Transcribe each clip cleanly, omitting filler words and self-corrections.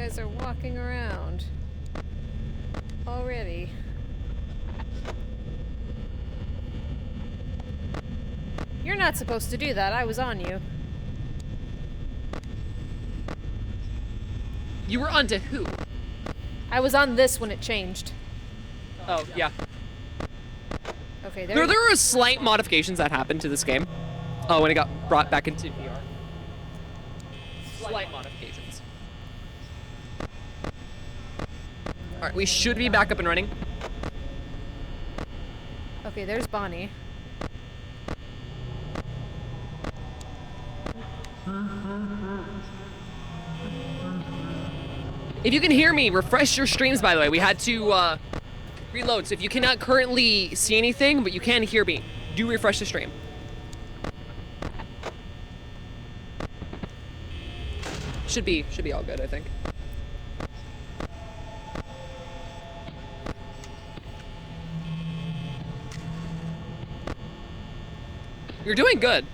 guys are walking around. Already. You're not supposed to do that. I was on you. You were onto who? I was on this when it changed. Oh, yeah. Okay, There were slight modifications that happened to this game. Oh, when it got brought back into VR. Slight modifications. Alright, we should be back up and running. Okay, there's Bonnie. If you can hear me, refresh your streams, by the way. We had to reload, so if you cannot currently see anything, but you can hear me, do refresh the stream. Should be all good, I think. You're doing good.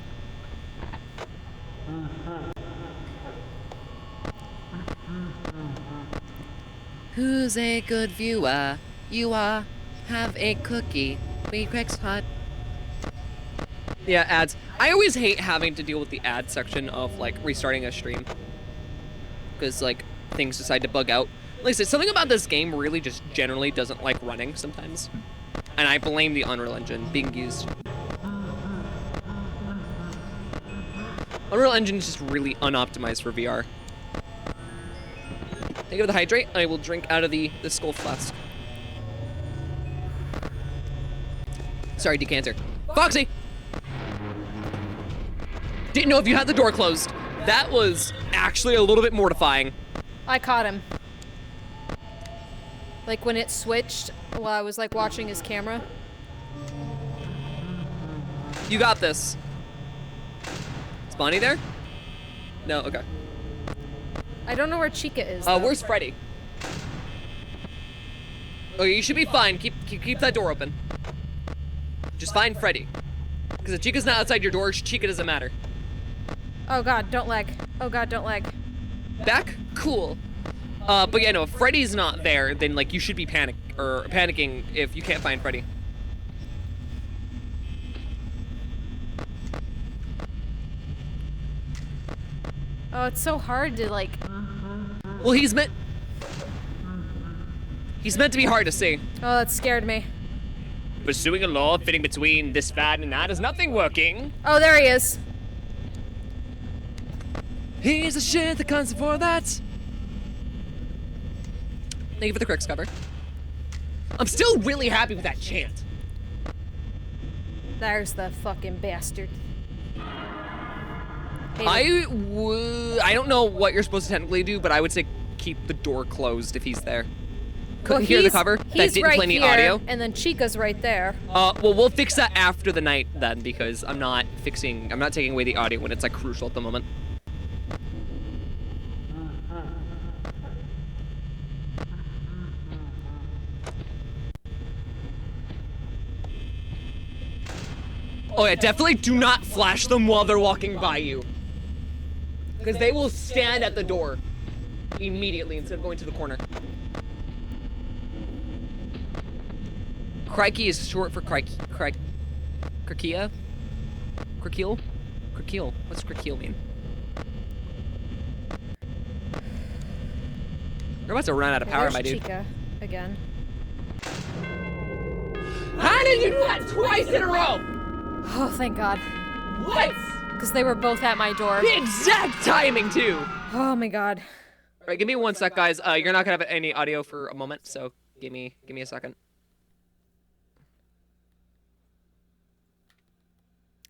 Who's a good viewer? You are. Have a cookie. Re-Crix hot. Yeah, ads. I always hate having to deal with the ad section of, like, restarting a stream. Because, like, things decide to bug out. Like I said, something about this game really just generally doesn't like running sometimes. And I blame the Unreal Engine being used. Unreal Engine is just really unoptimized for VR. Thank you for the hydrate. I will drink out of the skull flask. Sorry, decanter. Foxy! Didn't know if you had the door closed. That was actually a little bit mortifying. I caught him. Like when it switched while I was like watching his camera. You got this. Is Bonnie there? No, okay. I don't know where Chica is. Though. Where's Freddy? Okay, you should be fine. Keep that door open. Just find Freddy. Because if Chica's not outside your door, Chica doesn't matter. Oh god, don't lag. Oh god, don't lag. Back? Cool. But yeah, no, if Freddy's not there, then like you should be panicking if you can't find Freddy. Oh, it's so hard to like. Well, he's meant to be hard to see. Oh, that scared me. Pursuing a law fitting between this fan and that is nothing working. Oh, there he is. Here's the shit that comes before that. Thank you for the Crix cover. I'm still really happy with that chant. There's the fucking bastard. Hey, I don't know what you're supposed to technically do, but I would say keep the door closed if he's there. Couldn't hear the cover? That didn't right play any here, audio? and then Chica's right there. Well, we'll fix that after the night then, because I'm not taking away the audio when it's like crucial at the moment. Oh yeah, definitely do not flash them while they're walking by you. Because they will stand at the door immediately instead of going to the corner. Crikey is short for Crikea? Crikeel? Crikeel. What's Crikeel mean? You're about to run out of power, my dude. Chica again. How did you do that twice in a row? Oh, thank God. What? Because they were both at my door. The exact timing, too. Oh my God. All right, give me one sec, guys. You're not gonna have any audio for a moment, so give me a second.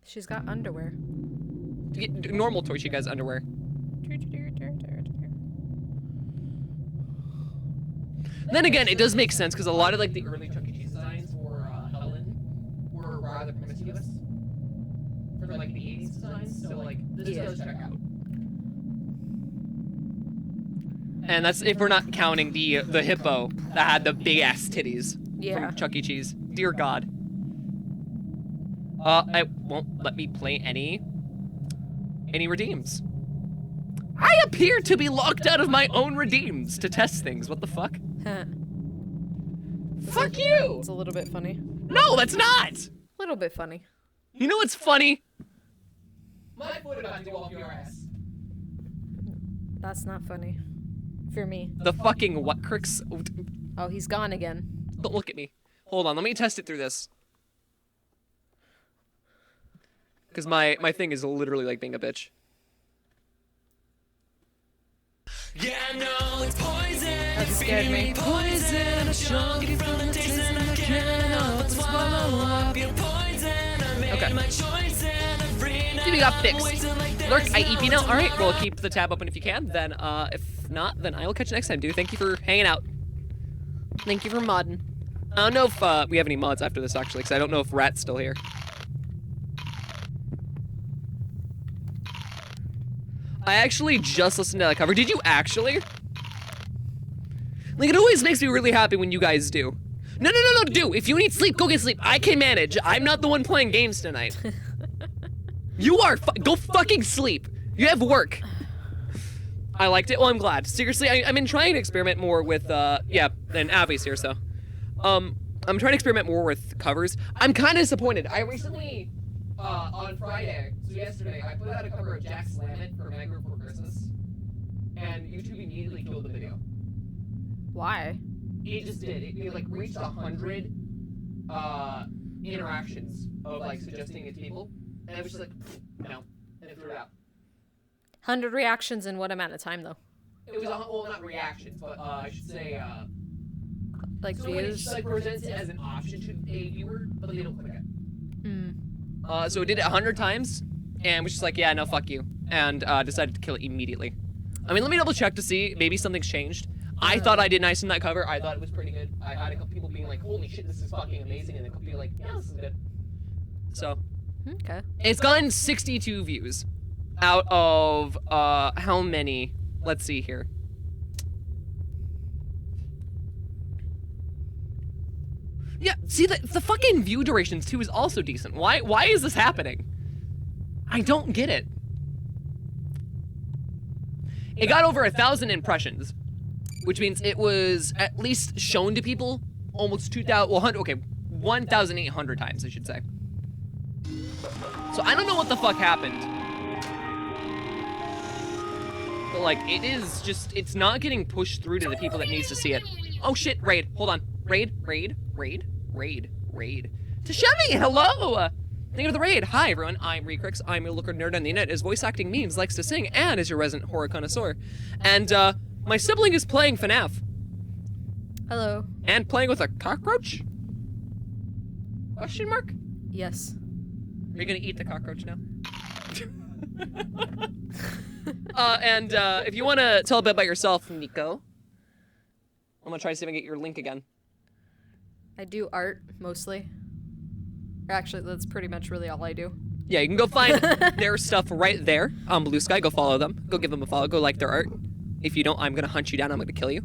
She's got underwear. Normal Toy Chica's underwear. Then again, it does make sense because a lot of like the early Chuck E. Cheese designs for Helen were rather promiscuous for like the 80s designs, so like this does check out. And that's if we're not counting the hippo that had the big ass titties from Chuck E. Cheese. Dear God. It won't let me play any redeems. I appear to be locked out of my own redeems to test things. What the fuck? Fuck you! It's a little bit funny. No, that's not! A little bit funny. You know what's funny? My foot about to go off your ass. That's not funny. For me. The fucking what, Crix? Oh, he's gone again. Don't look at me. Hold on, let me test it through this. Because my thing is literally like being a bitch. Yeah, I know it's poison. That scared me. Poison. I'm chunky from the taste and I cannot swallow up your poison. I made Okay. my choice and I'm free now. We got fixed. Lurk, IEP now. All right, well, keep the tab open if you can. Then, if not, then I will catch you next time, dude. Thank you for hanging out. Thank you for modding. I don't know if we have any mods after this, actually, because I don't know if Rat's still here. I actually just listened to that cover. Did you actually? Like, it always makes me really happy when you guys do. No, do. If you need sleep, go get sleep. I can manage. I'm not the one playing games tonight. You are. Go fucking sleep. You have work. I liked it. Well, I'm glad. Seriously, I've been trying to experiment more with, yeah, and Abby's here, so. I'm trying to experiment more with covers. I'm kind of disappointed. I recently, on Friday, so yesterday, I put out a cover of Jack Slammin' for Mega for Christmas. And YouTube immediately killed the video. Why? It just did. It like reached 100 interactions of like suggesting it to people, and it was just like, no, and it threw it out. 100 reactions in what amount of time, though? It was well, not reactions, but I should say Like so when it views? like presents it as an option to a viewer, but they don't click it. Mm. So it did it 100 times, and was just like, yeah, no, fuck you, and decided to kill it immediately. I mean, let me double check to see maybe something's changed. I thought I did nice in that cover. I thought it was pretty good. I had a couple people being like, holy shit, this is fucking amazing, and a couple people like, yeah, this is good. So, Okay. it's gotten 62 views out of, how many? Let's see here. Yeah, see, the fucking view durations, too, is also decent. Why is this happening? I don't get it. It got over 1,000 impressions, which means it was at least shown to people almost 2,000, okay, 1,800 times, I should say. So I don't know what the fuck happened. But like, it is just, it's not getting pushed through to the people that needs to see it. Oh shit, raid, hold on. Raid. Tashemi, hello! Thank you for the raid. Hi everyone, I'm Re-Crix. I'm your looker nerd on the internet, is voice acting memes, likes to sing, and is your resident horror connoisseur. And my sibling is playing FNAF. Hello. And playing with a cockroach? Question mark? Yes. Are you gonna eat the cockroach now? If you wanna tell a bit about yourself, Nico, I'm gonna try to see if I can get your link again. I do art, mostly. Or actually, that's pretty much really all I do. Yeah, you can go find their stuff right there on Blue Sky. Go follow them. Go give them a follow. Go like their art. If you don't, I'm gonna hunt you down. I'm gonna kill you.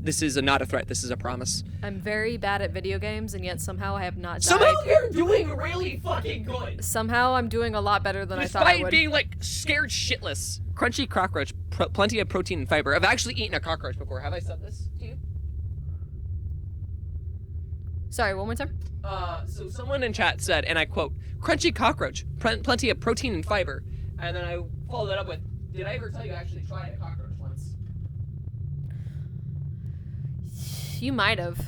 This is not a threat. This is a promise. I'm very bad at video games, and yet somehow I have not died. Somehow you're doing really fucking good. Somehow I'm doing a lot better than I thought I Despite would. being like scared shitless. Crunchy cockroach, plenty of protein and fiber. I've actually eaten a cockroach before. Have I said this to you? Sorry, one more time? So someone in chat said, and I quote, crunchy cockroach, plenty of protein and fiber. And then I followed that up with, did I ever tell you I actually tried a cockroach once? You might have.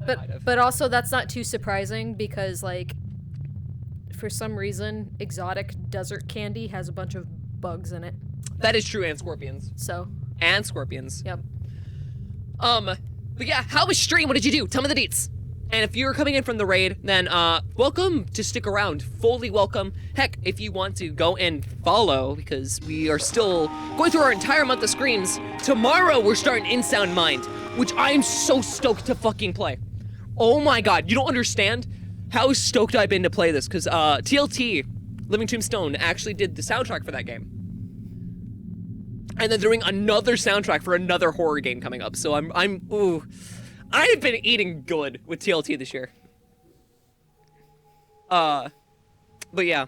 I might have. But also that's not too surprising because like for some reason exotic desert candy has a bunch of bugs in it. That is true, and scorpions. So, And scorpions. yep. But yeah, how was stream? What did you do? Tell me the deets. And if you're coming in from the raid, then welcome to stick around. Fully welcome. Heck, if you want to go and follow, because we are still going through our entire month of screams. Tomorrow we're starting In Sound Mind, which I am so stoked to fucking play. Oh my god, you don't understand how stoked I've been to play this, because TLT, Living Tombstone, actually did the soundtrack for that game. And then they're doing another soundtrack for another horror game coming up, so ooh. I've been eating good with TLT this year. But yeah.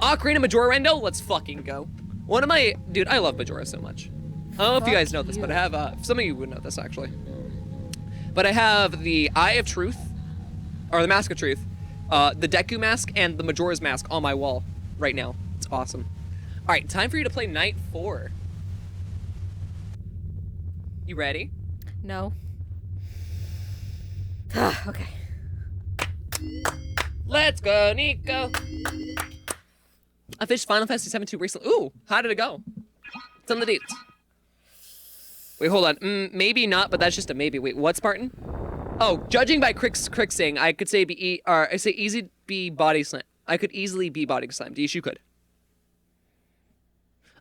Ocarina Majora Rendo, let's fucking go. One of my, dude, I love Majora so much. I don't know if you guys know this, but I you. have, some of you would know this actually. But I have the Eye of Truth, or the Mask of Truth, the Deku Mask, and the Majora's Mask on my wall right now. It's awesome. All right, time for you to play Night 4. You ready? No. Okay. Let's go, Nico. I finished Final Fantasy VII 2 recently. Ooh, how did it go? Tell me the dates. Wait, hold on. Maybe not, but that's just a maybe. Wait, what, Spartan? Oh, judging by Crixing, I could say easy be body slam. I could easily be body slammed. Yes, you could.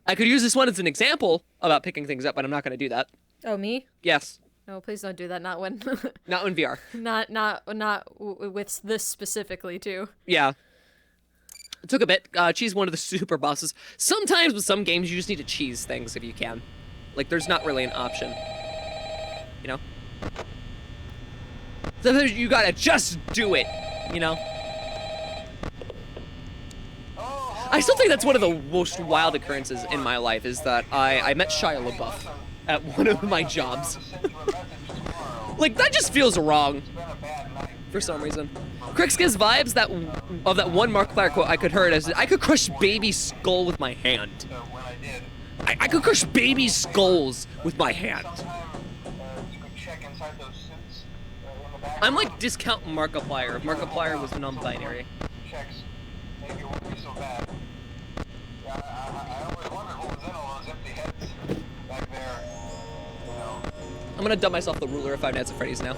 I could use this one as an example about picking things up, but I'm not going to do that. Oh, me? Yes. No, please don't do that. Not when. Not in VR. With this specifically too. Yeah. It took a bit. Cheese one of the super bosses. Sometimes with some games, you just need to cheese things if you can. Like, there's not really an option. You know? Sometimes you gotta just do it, you know? I still think that's one of the most wild occurrences in my life, is that I met Shia LaBeouf at one of my jobs. Like, that just feels wrong for some reason. Crix gives vibes of that one Markiplier quote I could heard as, I could crush baby's skull with my hand. I could crush baby skulls with my hand. I'm like discount Markiplier if Markiplier was non-binary. I'm gonna dub myself the ruler of Five Nights at Freddy's now.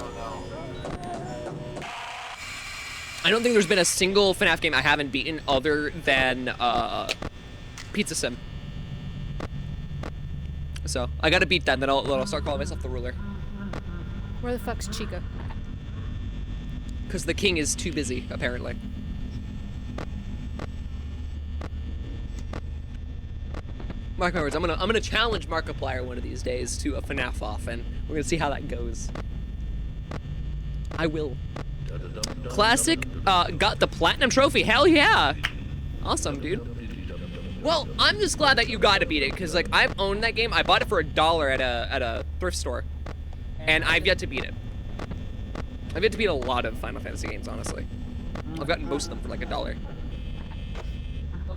I don't think there's been a single FNAF game I haven't beaten other than Pizza Sim. So I gotta beat that, then I'll start calling myself the ruler. Where the fuck's Chica? Because the king is too busy, apparently. Mark my words, I'm gonna challenge Markiplier one of these days to a FNAF off, and we're gonna see how that goes. I will. Classic, got the platinum trophy. Hell yeah! Awesome, dude. Well, I'm just glad that you got to beat it, because like I've owned that game. I bought it for $1 at a thrift store, and I've yet to beat it. I've yet to beat a lot of Final Fantasy games, honestly. I've gotten most of them for like $1.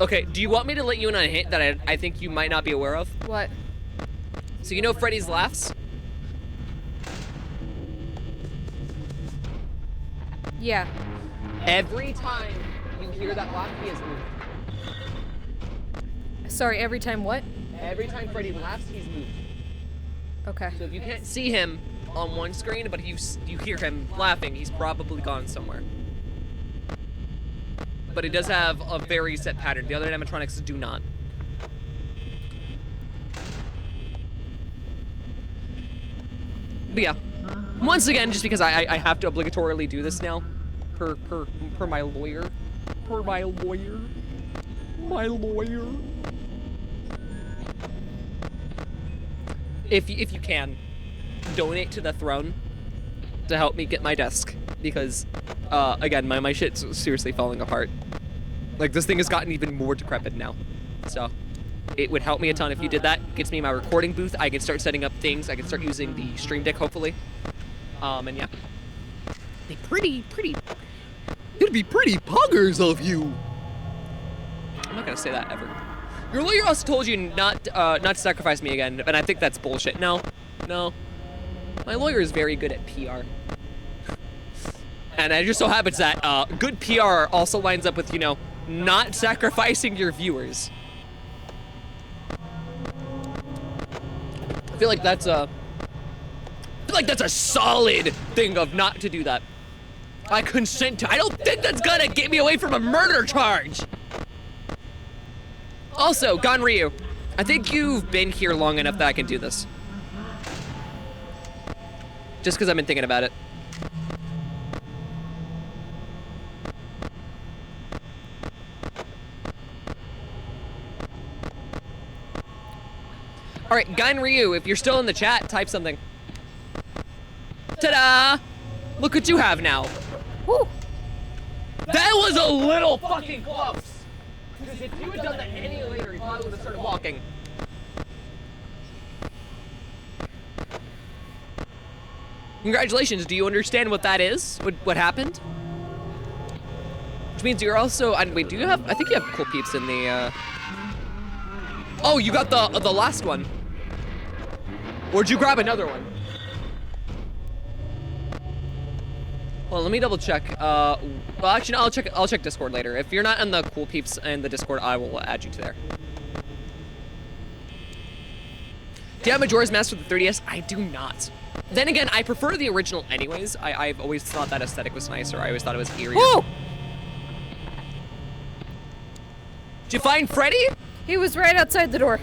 Okay, do you want me to let you in on a hint that I think you might not be aware of? What? So you know Freddy's laughs? Yeah. Every time you hear that laugh, he has moved. Sorry, every time what? Every time Freddy laughs, he's moved. Okay. So if you can't see him on one screen, but if you hear him laughing, he's probably gone somewhere. But it does have a very set pattern. The other animatronics do not. But yeah, once again, just because I have to obligatorily do this now, per my lawyer, my lawyer. If you can, donate to the throne to help me get my desk, because again, my shit's seriously falling apart. Like, this thing has gotten even more decrepit now. So it would help me a ton if you did that. It gets me my recording booth. I can start setting up things. I can start using the Stream Deck, hopefully. And yeah. It'd be pretty poggers of you. I'm not gonna say that ever. Your lawyer also told you not to sacrifice me again, and I think that's bullshit. No. My lawyer is very good at PR. And it just so happens that good PR also lines up with, you know, not sacrificing your viewers. I feel like that's a solid thing of not to do that. I consent to. I don't think that's gonna get me away from a murder charge. Also, Ganryu, I think you've been here long enough that I can do this. Just because I've been thinking about it. All right, Ganryu, if you're still in the chat, type something. Ta-da! Look what you have now. Woo! That was a little fucking close. Because if you had done that any later, he probably would have started walking. Congratulations, do you understand what that is? What happened? Which means you're also, wait, do you have, I think you have cool peeps in the, Oh, you got the last one. Or did you grab another one? Well, let me double check. Well, actually, no, I'll check Discord later. If you're not in the cool peeps in the Discord, I will add you to there. Do you have Majora's Mask for the 3DS? I do not. Then again, I prefer the original anyways. I've always thought that aesthetic was nicer. I always thought it was eerier. Whoa! Did you find Freddy? He was right outside the door.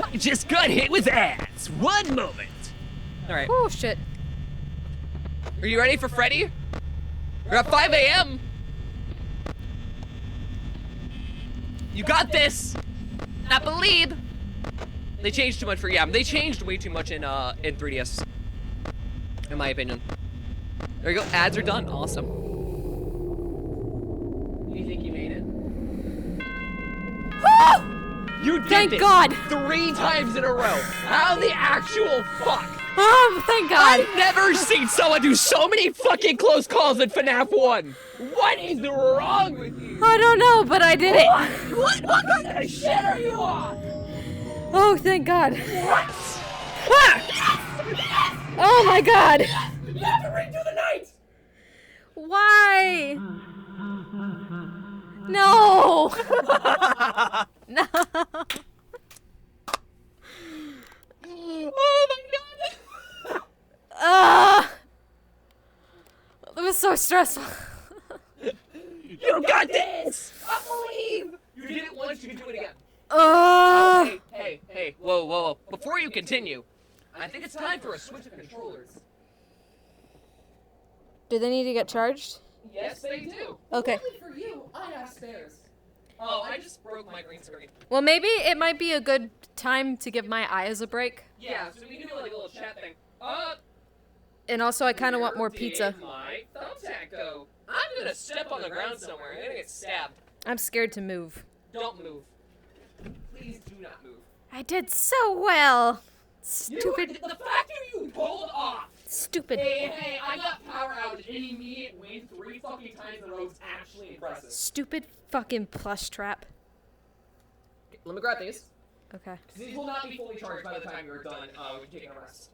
I just got hit with ads. One moment. All right. Oh, shit. Are you ready for Freddy? We're at 5 a.m. You got this. I believe. They changed too much for they changed way too much in 3DS. In my opinion. There you go. Ads are done. Awesome. Do you think you made it? You did Thank this God. 3 times in a row. How the actual fuck? Oh, thank God. I've never seen someone do so many fucking close calls in FNAF 1. What is wrong with you? I don't know, but I did it. What kind of shit are you on? Oh, thank God. What? Ah! Oh my God. You have to redo the night. Why? No. No. Oh my God. It was so stressful. You got this. I believe. You did it once, you can do it again. Hey. Whoa. Before you continue, I think it's time for a switch of controllers. Do they need to get charged? Yes, they do. Okay. Only for you, I have spares. Oh, I just broke my green screen. Well, maybe it might be a good time to give my eyes a break. Yeah, so we can do like a little chat thing. And also, I kind of want more Where pizza. did my thumbtack go? I'm gonna step on the ground somewhere. I'm gonna get stabbed. I'm scared to move. Don't move. Please do not move. I did so well. You, Stupid. the fact that you pulled off. Stupid. Hey, I got power outage and immediate win 3 fucking times in a row is actually impressive. Stupid fucking plush trap. Let me grab these. Okay. These will not be fully charged by the time you're done with taking a rest.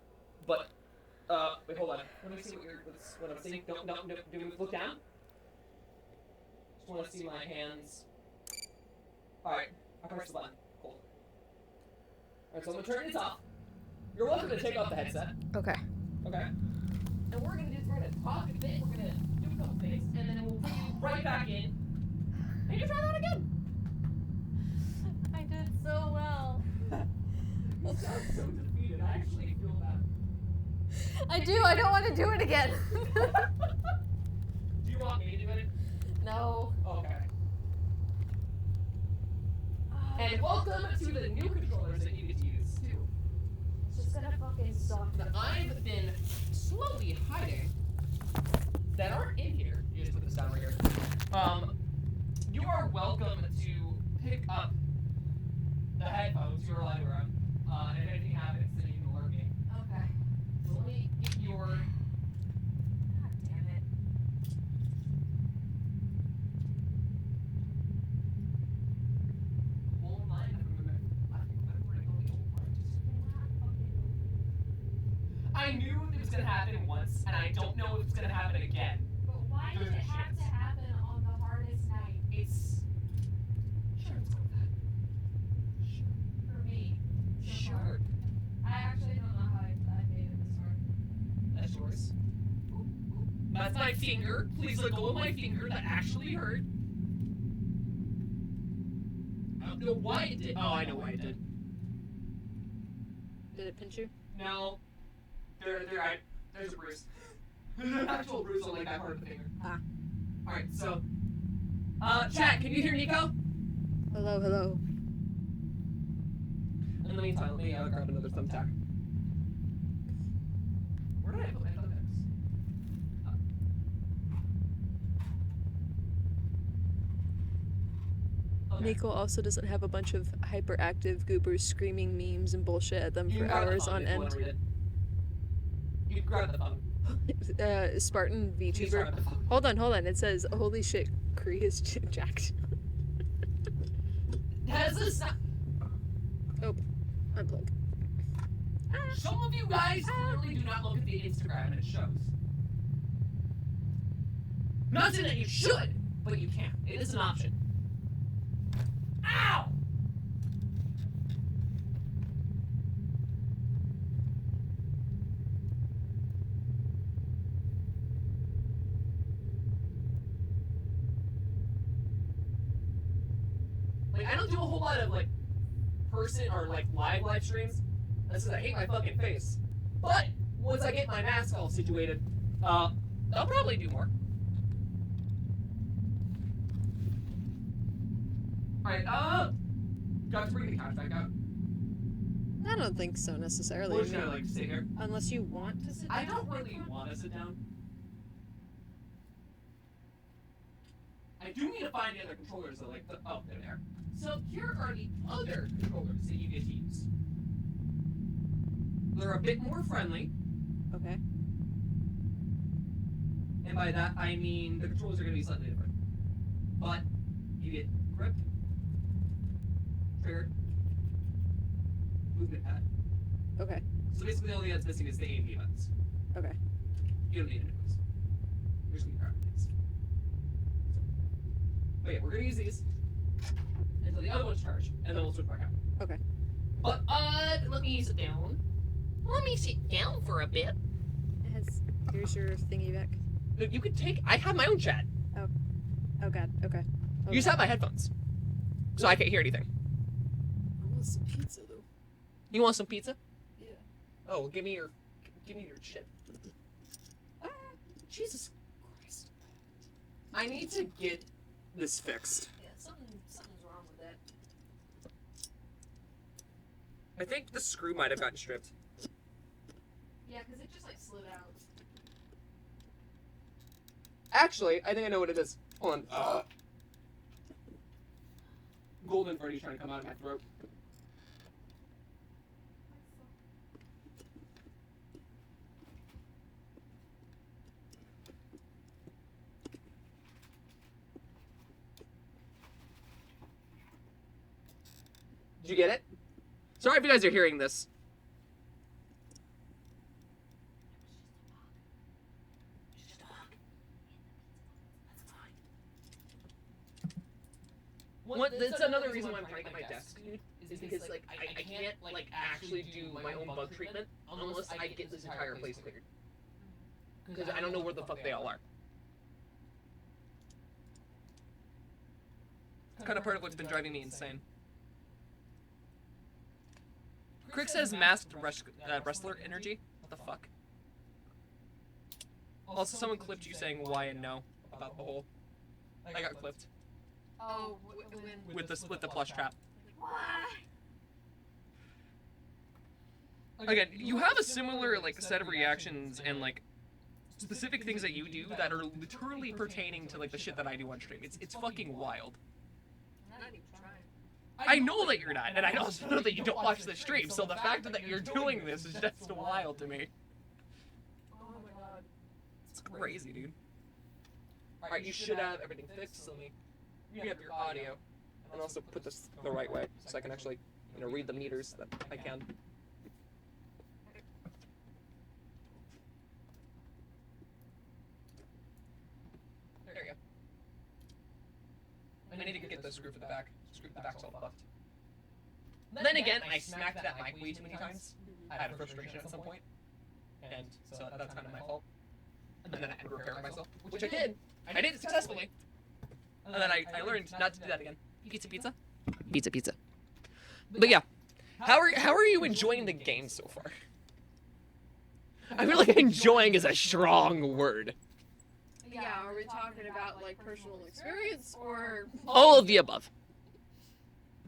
But, wait, hold on. Let me see what I'm seeing. Don't, do we look down? Just want to see my hands. Alright, I pressed the button. Cool. Alright, so I'm gonna turn this off. You're welcome to take off the headset. Okay. Okay. And we're gonna talk a bit, we're gonna do a couple things, and then we'll put you right back in. And you try that again. I did so well. You sound so defeated. I actually feel bad. I do. I don't want to do it again. Do you want me to do it? No. Okay. And welcome to the new controllers that you get to use, too. It's just gonna fucking suck. That I've been slowly hiding that aren't in here. You just put this down right here. You are welcome to pick up the headphones. You're allowed to wear them. And if anything happens, then you can alert me. Okay. So let me get your. God damn it. Hold on. I knew it was gonna happen once, and I don't know if it's gonna happen again. But why did it have to happen on the hardest night? It's. Sure, it's like that. For me. So Sure. far. I actually don't know how I made it this hard. That's yours. That's my finger. Please let go of my finger. That actually hurt. I don't know why it did. Oh, I know why it did. Did it pinch you? No. There's a bruise. There's an actual bruise on like that part of the finger. Ah. Alright, so. Chat, can you hear Nico? Hello, hello. In the meantime, let me grab another thumbtack. Where did I put my thumbtacks? Nico also doesn't have a bunch of hyperactive goobers screaming memes and bullshit at them You for can grab the hours phone on if you wanna end. read it. You can grab the phone. Spartan Please VTuber. grab the phone. Hold on. It says, holy shit, Kree is jacked. Has this not... Oh, unplug. Some of you guys clearly do not look at the Instagram and it shows. Not saying that you should, but you can. It is an option. Ow! Like, I don't do a whole lot of, like, person or, like, live streams. That's because I hate my fucking face. But, once I get my mask all situated, I'll probably do more. Alright, got to bring the couch back out. I don't think so necessarily. We're just gonna, like, sit here. Unless you want to sit down. I don't really want to sit down. I do need to find the other controllers that, like, oh, they're there. So, here are the other controllers that you get to use. They're a bit more friendly, Okay. and by that I mean the controllers are going to be slightly different. But you get grip, trigger, movement pad. Okay. So basically the only thing that's missing is the A and B buttons. Okay. You don't need any of those. You're just going to grab these. But yeah, we're going to use these until the other one's charged, and then we'll switch back out. Okay. But, let me sit down. Let me sit down for a bit. Here's your thingy back. You could take, I have my own chat. Oh god, okay. You just have my headphones. So I can't hear anything. I want some pizza though. You want some pizza? Yeah. Oh, well, give me your shit. Ah, Jesus Christ. I need to get this fixed. Yeah, something's wrong with that. I think the screw might have gotten stripped. Yeah, because it just like slid out. Actually, I think I know what it is. Hold on. Golden Freddy's trying to come out of my throat. Did you get it? Sorry if you guys are hearing this. That's another reason why I'm trying to get my desk, dude, is because, like, I can't, like, actually do my own bug treatment unless I get this entire place cleared. Because I don't know where the fuck they all are. It's kind of part of what's been driving me insane. Crick says masked wrestler energy. What the fuck? Also, someone clipped you saying why and no about the hole. I got clipped. Oh, With the plush trap. What? Again, you have a similar, like, set of reactions and, like, specific things that you do that are literally pertaining to, like, the shit that I do on stream. It's fucking wild. I'm not even trying. I know that you're not, and I also know that you don't watch the stream, so the fact that you're doing this is just wild to me. Oh my god. It's crazy, dude. Alright, you should have everything fixed, so you have your audio, and also put this the right way, so I can actually, you know, read the meters that I can. There you go. I need to get the screw for the back. Screw for the back's all fucked. Then again, I smacked that mic way too many times. I had a frustration at some point, and so that's kind of my fault. And then I had to repair it myself, which I did. I did it successfully. And then I learned not to do that again. Pizza. But yeah, how are you enjoying the game so far? I feel like enjoying is a strong word. Yeah, are we talking about like personal experience or? All of the above.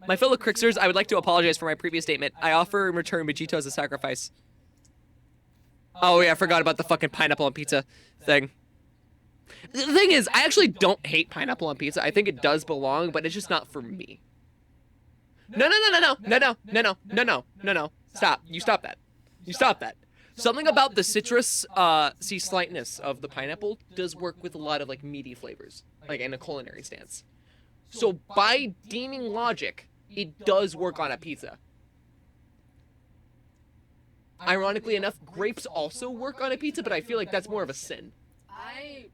My fellow Crixers, I would like to apologize for my previous statement. I offer in return Vegito as a sacrifice. Oh yeah, I forgot about the fucking pineapple on pizza thing. The thing is, I actually don't hate pineapple on pizza. I think it does belong, but it's just not for me. No, no, no, no, no, no, no, no, no, no, no, no, no. Stop. You stop that. You stop that. Something about the citrus, slightness of the pineapple does work with a lot of, like, meaty flavors, like, in a culinary stance. So, by deeming logic, it does work on a pizza. Ironically enough, grapes also work on a pizza, but I feel like that's more of a sin. I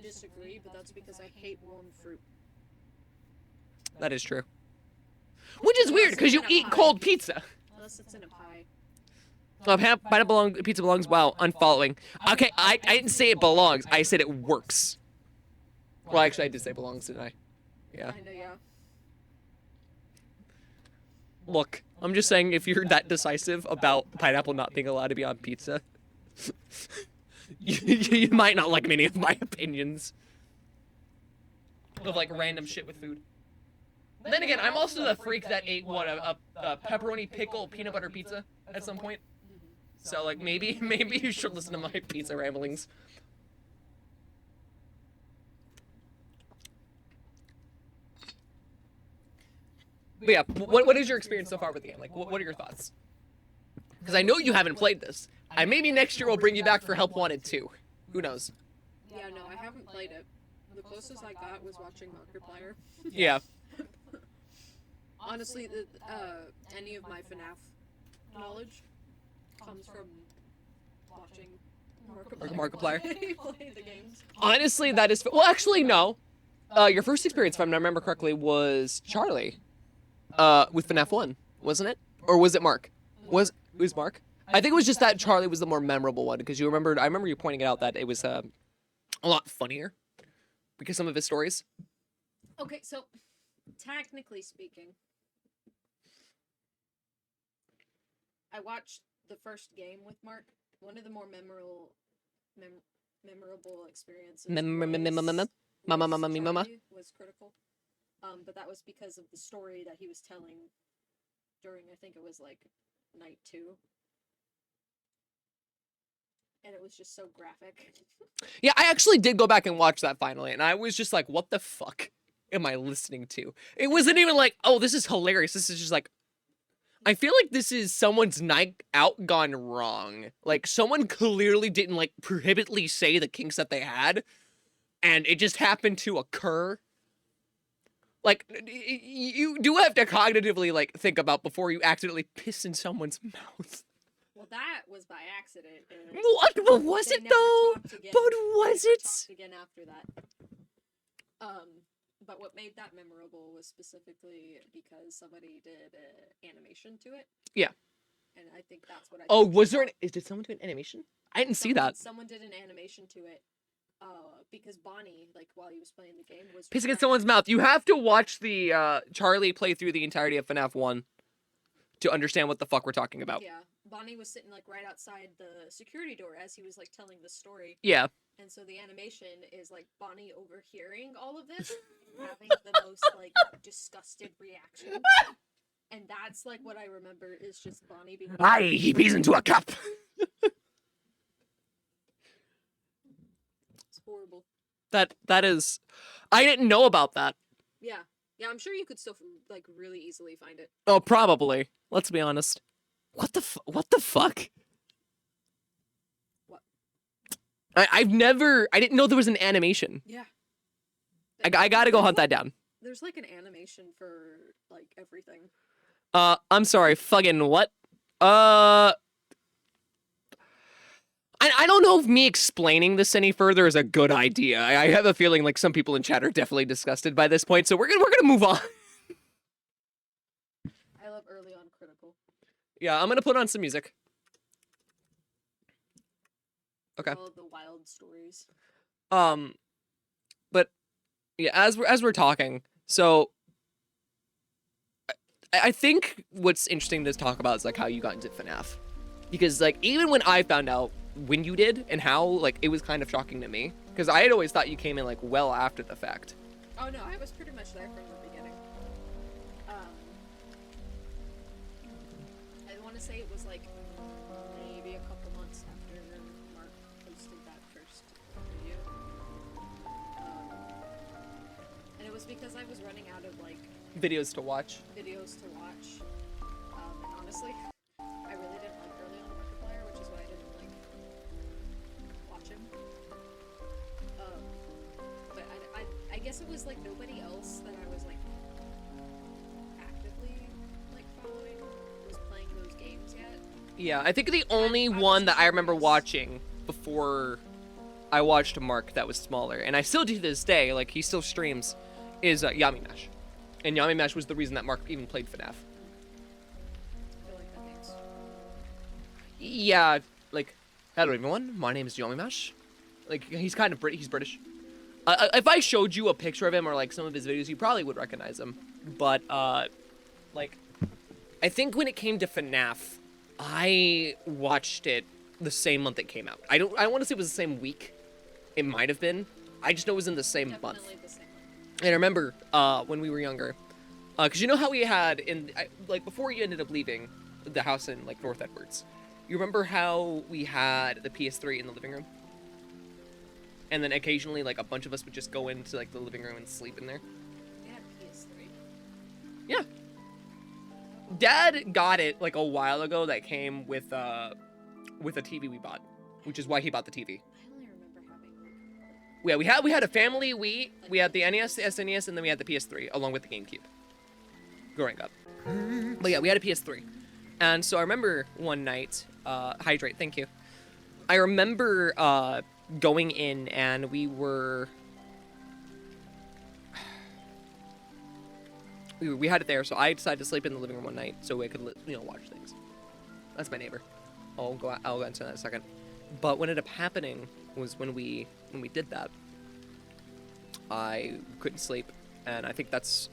disagree, but that's because I hate warm fruit. That is true. Which is weird, because you eat cold pizza. Unless it's in a pie. Pineapple pizza belongs. Wow, unfollowing. Okay, I didn't say it belongs. I said it works. Well, actually, I did say belongs, didn't I? Yeah. Kinda, yeah. Look, I'm just saying, if you're that decisive about pineapple not being allowed to be on pizza, you might not like many of my opinions of, like, random shit with food. Then again, I'm also the freak that ate, what, a pepperoni pickle peanut butter pizza at some point. So, like, maybe you should listen to my pizza ramblings. But yeah, what is your experience so far with the game? Like, what are your thoughts? Because I know you haven't played this. Maybe next year we'll bring you back for Help Wanted 2. Who knows? Yeah, no, I haven't played it. The closest I got was watching Markiplier. Yeah. Honestly, any of my FNAF knowledge comes from watching Markiplier. play the games. Honestly, that is... Well, actually, no. Your first experience, if I remember correctly, was Charlie. With FNAF 1, wasn't it? Or was it Mark? It was Mark? I think it was just that Charlie was the more memorable one, because I remember you pointing out that it was a lot funnier because some of his stories. Okay, so technically speaking, I watched the first game with Mark. One of the more memorable experiences was critical. But that was because of the story that he was telling during, I think it was like night 2. And it was just so graphic. Yeah, I actually did go back and watch that finally, and I was just like, what the fuck am I listening to? It wasn't even like, oh, this is hilarious. This is just like, I feel like this is someone's night out gone wrong. Like, someone clearly didn't, like, prohibitly say the kinks that they had, and it just happened to occur. Like, you do have to cognitively, like, think about before you accidentally piss in someone's mouth. Well, that was by accident. And What? But was they it, never though? talked again. But was They never it? talked again after that. But what made that memorable was specifically because somebody did an animation to it. Yeah. And I think that's what I. Oh, was there did someone do an animation? I didn't see that. Someone did an animation to it. Because Bonnie, like, while he was playing the game, was Pissing in someone's mouth. You have to watch the Charlie play through the entirety of FNAF 1 to understand what the fuck we're talking about. Yeah, Bonnie was sitting, like, right outside the security door as he was, like, telling the story. Yeah. And so the animation is, like, Bonnie overhearing all of this, having the most, like, disgusted reaction. And that's, like, what I remember is just Bonnie being... Aye, he pees into a cup. It's horrible. That is... I didn't know about that. Yeah. Yeah, I'm sure you could still, like, really easily find it. Oh, probably. Let's be honest. What the fuck? What? I didn't know there was an animation. Yeah. I gotta go hunt that down. There's, like, an animation for, like, everything. I'm sorry, fucking what? I don't know if me explaining this any further is a good idea. I have a feeling like some people in chat are definitely disgusted by this point, so we're gonna move on. I love early on critical. Yeah, I'm gonna put on some music. Okay. All of the wild stories. But yeah, as we're talking, so I think what's interesting to talk about is like how you got into FNAF, because like even when I found out when you did and how, like, it was kind of shocking to me, because I had always thought you came in like well after the fact. Oh no, I was pretty much there from the beginning. I want to say it was like maybe a couple months after Mark posted that first video. running out of like Videos to watch. videos to watch. And honestly, I really didn't like early on Markiplier, which is why I didn't like watch him. But I guess it was like nobody else that I was like actively like following was playing those games yet. Yeah, I think the only one that I remember watching before I watched Mark that was smaller, and I still do to this day, like he still streams, is Yami Mash. And Yami Mash was the reason that Mark even played FNAF. I feel like that game's Yeah, like, hello everyone, my name is Yami Mash. Like, he's kind of he's British. If I showed you a picture of him or like some of his videos, you probably would recognize him. But like, I think when it came to FNAF, I watched it the same month it came out. I don't want to say it was the same week. It might have been. I just know it was in the same month. definitely the same one. And I remember when we were younger, because you know how we had like before you ended up leaving the house in like North Edwards, you remember how we had the PS3 in the living room, and then occasionally like a bunch of us would just go into like the living room and sleep in there. They had PS3. Yeah. Dad got it like a while ago. That came with a TV we bought, which is why he bought the TV. I only remember having Yeah, we had a family Wii. We had the NES, the SNES, and then we had the PS3 along with the GameCube. Growing up, but yeah, we had a PS3, and so I remember one night. Hydrate, thank you. I remember going in and we had it there, so I decided to sleep in the living room one night so I could watch things. That's my neighbor. I'll go into that in a second. But what ended up happening was when we did that, I couldn't sleep, and I think that's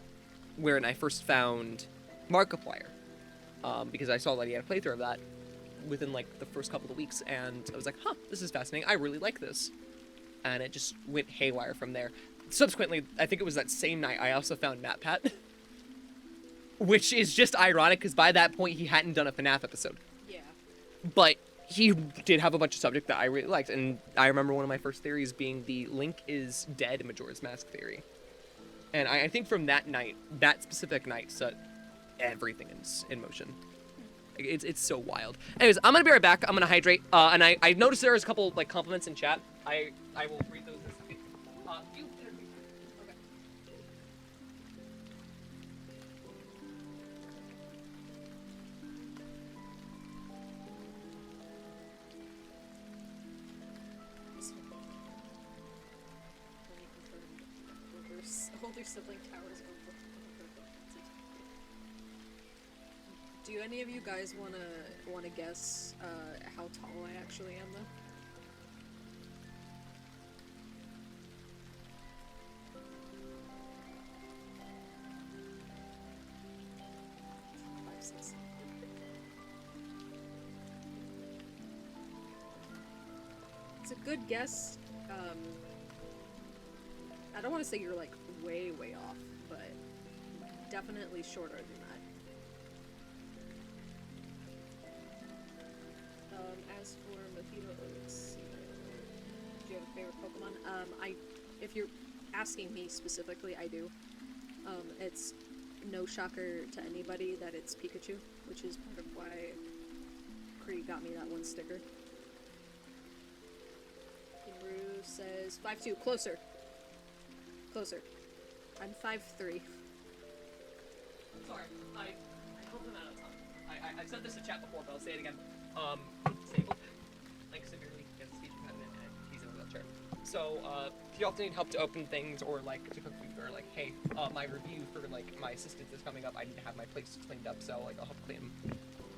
where I first found Markiplier, because I saw that he had a playthrough of that within like the first couple of weeks, and I was like, huh, this is fascinating. I really like this, and it just went haywire from there. Subsequently, I think it was that same night I also found MatPat, which is just ironic because by that point he hadn't done a FNAF episode. Yeah. But he did have a bunch of subject that I really liked, and I remember one of my first theories being the Link is dead in Majora's Mask theory. And I think from that night, that specific night, set everything in motion. It's so wild. Anyways, I'm gonna be right back. I'm gonna hydrate, and I noticed there's a couple like compliments in chat. I will read those in a second. You introduce me. Okay. Older sibling towers over. Do any of you guys wanna guess how tall I actually am though? Five, six. It's a good guess. I don't want to say you're like way off, but definitely shorter than that. As for Mojito, let's see. Do you have a favorite Pokemon? If you're asking me specifically, I do. It's no shocker to anybody that it's Pikachu, which is part of why Kree got me that one sticker. Kinru says 5'2", closer. Closer. I'm 5'3". Sorry, I hope I'm out of time. I've said this in chat before, but I'll say it again. Disabled, like severely has a speech impediment, and he's in a wheelchair. So if you often need help to open things or like to cook food, or like, hey, my review for like my assistant is coming up. I need to have my place cleaned up, so like I'll help clean him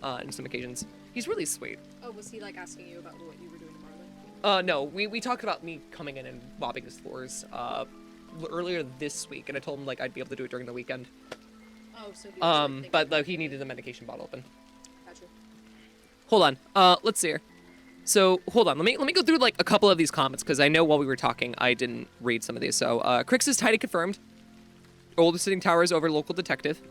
on some occasions. He's really sweet. Oh, was he like asking you about what you were doing tomorrow then? No, we talked about me coming in and mopping his floors earlier this week, and I told him like I'd be able to do it during the weekend. Oh, so he was, like, But thinking he needed the medication bottle open. Gotcha. Hold on. Let's see here. So hold on. Let me go through like a couple of these comments because I know while we were talking I didn't read some of these. So Crix is tidy confirmed. Oldest sitting towers over local detective.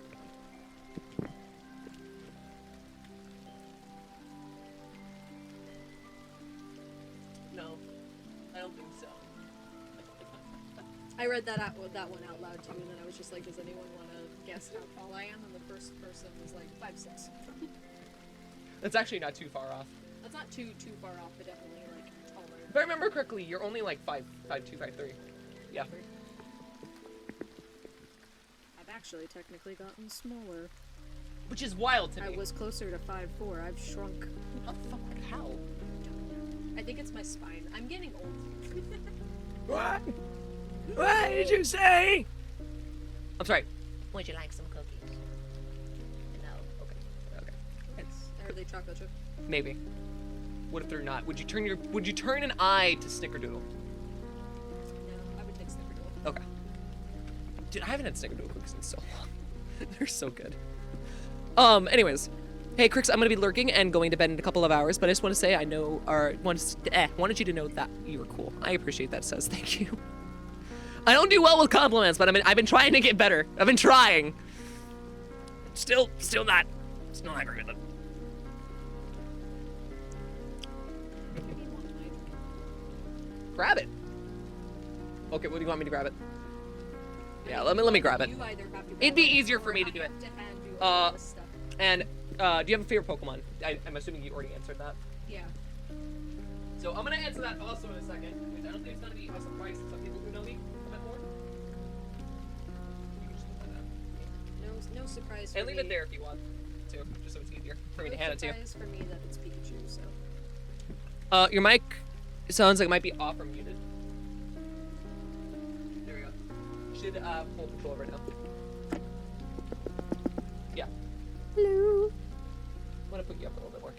No, I don't think so. I read that one out loud too, and then I was just like, does anyone want to guess how tall I am? And the first person was like 5'6". That's actually not too far off. That's not too far off, but definitely like taller. If I remember correctly, you're only like 5'2", 5'3". Yeah. I've actually technically gotten smaller. Which is wild to me. I was closer to 5'4". I've shrunk. Oh, fuck, how? I think it's my spine. I'm getting old. What? What did you say? I'm sorry. Would you like some cookies? No. Okay. Are they chocolate chip? Maybe. What if they're not? Would you turn an eye to Snickerdoodle? No, I would take Snickerdoodle. Okay. Dude, I haven't had Snickerdoodle cookies in so long. They're so good. Anyways. Hey, Crix, I'm gonna be lurking and going to bed in a couple of hours, but I just want to say I know, wanted you to know that you were cool. I appreciate that, says. Thank you. I don't do well with compliments, but I've been trying to get better. I've been trying. Still not very good. Grab it. Okay, what do you want me to grab it? Yeah, let me grab it. You either have to It'd be grab easier for or me to I do it. have to hand you all this stuff. And do you have a favorite Pokemon? I'm assuming you already answered that. Yeah. So I'm gonna answer that also in a second, because I don't think it's gonna be a surprise to some people who know me a bit more. You can just put that. No surprise for And leave me. it there if you want to, just so it's easier for me to No hand it to you. surprise for me that it's Pikachu, so. Your mic sounds like it might be off or muted. There we go. Should hold control right now. Yeah. Hello. I'm gonna put you up a little bit more.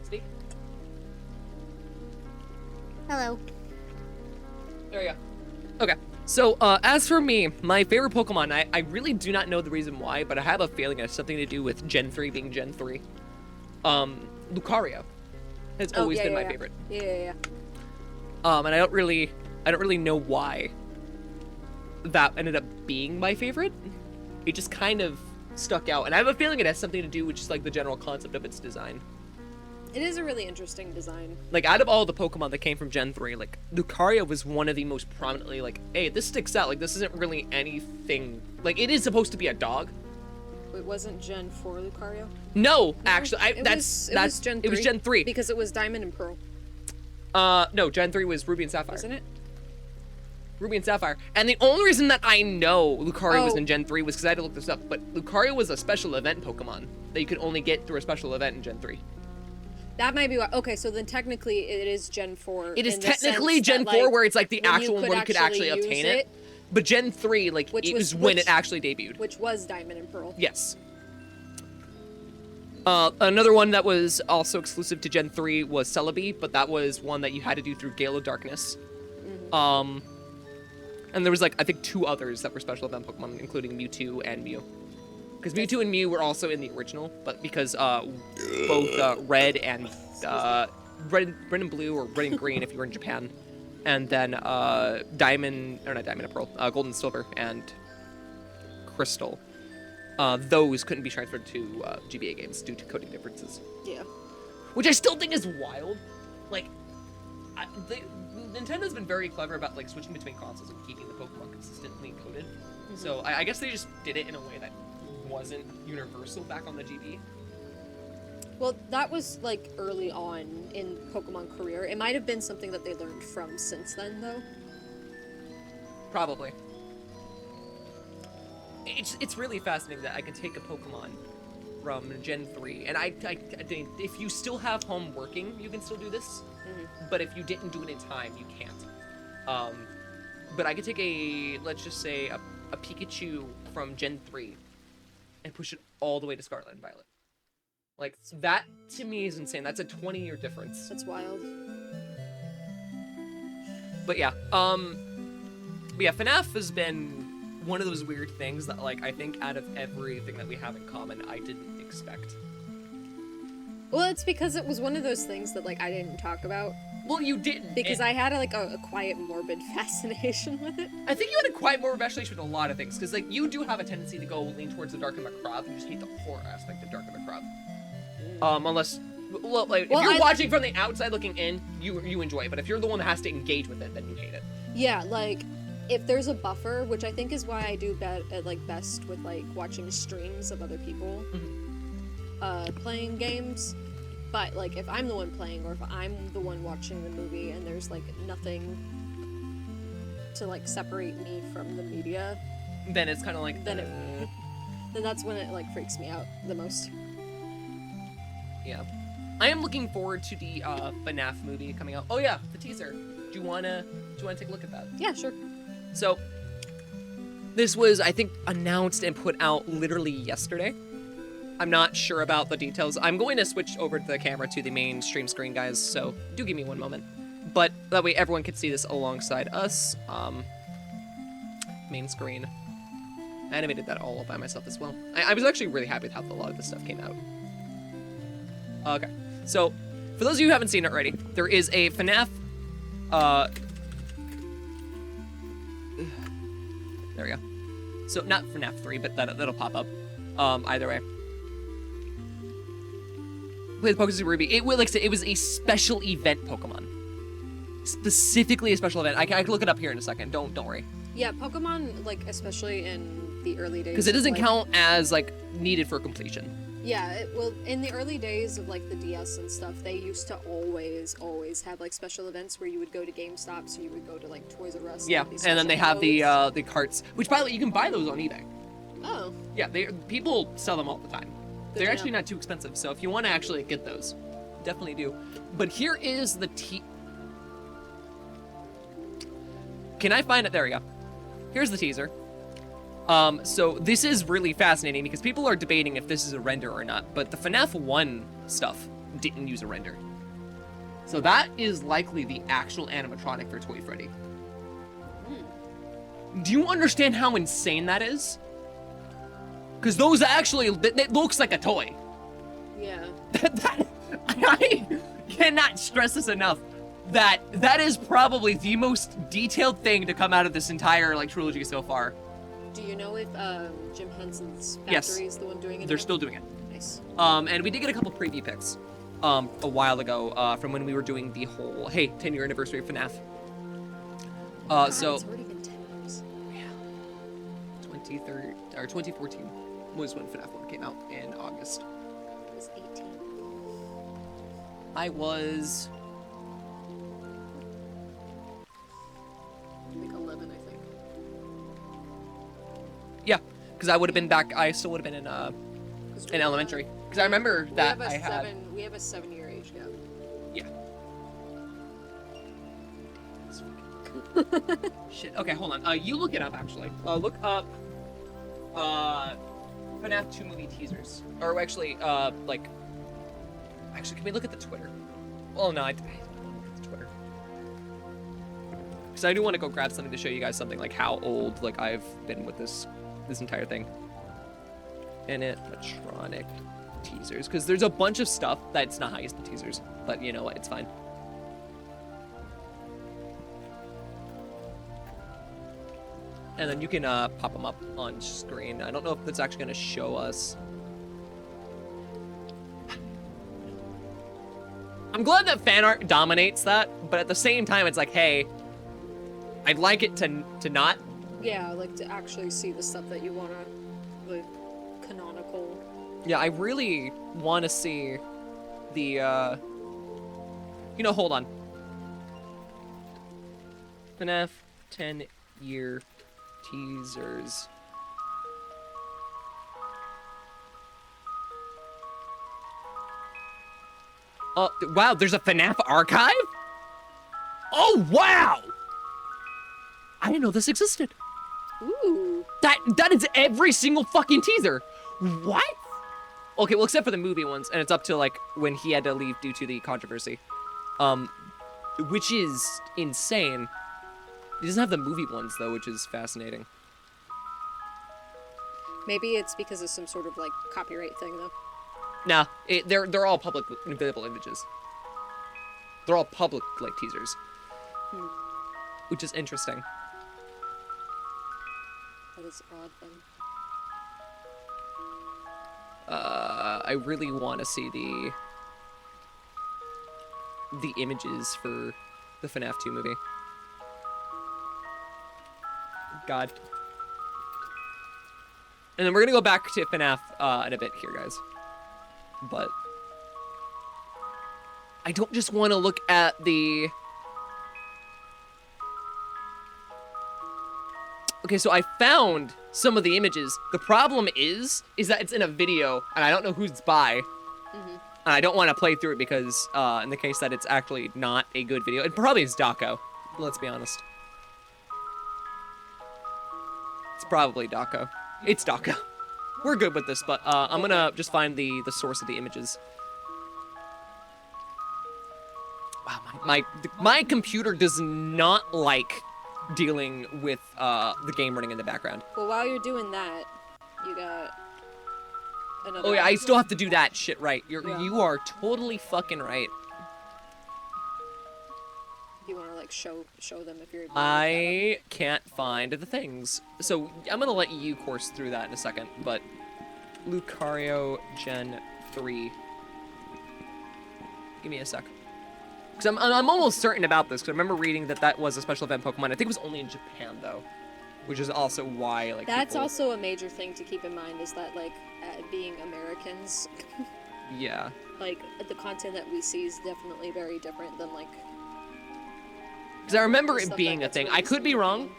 Speak. Hello. There you go. Okay. So, as for me, my favorite Pokemon, I really do not know the reason why, but I have a feeling it has something to do with Gen 3 being Gen 3. Lucario has always been my favorite. Yeah. And I don't really know why that ended up being my favorite. It just kind of stuck out, and I have a feeling it has something to do with just like the general concept of its design. It is a really interesting design. Like, out of all the Pokemon that came from Gen 3, like, Lucario was one of the most prominently, like, hey, this sticks out. Like, this isn't really anything. Like, it is supposed to be a dog. It wasn't Gen 4 Lucario? No, actually, It was Gen 3. It was Gen 3. Because it was Diamond and Pearl, No, Gen 3 was Ruby and Sapphire. wasn't it? Ruby and Sapphire. And the only reason that I know Lucario was Oh. in Gen 3 was because I had to look this up. But Lucario was a special event Pokemon that you could only get through a special event in Gen 3. That might be why. Okay, so then technically it is Gen 4. It is in the technically sense Gen that, 4 like, where it's like the when actual one where you could actually use obtain it. But Gen 3, like, Which it was- was when which- it actually debuted. Which was Diamond and Pearl. Yes. Another one that was also exclusive to Gen 3 was Celebi, but that was one that you had to do through Gale of Darkness. And there was, like, I think 2 others that were special event Pokemon, including Mewtwo and Mew. Because Mewtwo and Mew were also in the original, but because both Red and Blue, or Red and Green if you were in Japan, and then Diamond, or not Diamond and Pearl, Gold and Silver and Crystal, those couldn't be transferred to GBA games due to coding differences. Yeah. Which I still think is wild. Like, Nintendo's been very clever about, like, switching between consoles and keeping the Pokemon consistently coded. So I guess they just did it in a way that wasn't universal back on the GB. Well, that was like early on in Pokemon career. It might have been something that they learned from since then, though. Probably. It's really fascinating that I can take a Pokemon from Gen 3, and I if you still have home working, you can still do this. But if you didn't do it in time, you can't. But I could take let's just say a Pikachu from Gen 3 and push it all the way to Scarlet and Violet. Like, that to me is insane. That's a 20-year difference. That's wild. But yeah, FNAF has been one of those weird things that, like, I think out of everything that we have in common, I didn't expect. Well, it's because it was one of those things that, like, I didn't talk about. Well, you didn't. Because I had, a quiet, morbid fascination with it. I think you had a quite more fascination with a lot of things, because, like, you do have a tendency to go lean towards the dark and macabre, and just hate the horror aspect of dark and macabre. Unless, well, like, if you're watching from the outside looking in, you enjoy it, but if you're the one that has to engage with it, then you hate it. Yeah, like, if there's a buffer, which I think is why I do best with like watching streams of other people playing games. But like if I'm the one playing, or if I'm the one watching the movie, and there's like nothing to like separate me from the media, Then it's kind of like. then that's when it like freaks me out the most. Yeah. I am looking forward to the FNAF movie coming out. Oh yeah, the teaser. Do you wanna take a look at that? Yeah, sure. So, this was, I think, announced and put out literally yesterday. I'm not sure about the details. I'm going to switch over the camera to the main stream screen, guys, so do give me one moment. But that way everyone can see this alongside us. Main screen. I animated that all by myself as well. I was actually really happy with how a lot of this stuff came out. Okay, so for those of you who haven't seen it already, there is a FNAF, there we go. So not FNAF 3, but that'll pop up. Either way. Play the Pokemon Ruby. It like I said, it was a special event Pokemon. Specifically a special event. I can look it up here in a second. Don't worry. Yeah, Pokemon, like especially in the early days. Because it doesn't like, count as like needed for completion. Yeah, well, in the early days of like the DS and stuff, they used to always have like special events where you would go to GameStop, so you would go to like Toys R Us. Yeah, and then they have the carts, which by the way you can buy those on eBay. Oh. Yeah, people sell them all the time. Good They're to actually know. not too expensive, so if you want to actually get those, definitely do. But here is the Can I find it? There we go. Here's the teaser. So this is really fascinating because people are debating if this is a render or not, but the FNAF 1 stuff didn't use a render. So that is likely the actual animatronic for Toy Freddy. Do you understand how insane that is? Because those actually, it looks like a toy. Yeah. I cannot stress this enough. That is probably the most detailed thing to come out of this entire like trilogy so far. Do you know if Jim Henson's factory Yes. is the one doing it? They're now? still doing it. Nice. And we did get a couple preview pics a while ago from when we were doing the whole 10-year anniversary of FNAF. God, So it's already been 10 years. 2014 was when FNAF 1 came out in August. I was 18. I was Like 11, I think. because I would have been back. I still would have been in 'Cause in elementary because I remember that we I have a had. we have a 7-year age gap. Yeah. Shit. Okay, hold on. You look it up actually. Look up FNAF 2 movie teasers. Or actually, actually, can we look at the Twitter? Oh no, I don't look at the Twitter. Because I do want to go grab something to show you guys something like how old like I've been with this entire thing. Animatronic teasers. Because there's a bunch of stuff that's not how you use the teasers. But you know what? It's fine. And then you can pop them up on screen. I don't know if that's actually going to show us. I'm glad that fan art dominates that, but at the same time, it's like, hey, I'd like it to not. Yeah, like to actually see the stuff that you want to, the canonical. Yeah, I really want to see the, hold on. FNAF 10-year teasers. Wow, there's a FNAF archive? Oh, wow! I didn't know this existed. Ooh. That is every single fucking teaser. What? Okay, well, except for the movie ones, and it's up to, like, when he had to leave due to the controversy. Which is insane. He doesn't have the movie ones, though, which is fascinating. Maybe it's because of some sort of like copyright thing, though. Nah, they're all public available images. They're all public, like, teasers. Which is interesting. That is odd then. I really want to see the images for the FNAF 2 movie. God. And then we're gonna go back to FNAF in a bit here, guys. But I don't just want to look at the... Okay, so I found some of the images. The problem is that it's in a video, and I don't know who it's by. And I don't want to play through it because, in the case that it's actually not a good video, it probably is Daco. Let's be honest. It's probably Daco. It's Daco. We're good with this, but I'm gonna just find the source of the images. Wow, my computer does not like dealing with the game running in the background. Well, while you're doing that, you got another. Oh yeah, I still have to do that shit right. Yeah. You are totally fucking right. You want to like show them if you're. I can't find the things. So I'm gonna let you course through that in a second, but Lucario Gen 3. Give me a sec. Because I'm almost certain about this, because I remember reading that was a special event Pokemon. I think it was only in Japan, though. Which is also why, like, That's people... also a major thing to keep in mind, is that, like, being Americans... Yeah. Like, the content that we see is definitely very different than, like... Because I remember the it stuff being that a gets thing. I released could in be Japan. wrong.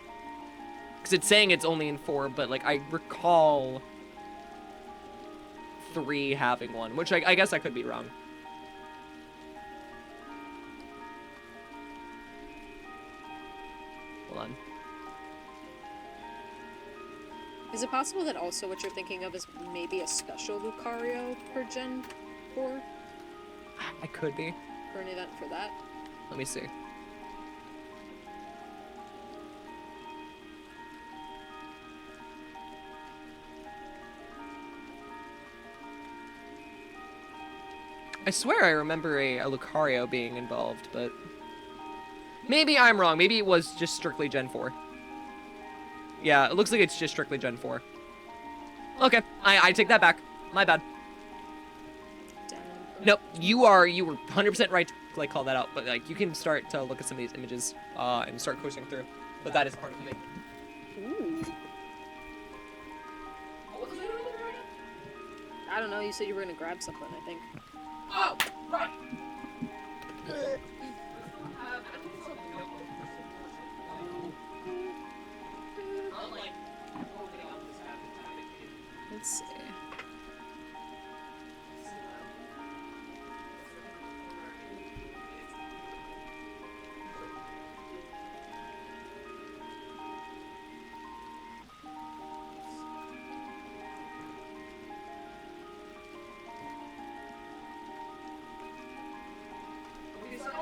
Because it's saying it's only in 4, but, like, I recall 3 having one. Which I guess I could be wrong. Hold on. Is it possible that also what you're thinking of is maybe a special Lucario for Gen 4? I could be. For an event for that? Let me see. I swear I remember a Lucario being involved, but... Maybe I'm wrong. Maybe it was just strictly Gen 4. Yeah, it looks like it's just strictly Gen 4. Okay, I take that back. My bad. Damn. Nope, you were 100% right to, like, call that out, but, like, you can start to look at some of these images, and start coasting through. But that is part of it. Ooh. I don't know, you said you were gonna grab something, I think. Oh, right. Let's see.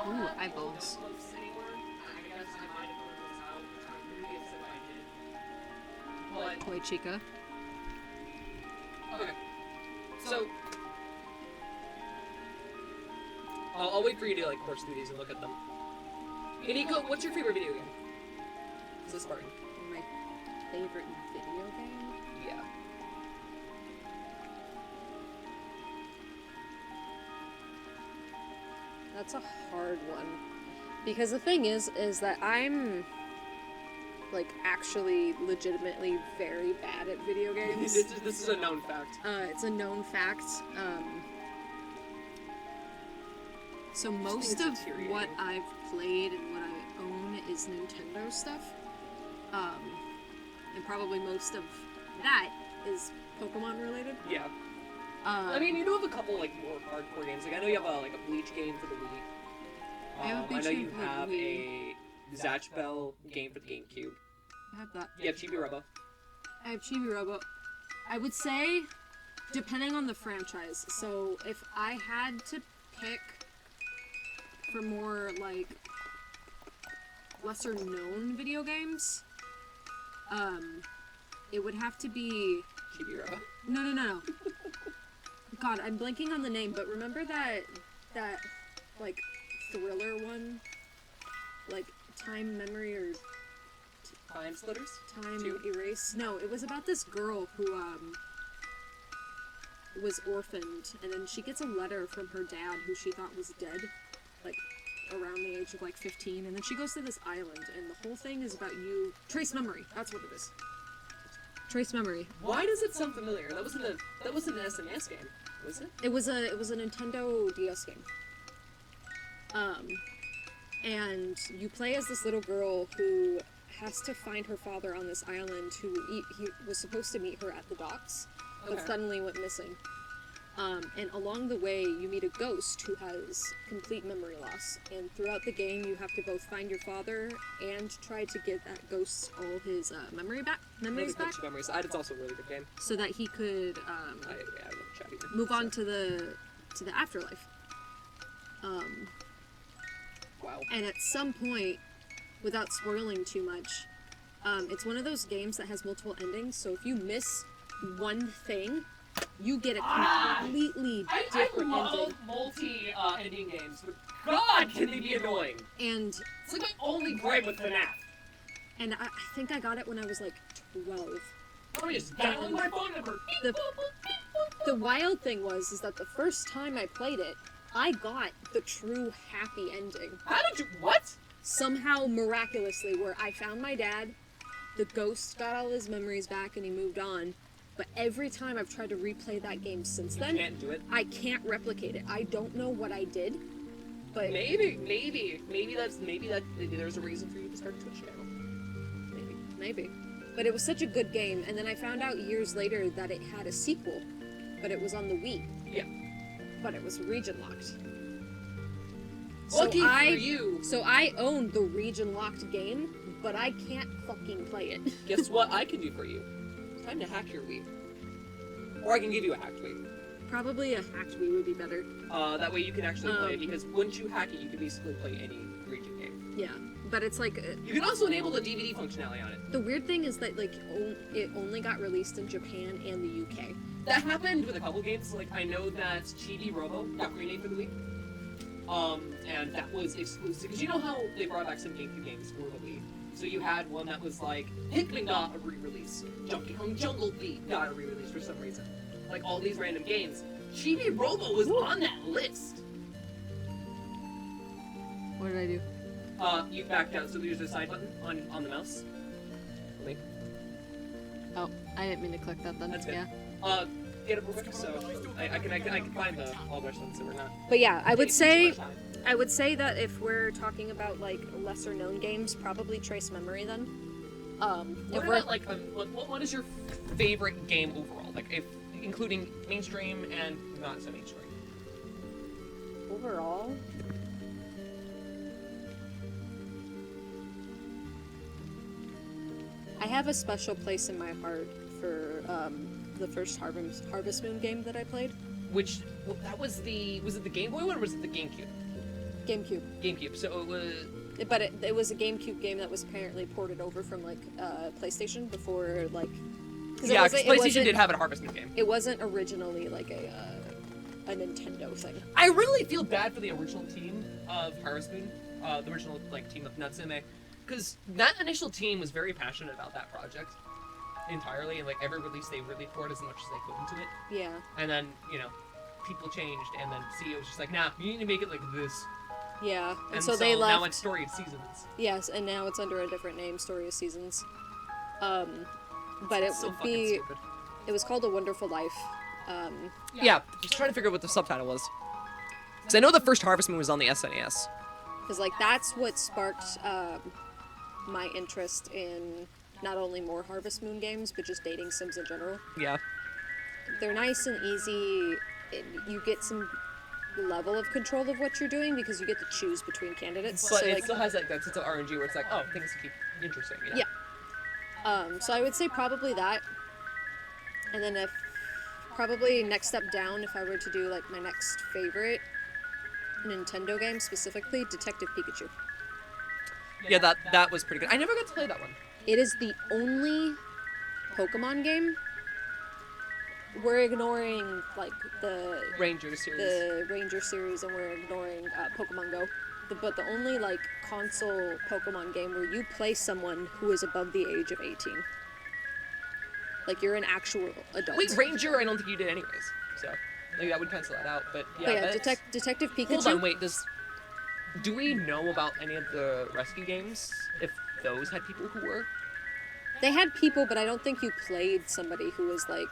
Ooh, eyeballs. Toy Chica. Okay. So, I'll wait for you to like course through these and look at them. Hey Nico, what's your favorite video game? It's a Spartan. My favorite video game? Yeah. That's a hard one. Because the thing is that I'm, like, actually legitimately very bad at video games. This is a known fact. It's a known fact. So most of what I've played and what I own is Nintendo stuff. And probably most of that is Pokemon related. Yeah. I mean, you do have a couple like more hardcore games. Like I know you have a Bleach game for the Wii. I have a Bleach I know game you for the have Wii. a Zatch Bell game for the GameCube. I have that. You have Chibi Robo. I have Chibi Robo. I would say, depending on the franchise. So if I had to pick for more like lesser known video games, it would have to be Chibi Robo. no. God, I'm blanking on the name, but remember that like thriller one, like Time Memory or Time Splitters? Time 2? Erase? No, it was about this girl who was orphaned, and then she gets a letter from her dad who she thought was dead, like around the age of like 15, and then she goes to this island, and the whole thing is about you. Trace memory. That's what it is. Trace memory. Why does it sound familiar? That wasn't an SNES game, was it? It was a Nintendo DS game. And you play as this little girl who has to find her father on this island. He was supposed to meet her at the docks, but Okay. suddenly went missing. And along the way, you meet a ghost who has complete memory loss. And throughout the game, you have to both find your father and try to get that ghost all his memories back, Memories. It's also a really good game. so that he could I love chat either. move on to the afterlife. Wow. And at some point, without spoiling too much, it's one of those games that has multiple endings. So if you miss one thing, you get a completely different ending. multi-ending games, but God, can they be annoying! And It's like my only gripe with FNAF. I think I got it when I was like 12. Let me just dial my phone number. The wild thing is that the first time I played it, I got the true happy ending. How did you? What? Somehow, miraculously, where I found my dad, the ghost got all his memories back and he moved on. But every time I've tried to replay that game since then, Can't do it. I can't replicate it. I don't know what I did, but Maybe there's a reason for you to start a Twitch channel. maybe. But it was such a good game, and then I found out years later that it had a sequel, but it was on the Wii. Yeah. But it was region locked. Lucky for you. So I own the region locked game, but I can't fucking play it. Guess what I can do for you? Time to hack your Wii. Or I can give you a hacked Wii. Probably a hacked Wii would be better. That way you can actually play it, because once you hack it, you can basically play any region game. Yeah, but it's like You can also enable the DVD functionality on it. the weird thing is that like it only got released in Japan and the UK. That happened with a couple games. Like, I know that Chibi Robo got renamed for the Wii. And that was exclusive. Because you know how they brought back some GameCube games for the Wii? So you had one that was like, Pikmin got a re-release. Donkey Kong Jungle Beat got a re-release for some reason. Like, all these random games. Chibi Robo was on that list. What did I do? You back down, so there's a side button on the mouse. Link. Oh, I didn't mean to click that then. That's good. Yeah. Get it perfect, so I can find the all the ones that we're not. But yeah, I would taking say too much time. that if we're talking about like lesser known games, probably Trace Memory then. What about like what is your favorite game overall? Like if including mainstream and not so mainstream. overall, I have a special place in my heart for the first Harvest Moon game that I played. Which that was it the Game Boy one or was it the GameCube? GameCube. GameCube. So it was. But it was a GameCube game that was apparently ported over from like PlayStation before like. Yeah, because PlayStation did have a Harvest Moon game. It wasn't originally like a Nintendo thing. I really feel bad for the original team of Harvest Moon, the original like team of Natsume, because that initial team was very passionate about that project entirely, and like every release they really poured as much as they could into it. Yeah. And then people changed, and then CEO was just like, nah, you need to make it like this. Yeah. And so they left. now it's Story of Seasons. Yes, and now it's under a different name, Story of Seasons. But it So would fucking be. stupid. It was called A Wonderful Life. Yeah, just trying to figure out what the subtitle was. Because I know the first Harvest Moon was on the SNES. Because like that's what sparked my interest in not only more Harvest Moon games, but just dating sims in general. Yeah. They're nice and easy. You get some level of control of what you're doing because you get to choose between candidates. But so it like, still has like that sense of RNG where it's like, oh, things keep interesting. You know? Yeah. So I would say probably that. And then probably next step down, if I were to do like my next favorite Nintendo game specifically, Detective Pikachu. Yeah, that was pretty good. I never got to play that one. It is the only Pokemon game. We're ignoring like the Ranger series. Ranger series, and we're ignoring Pokemon Go. But the only like console Pokemon game where you play someone who is above the age of 18. Like you're an actual adult. Wait, Ranger, I don't think you did anyways. So like, that would cancel that out. But yeah, But yeah, that's- Detective Pikachu. Hold on, wait, does Do we know about any of the rescue games? If those had people who were? They had people, but I don't think you played somebody who was like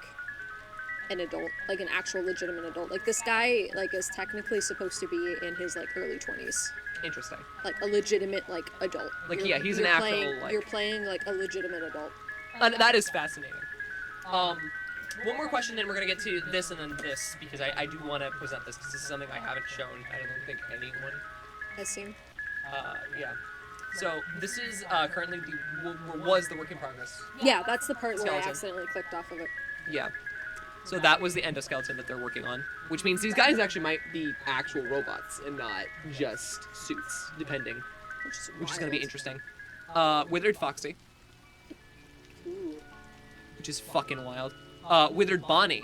an adult, like an actual legitimate adult. Like this guy, like is technically supposed to be in his like early 20s, Interesting. like a legitimate like adult. Like, You're- yeah, he's an you're actual, playing, like- You're playing like a legitimate adult. That is fascinating. One more question, then we're gonna get to this and then this, because I do want to present this, because this is something I haven't shown. I don't think anyone. Has seen. Yeah. So this is currently was the work in progress. Yeah, that's the part where I Skeleton. accidentally clicked off of it. Yeah. So that was the endoskeleton that they're working on, which means these guys actually might be actual robots and not just suits, depending, which is gonna be wild. interesting. Withered Foxy, Ooh. which is fucking wild. Withered Bonnie,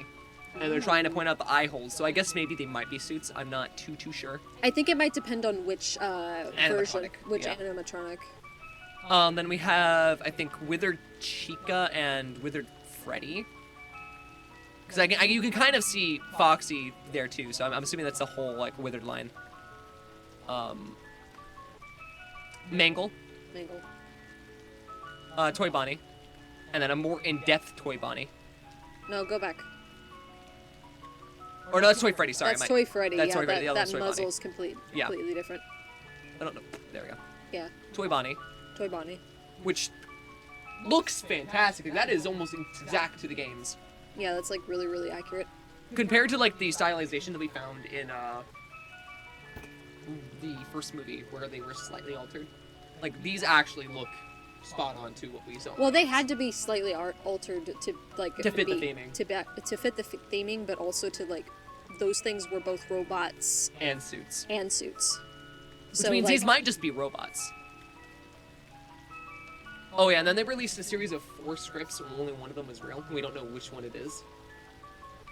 and they're trying to point out the eye holes, so I guess maybe they might be suits. I'm not too sure. I think it might depend on which version, Animatronic, which yeah. animatronic. Then we have, I think, Withered Chica and Withered Freddy. Because you can kind of see Foxy there too, so I'm assuming that's the whole like Withered line. Mangle, Mangle. Toy Bonnie, and then a more in-depth Toy Bonnie. No, go back. Or no, that's Toy Freddy. Sorry, That's I might- Toy Freddy. That's Yeah, Toy Freddy. The that, other that one's Toy Bonnie. muzzle's Yeah. completely different. I don't know. There we go. Yeah, Toy Bonnie, Toy Bonnie. which looks fantastic. That is almost exact to the games. Yeah, that's like really, really accurate. Compared to like the stylization that we found in the first movie where they were slightly altered, like these actually look spot on to what we saw. Well, they had to be slightly altered to like To fit the be- theming. to fit the theming, but also to like those things were both robots And suits, and suits. which means these might just be robots. Oh yeah, and then they released a series of 4 scripts, and only one of them is real. And we don't know which one it is.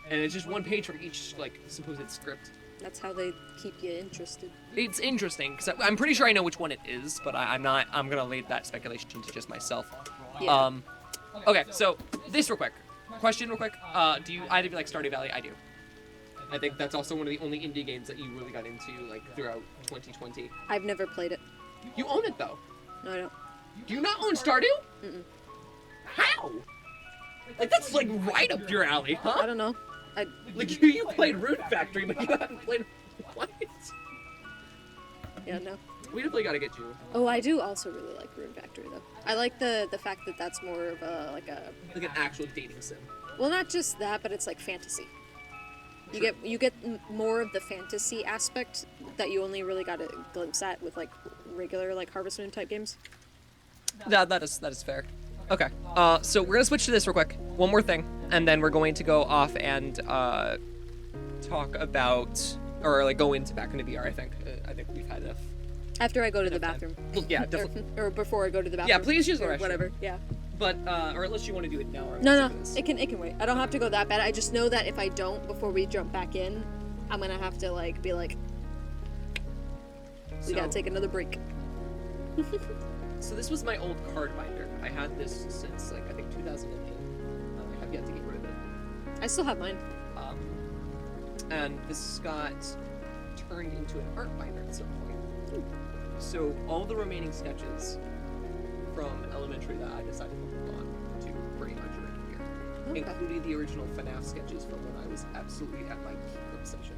And it's just one page from each like supposed script. That's how they keep you interested. It's interesting because I'm pretty sure I know which one it is, but I'm not. I'm gonna leave that speculation to just myself. Yeah. Okay, so this real quick. Question real quick. Do you either of you like Stardew Valley? I do. I think that's also one of the only indie games that you really got into like throughout 2020. I've never played it. You own it though. No, I don't. Do you not own Stardew? Mm-mm. How? Like that's like right up your alley, I huh? don't know. Like you played Rune Factory, but you haven't played. What? Yeah, no. We definitely gotta get you Oh, I do also really like Rune Factory though. I like the fact that that's more of a like like an actual dating sim. well, not just that, but it's like fantasy. You get more of the fantasy aspect that you only really got a glimpse at with like regular like Harvest Moon type games. That is fair. Okay. So we're gonna switch to this real quick. One more thing, and then we're going to go off and talk about or like go into back into VR. I think we've had enough. After I go to the Enough time. bathroom. Well, yeah, definitely. or before I go to the bathroom. Yeah, please use the or restroom. whatever. Yeah. But or unless you want to do it now. Or No, after this. it can wait. I don't have to go that bad. I just know that if I don't before we jump back in, I'm gonna have to like be like, we So- gotta take another break. So this was my old card binder. I had this since like I think 2008. I have yet to get rid of it. I still have mine. And this got turned into an art binder at some point. So all the remaining sketches from elementary that I decided to hold on to pretty much are in here, Okay. including the original FNAF sketches from when I was absolutely at my peak obsession.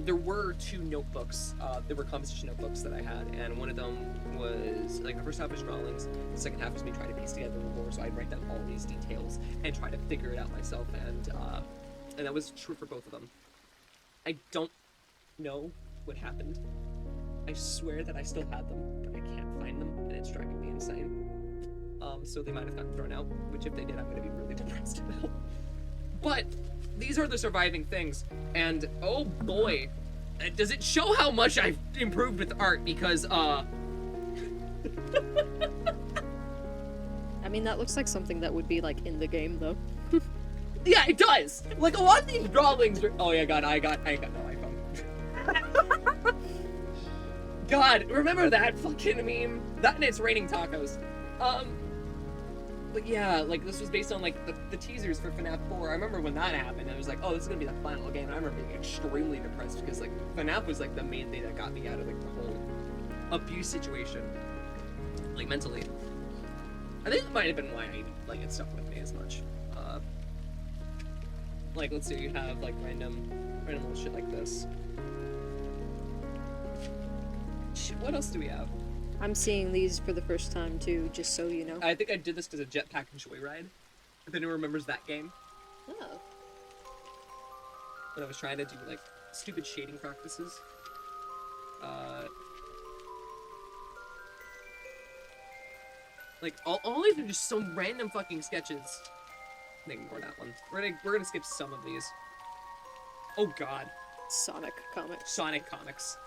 There were 2 notebooks. There were composition notebooks that I had, and one of them was like the first half was drawings, the second half was me trying to piece together the lore. So I'd write down all these details and try to figure it out myself, and that was true for both of them. I don't know what happened. I swear that I still had them, but I can't find them, and it's driving me insane. So they might have gotten thrown out, which if they did, I'm gonna be really depressed about. But these are the surviving things, and oh boy, does it show how much I've improved with art, because I mean, that looks like something that would be like in the game though. yeah, it does. Like a lot of these drawings are... Oh yeah, God, I got no iPhone. God, remember that fucking meme? That and it's raining tacos. But yeah, like this was based on like the teasers for FNAF 4. I remember when that happened, I was like, oh, this is gonna be the final game. And I remember being extremely depressed because like FNAF was like the main thing that got me out of like the whole abuse situation, like mentally. I think it might have been why I like it stuck with me as much. Like let's say you have like random little shit like this. Shit, what else do we have? I'm seeing these for the first time too, just so you know. I think I did this because of Jetpack and Joyride. If anyone remembers that game. Oh. When I was trying to do like stupid shading practices. Like all these are just some random fucking sketches. Ignore that one. We're gonna skip some of these. Oh god. Sonic comics. Sonic comics.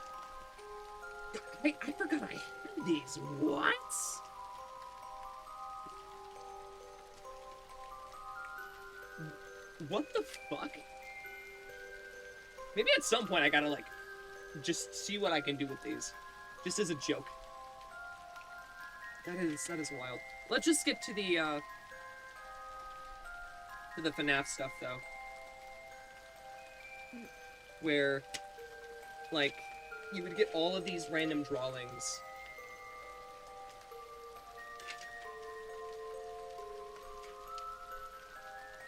I forgot I had these. What? What the fuck? Maybe at some point I gotta like just see what I can do with these. Just as a joke. That is wild. Let's just skip to the FNAF stuff though. Where like you would get all of these random drawings.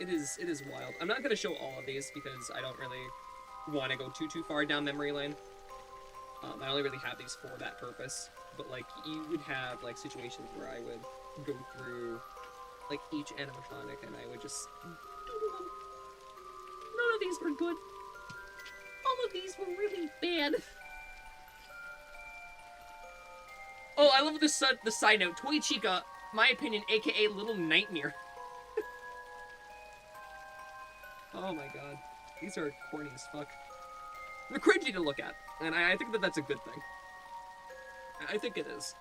It is wild. I'm not gonna show all of these because I don't really want to go too far down memory lane. I only really have these for that purpose. But like you would have like situations where I would go through like each animatronic and I would just doodle them. None of these were good. All of these were really bad. Oh, I love the side note. Toy Chica, my opinion, aka Little Nightmare. Oh my god. These are corny as fuck. They're cringy to look at, and I think that that's a good thing. I think it is.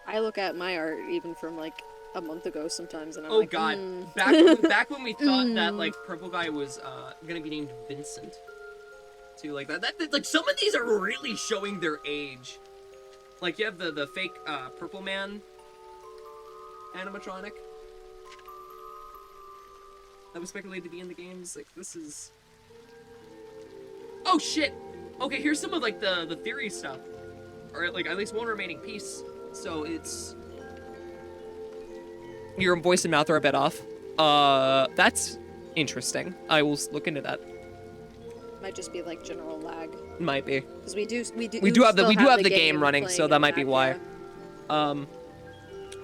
I look at my art even from like a month ago sometimes, and I'm oh like, god. Back when we thought that like purple guy was gonna be named Vincent. Too, like that like some of these are really showing their age. Like you have the fake purple man animatronic that was speculated to be in the games. Like this is. Oh shit! Okay, here's some of like the theory stuff, or like at least one remaining piece. So it's your voice and mouth are a bit off. That's interesting. I will look into that. might just be like general lag. Might be. Because we do have the game running, playing so that in might be back, why. yeah.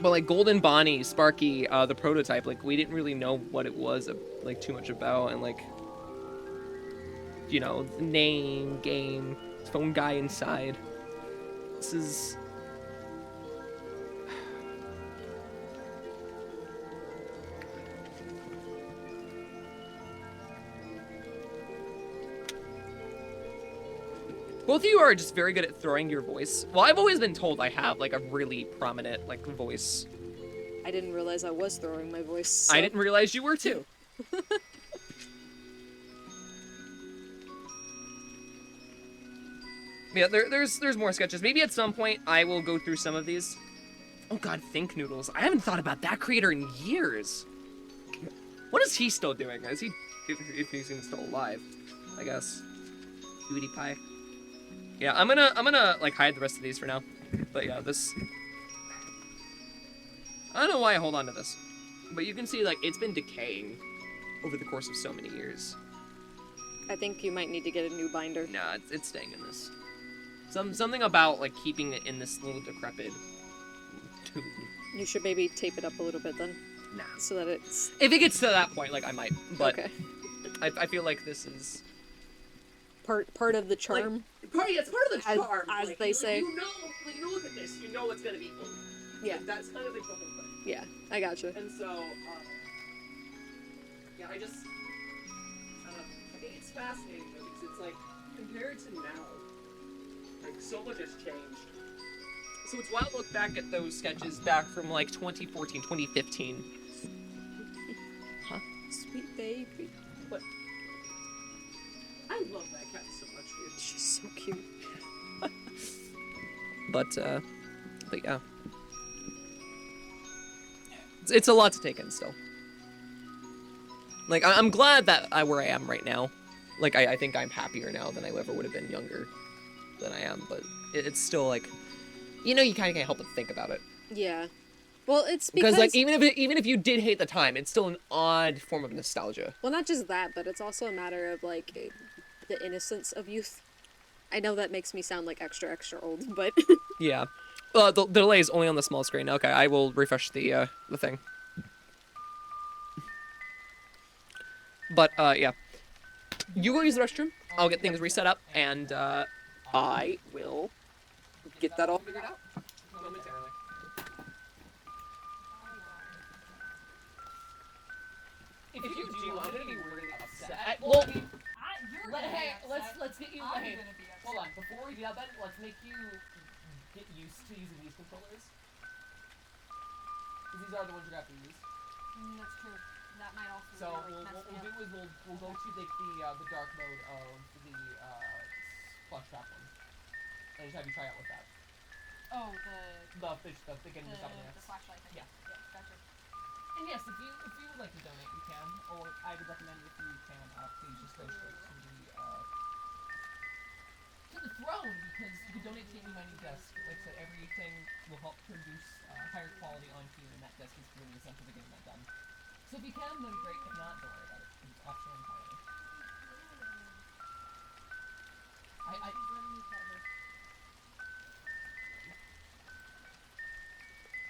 But like Golden Bonnie, Sparky, the prototype, like we didn't really know what it was like too much about, and like you know, the name, game, phone guy inside. This is. Both of you are just very good at throwing your voice. Well, I've always been told I have like a really prominent like voice. I didn't realize I was throwing my voice. So. I didn't realize you were too. Yeah, there's more sketches. Maybe at some point I will go through some of these. Oh god, Think Noodles. I haven't thought about that creator in years. What is he still doing? Is he if he's even still alive? I guess. PewDiePie. Yeah, I'm gonna like hide the rest of these for now. But yeah, this. I don't know why I hold on to this, but you can see like it's been decaying over the course of so many years. I think you might need to get a new binder. Nah, it's staying in this. Something about like keeping it in this little decrepit tube. You should maybe tape it up a little bit then. Nah. So that it's. If it gets to that point, like I might, but Okay. I feel like this is Part of the charm. it's part of the charm. As like, they say. You know, like, you look at this, you know it's gonna be cool. Yeah. Like, that's kind of like the whole thing. Yeah, I gotcha. And so, yeah, I just, I think it's fascinating though, because it's like, compared to now, like, so much has changed. So it's wild to look back at those sketches back from like 2014, 2015. Huh? Sweet baby. What? I love that cat so much, dude. She's so cute. But yeah. it's a lot to take in still. Like, I'm glad that where I am right now. Like, I think I'm happier now than I ever would have been younger than I am, but it's still, like, you know, you kind of can't help but think about it. Yeah. Well, it's Because, like, even if you did hate the time, it's still an odd form of nostalgia. Well, not just that, but it's also a matter of, like, the innocence of youth. I know that makes me sound, like, extra old, but... Yeah. The delay is only on the small screen. Okay, I will refresh the thing. But, yeah. You go use the restroom, I'll get things reset up, and, I will get that all figured out momentarily. If you do, I'm gonna be really upset. Well, let's get you. Hey, hold on. Before we do that, then let's make you get used to using these controllers. Because these are the ones you're gonna have to use. That's true. That might also. So what we'll do is we'll go to the dark mode of the splash trap one, and just have you try out with that. Oh, The getting the the flashlight thing. Yeah. Gotcha. And yes, if you would like to donate, you can. Or I would recommend if you can, please just go straight to the throne, because you can donate to the My New Desk. Like I said, everything will help produce higher quality on here, and that desk is really essential to getting that done. So if you can, that'd be great. If not, don't worry about it. It's optional entirely.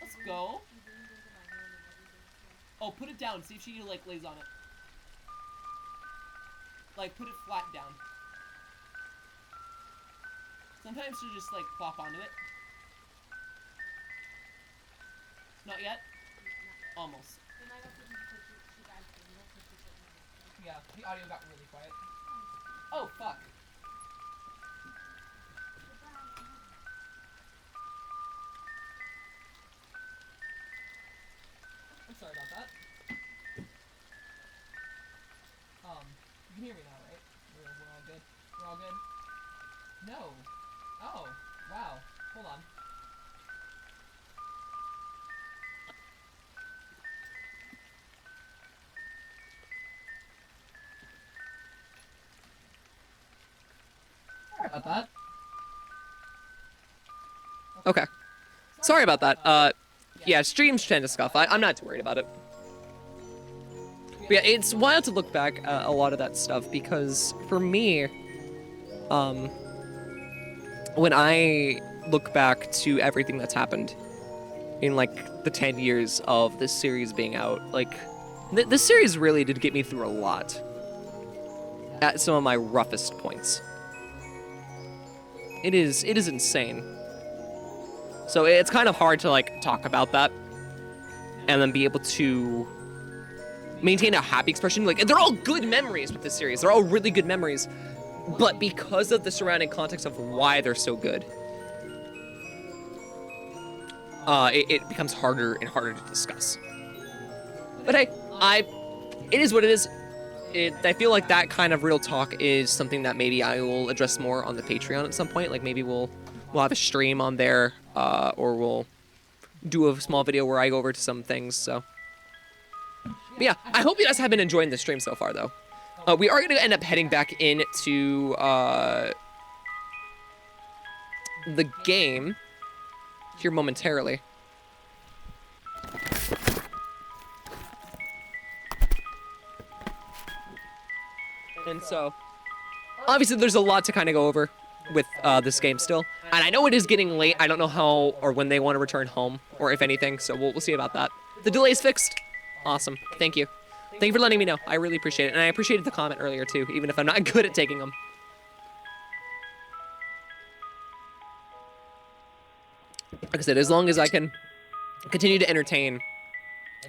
Let's go. Oh, put it down. See if she, like, lays on it. Like, put it flat down. Sometimes she'll just, like, plop onto it. Not yet? Almost. Yeah, the audio got really quiet. Oh, fuck. I'm sorry about that. You can hear me now, right? We're all good? We're all good? No. Oh, wow. Hold on. Sorry about that. Okay. Sorry about that. Yeah, streams tend to scuff. I'm not too worried about it. But yeah, it's wild to look back at a lot of that stuff, because for me, when I look back to everything that's happened in, like, the 10 years of this series being out, like, this series really did get me through a lot at some of my roughest points. It is insane. So it's kind of hard to, like, talk about that and then be able to maintain a happy expression. Like, they're all good memories with this series. They're all really good memories. But because of the surrounding context of why they're so good, it becomes harder and harder to discuss. But hey, it is what it is. I feel like that kind of real talk is something that maybe I will address more on the Patreon at some point. Like, maybe we'll have a stream on there, or we'll do a small video where I go over to some things, so. But yeah, I hope you guys have been enjoying the stream so far, though. We are going to end up heading back into the game here momentarily. And so, obviously there's a lot to kind of go over with this game still. And I know it is getting late. I don't know how or when they want to return home, or if anything, so we'll see about that. The delay is fixed. Awesome. Thank you. Thank you for letting me know. I really appreciate it. And I appreciated the comment earlier, too, even if I'm not good at taking them. Like I said, as long as I can continue to entertain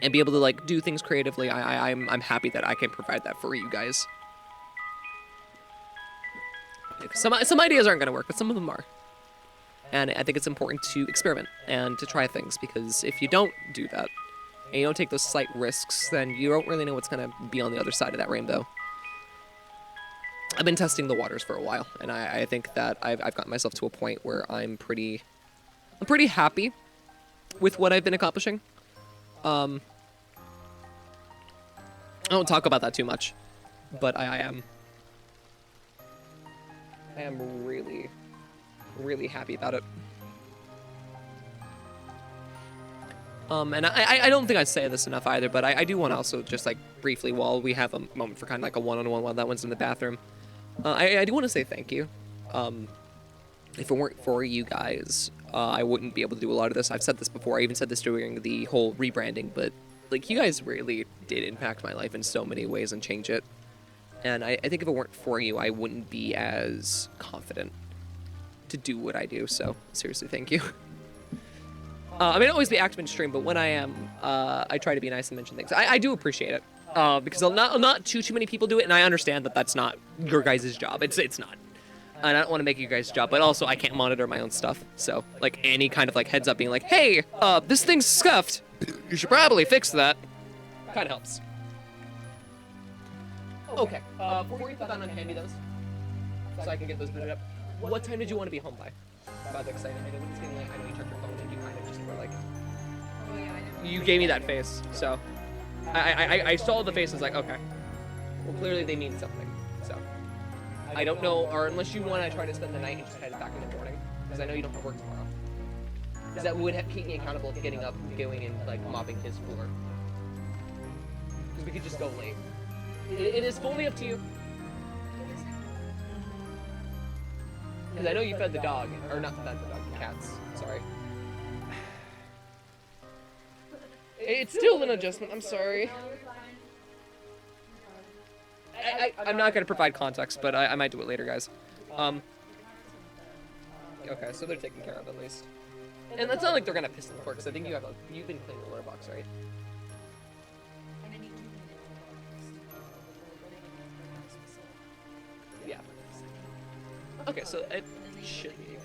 and be able to, like, do things creatively, I'm happy that I can provide that for you guys. Some ideas aren't going to work, but some of them are. And I think it's important to experiment and to try things, because if you don't do that, and you don't take those slight risks, then you don't really know what's going to be on the other side of that rainbow. I've been testing the waters for a while, and I think that I've gotten myself to a point where I'm pretty happy with what I've been accomplishing. don't talk about that too much, but I am really, really happy about it. And I don't think I say this enough either, but I do want to also just like briefly, while we have a moment for kind of like a one-on-one while that one's in the bathroom, I do want to say thank you. If it weren't for you guys, I wouldn't be able to do a lot of this. I've said this before. I even said this during the whole rebranding, but like you guys really did impact my life in so many ways and change it. And I think if it weren't for you, I wouldn't be as confident to do what I do. So seriously, thank you. I may not always be active in stream, but when I am, I try to be nice and mention things. I do appreciate it, because not too many people do it, and I understand that that's not your guys' job. It's not, and I don't want to make you guys' job, but also I can't monitor my own stuff. So like any kind of like heads up being like, hey, this thing's scuffed, you should probably fix that. Kind of helps. Okay, before we put that on, hand me those, so I can get those booted up. What time did you want to be home by? About the excitement. I know it's getting late. I know you checked your phone and you kind of just were like, you gave me that face, so I saw the face. I was like, okay, well clearly they mean something. So I don't know, or unless you want to try to spend the night and just head back in the morning, because I know you don't have work tomorrow. Because that would keep me accountable to getting up, going and like mopping his floor. Because we could just go late. It is fully up to you. Because I know you fed the dog, or not fed the dog, the cats, sorry. It's still an adjustment, I'm sorry. I'm not going to provide context, but I might do it later, guys. Okay, so they're taken care of at least. And it's not like they're going to piss in the court, because I think you've been cleaning the litter box, right? Yeah. Okay, so it should be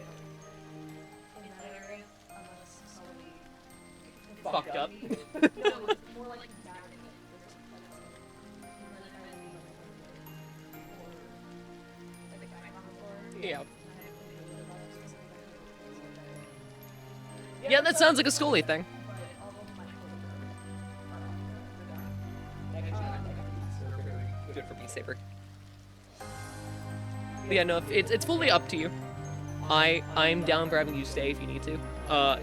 fucked up. Yeah. Yeah, that sounds like a Scully thing. Good for Beast Saber. But yeah, no, it's fully up to you. I'm down for having you stay if you need to.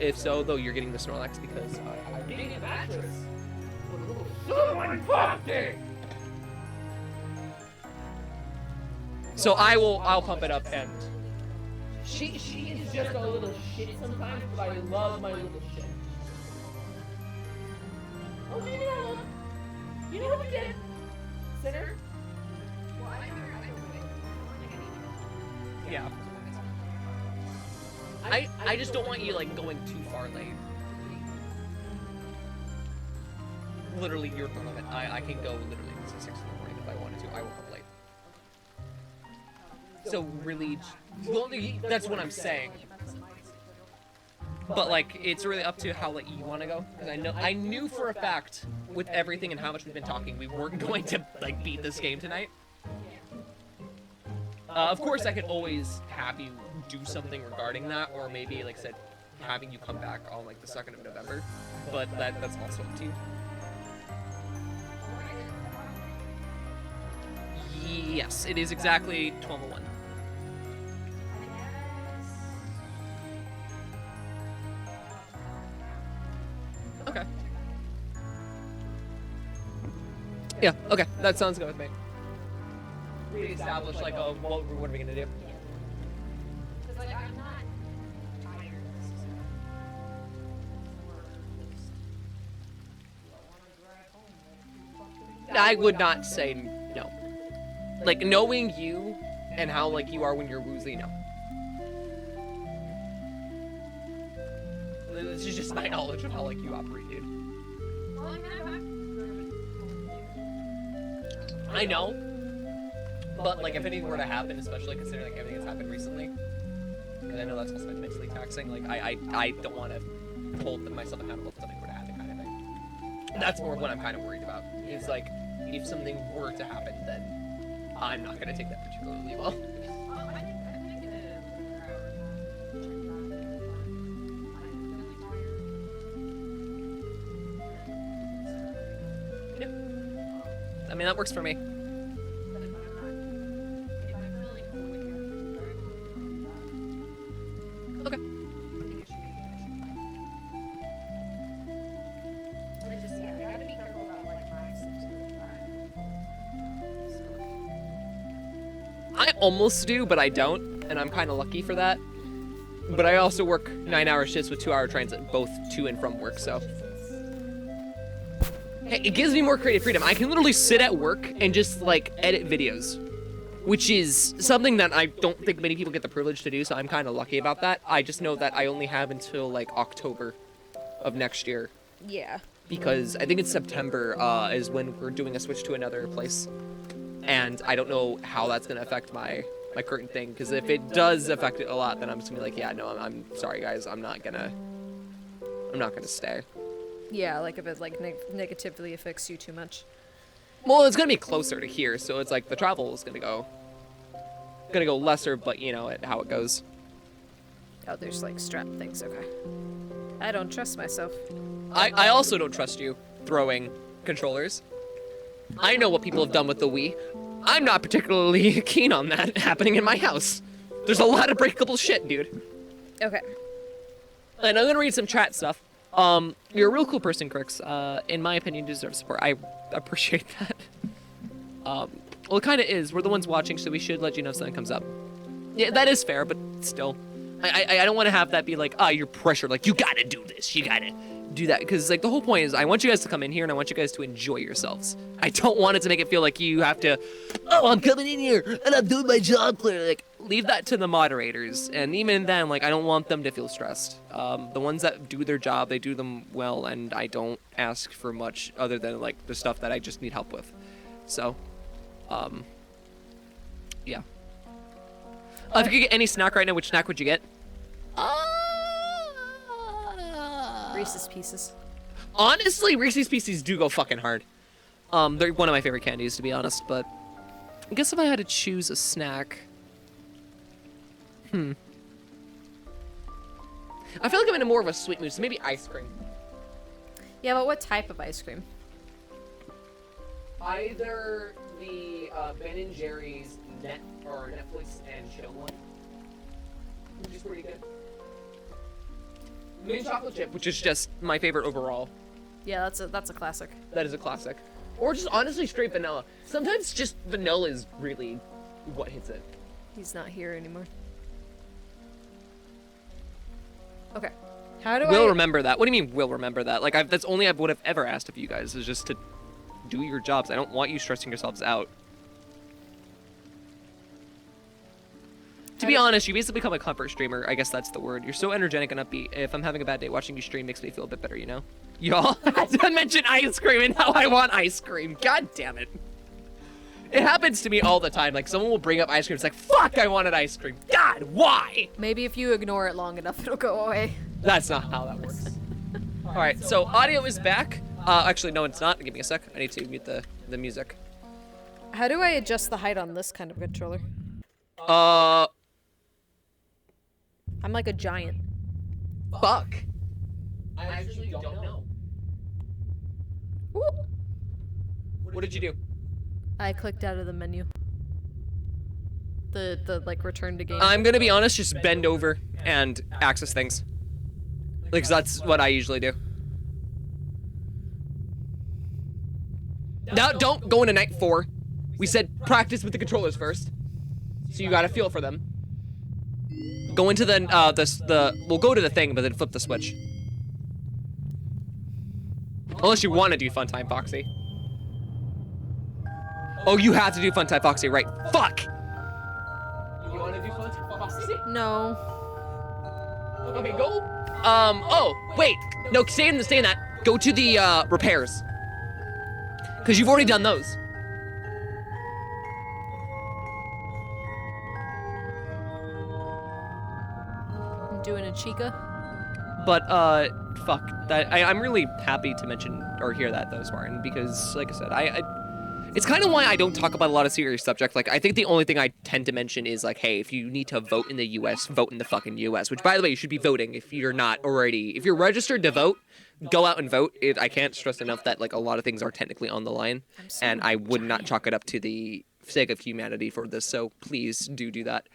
If so, though, you're getting the Snorlax because I'm getting a mattress. So I'll pump it up and she is just a little shit sometimes, but I love my little shit. Oh, maybe I love. You know what we did? Sinner? Yeah. I just don't want you like going too far late. Literally, you're the limit. I can go literally to 6 in the morning if I wanted to. I will come late. So really, well, that's what I'm saying. But like, it's really up to how late you want to go. Because I knew for a fact with everything and how much we've been talking, we weren't going to like beat this game tonight. Of course, I could always have you do something regarding that, or maybe, like I said, having you come back on like the 2nd of November. But that's also up to you. Yes, it is exactly 12:01. Okay. Yeah, okay, that sounds good with me. Reestablish, like, what are we gonna do? I would not say no. Like, knowing you and how, like, you are when you're woozy, no. This is just my knowledge of how, like, you operate, dude. I know. But, like, if anything were to happen, especially considering, like, everything that's happened recently, and I know that's also been mentally taxing, like, I don't want to hold myself accountable if something were to happen, kind of thing. That's more what I'm kind of worried about, is, like, if something were to happen, then I'm not going to take that particularly well. I mean, that works for me. Okay. I almost do, but I don't, and I'm kind of lucky for that. But I also work 9-hour shifts with 2-hour transit, both to and from work, so. Hey, it gives me more creative freedom. I can literally sit at work and just, like, edit videos, which is something that I don't think many people get the privilege to do, so I'm kind of lucky about that. I just know that I only have until, like, October of next year, Yeah. because I think it's September is when we're doing a switch to another place. And I don't know how that's going to affect my current thing, because if it does affect it a lot, then I'm just going to be like, yeah, no, I'm sorry, guys, I'm not going to stay. Yeah, like if it like negatively affects you too much. Well, it's going to be closer to here, so it's like the travel is going to go lesser, but you know how it goes. Oh, there's like strap things, okay. I don't trust myself. I also don't trust you throwing controllers. I know what people have done with the Wii. I'm not particularly keen on that happening in my house. There's a lot of breakable shit, dude. Okay. And I'm gonna read some chat stuff. You're a real cool person, Crix. In my opinion, you deserve support. I appreciate that. Well, it kind of is. We're the ones watching, so we should let you know if something comes up. Yeah, that is fair, but still. I don't want to have that be like, you're pressured. Like, you gotta do this. You gotta do that. Because, like, the whole point is I want you guys to come in here, and I want you guys to enjoy yourselves. I don't want it to make it feel like you have to, I'm coming in here, and I'm doing my job clearly. Like, leave that to the moderators. And even then, like, I don't want them to feel stressed. The ones that do their job, they do them well, and I don't ask for much other than, like, the stuff that I just need help with. So, yeah. If you could get any snack right now, which snack would you get? Reese's Pieces. Honestly, Reese's Pieces do go fucking hard. They're one of my favorite candies, to be honest, but I guess if I had to choose a snack... I feel like I'm in more of a sweet mood, so maybe ice cream. Yeah, but what type of ice cream? Either the Ben & Jerry's Netflix and chill one, which is pretty good. Mint chocolate chip, which is just my favorite overall. Yeah, that's a classic. That is a classic. Or just honestly straight vanilla. Sometimes just vanilla is really what hits it. He's not here anymore. Okay. How do We'll I remember that. What do you mean we'll remember that? Like, that's only what I've ever asked of you guys, is just to do your jobs. I don't want you stressing yourselves out. To be honest, you basically become a comfort streamer. I guess that's the word. You're so energetic and upbeat. If I'm having a bad day, watching you stream makes me feel a bit better, you know? Y'all had to mention ice cream and how I want ice cream. God damn it. It happens to me all the time. Like, someone will bring up ice cream. It's like, fuck, I wanted ice cream. God, why? maybe if you ignore it long enough, it'll go away. That's not how that works. All right, so audio is back. Actually, no, it's not. Give me a sec. I need to mute the music. How do I adjust the height on this kind of controller? I'm like a giant. Fuck. I actually don't know. Ooh. What did you do? I clicked out of the menu. The like return to game. I'm gonna be honest, just bend over and access things. Like, 'cause that's what I usually do. Now, don't go into night 4. We said practice with the controllers first. So you gotta feel for them. Go into we'll go to the thing, but then flip the switch. Unless you want to do Fun Time Foxy. Oh, you have to do Fun Time Foxy, right? Fuck! You want to do Fun Time Foxy? No. Okay, go. Oh, wait. No, stay in that. Go to the, repairs. Because you've already done those. I'm doing a Chica. But, fuck. I'm really happy to mention or hear that, though, Spartan, because, like I said, It's kind of why I don't talk about a lot of serious subjects. Like, I think the only thing I tend to mention is, like, hey, if you need to vote in the U.S., vote in the fucking U.S., which, by the way, you should be voting if you're not already. If you're registered to vote, go out and vote. I can't stress enough that, like, a lot of things are technically on the line, and I would not chalk it up to the sake of humanity for this, so please do that.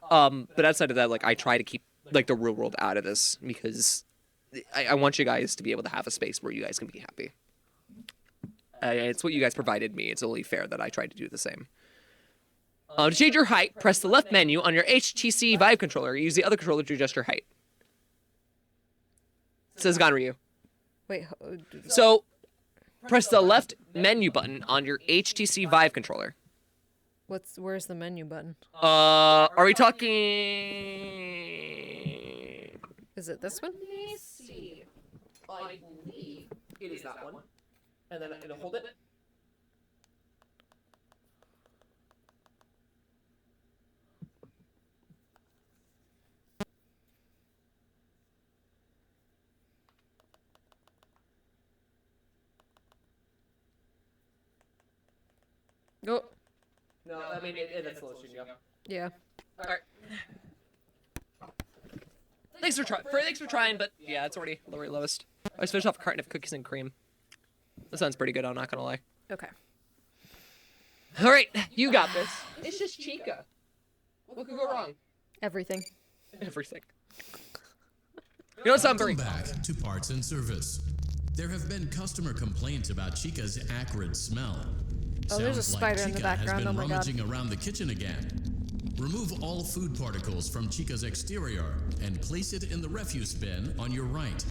But outside of that, like, I try to keep, like, the real world out of this, because I want you guys to be able to have a space where you guys can be happy. It's what you guys provided me. It's only fair that I try to do the same. To change your height, press the left menu on your HTC Vive controller. Use the other controller to adjust your height. It says Ganryu. Wait. So, press the left menu button on your HTC Vive controller. Where's the menu button? Are we talking... Is it this one? Let me see. I believe it is that one. And then it'll hold it. Oh. No, I mean, that's the lowest you can go. Yeah. Alright. Thanks for trying, but yeah, it's already lower lowest. I just finished off a carton of cookies and cream. That sounds pretty good, I'm not gonna lie. Okay. Alright, you got this. It's just Chica. What could go wrong? Everything. Everything. You know something? Welcome back to Parts and Service. There have been customer complaints about Chica's acrid smell. Oh, there's a Sounds spider like in the Chica has background. been Oh my god. rummaging around the kitchen again. Remove all food particles from Chica's exterior and place it in the refuse bin on your right.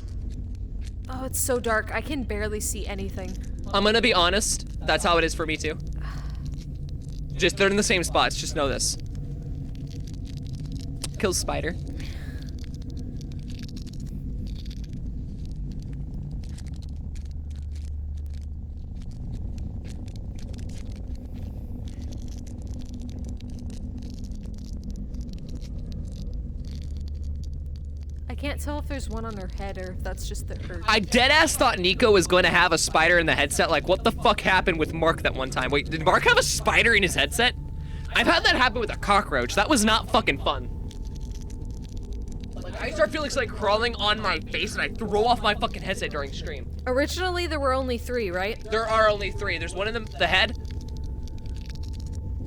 Oh, it's so dark. I can barely see anything. I'm gonna be honest. That's how it is for me, too. Just, they're in the same spots. Just know this. Kills spider. I can't tell if there's one on her head or if that's just the her. I deadass thought Nico was going to have a spider in the headset. Like, what the fuck happened with Mark that one time? Wait, did Mark have a spider in his headset? I've had that happen with a cockroach. That was not fucking fun. Like, I start feeling like crawling on my face and I throw off my fucking headset during stream. Originally, there were only 3, right? There are only 3. There's one in the head.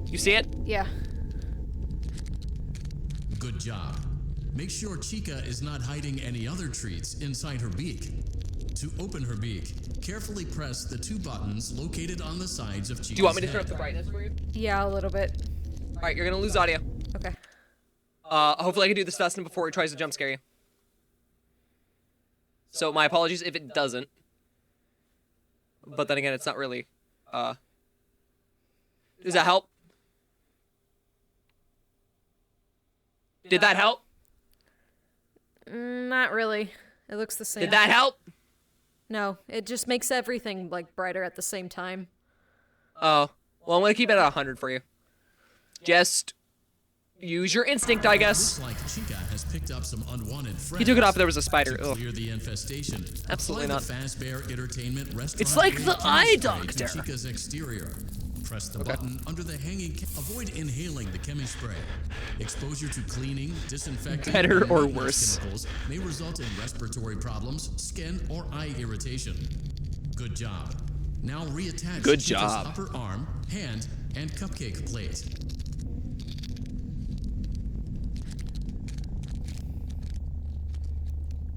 You see it? Yeah. Good job. Make sure Chica is not hiding any other treats inside her beak. To open her beak, carefully press the 2 buttons located on the sides of Chica's Do you want me to turn head. up the brightness for you? Yeah, a little bit. Alright, you're gonna lose audio. Okay. Hopefully I can do this fast enough before he tries to jump scare you. So my apologies if it doesn't. But then again, it's not really, Does that help? Did that help? Not really. It looks the same. Did that help? No, it just makes everything like brighter at the same time. Oh. Well, I'm gonna keep it at 100 for you. Just use your instinct, I guess. Looks like Chica has picked up some unwanted friends. He took it off, there was a spider. To Ugh. clear the infestation. Absolutely apply not. The Fazbear Entertainment Restaurant It's like the grade eye chemi spray doctor. to Chica's exterior. Press the button under the hanging. Avoid inhaling the chemi spray. Exposure to cleaning, disinfecting, Better and or maintenance worse? chemicals may result in respiratory problems, skin, or eye irritation. Good job. Now reattach Good Chica's job. upper arm, hand, and cupcake plate.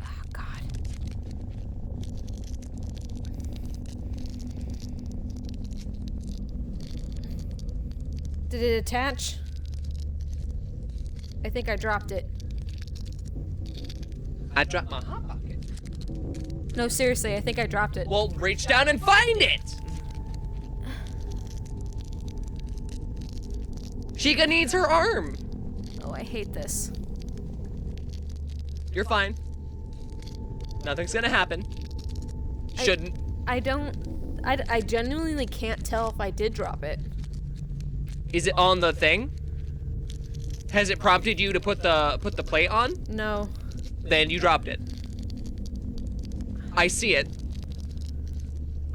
Oh god. Did it attach? I think I dropped it. I dropped my hot pocket. No, seriously, I think I dropped it. Well, reach down and find it! Chica needs her arm. Oh, I hate this. You're fine. Nothing's gonna happen. Shouldn't. I don't... I genuinely can't tell if I did drop it. Is it on the thing? Has it prompted you to put the plate on? No. Then you dropped it. I see it.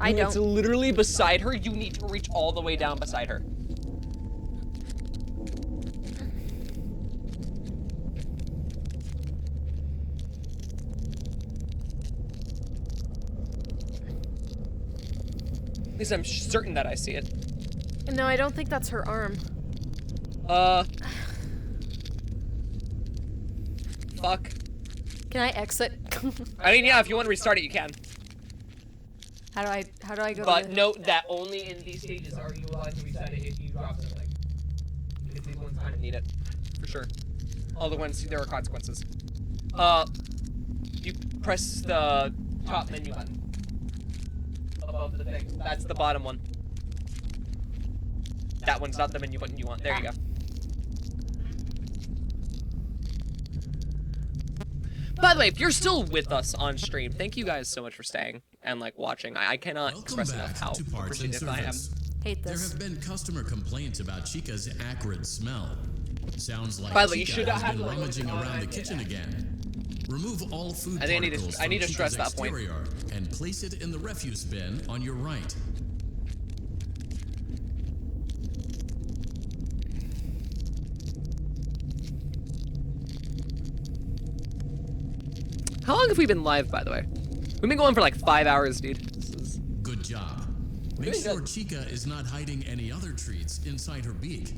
I It's don't. literally beside her. You need to reach all the way down beside her. At least I'm certain that I see it. No, I don't think that's her arm. Fuck. Can I exit? I mean, yeah, if you want to restart it, you can. How do I go? But to... note that only in these stages are you allowed to reset it if you drop something. Because these ones kind of need it. For sure. All the ones, there are consequences. You press the top menu button. Above the thing. That's the bottom one. That one's not the menu button you want. There you go. By the way, if you're still with us on stream, thank you guys so much for staying and like watching. I cannot Welcome express back enough how to Parts and appreciative I am. Service. Hate There this. have been customer complaints about Chica's acrid smell. Sounds like By the way, you Chica should has have been to, like, rummaging go to around the automatic kitchen again. Remove all food I think particles I need to from stress Chica's that point. exterior and place it in the refuse bin on your right. How long have we been live, by the way? We've been going for like 5 hours, dude. This is... Good job. Make doing sure good. Chica is not hiding any other treats inside her beak.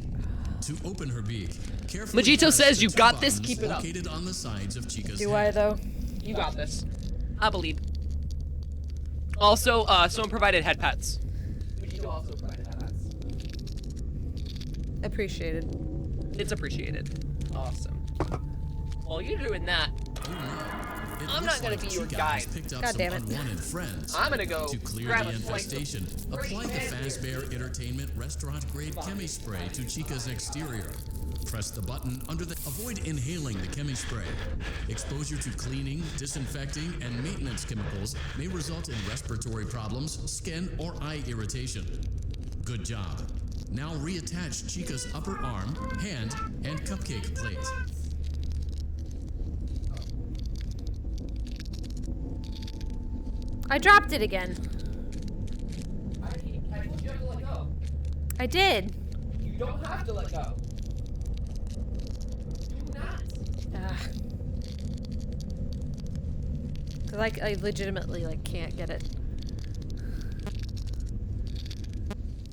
To open her beak, carefully Majito press says the you two got this, buttons keep it up. located on the sides of Chica's Do head. I though? You got this. I believe. Also, someone provided head pats. Majito also provided head pats. Appreciated. It's appreciated. Awesome. While you're doing that, It I'm looks not gonna like be your Chica guide. has picked up God some damn it. unwanted friends. I'm gonna go To clear grab the a slice of infestation, apply the Fazbear Entertainment restaurant-grade chemi spray to Chica's exterior. Press the button under the... Avoid inhaling the chemi spray. Exposure to cleaning, disinfecting, and maintenance chemicals may result in respiratory problems, skin, or eye irritation. Good job. Now reattach Chica's upper arm, hand, and cupcake plate. I dropped it again. I told you you have to let go. I did. You don't have to let go. Do not. Cause I legitimately like can't get it.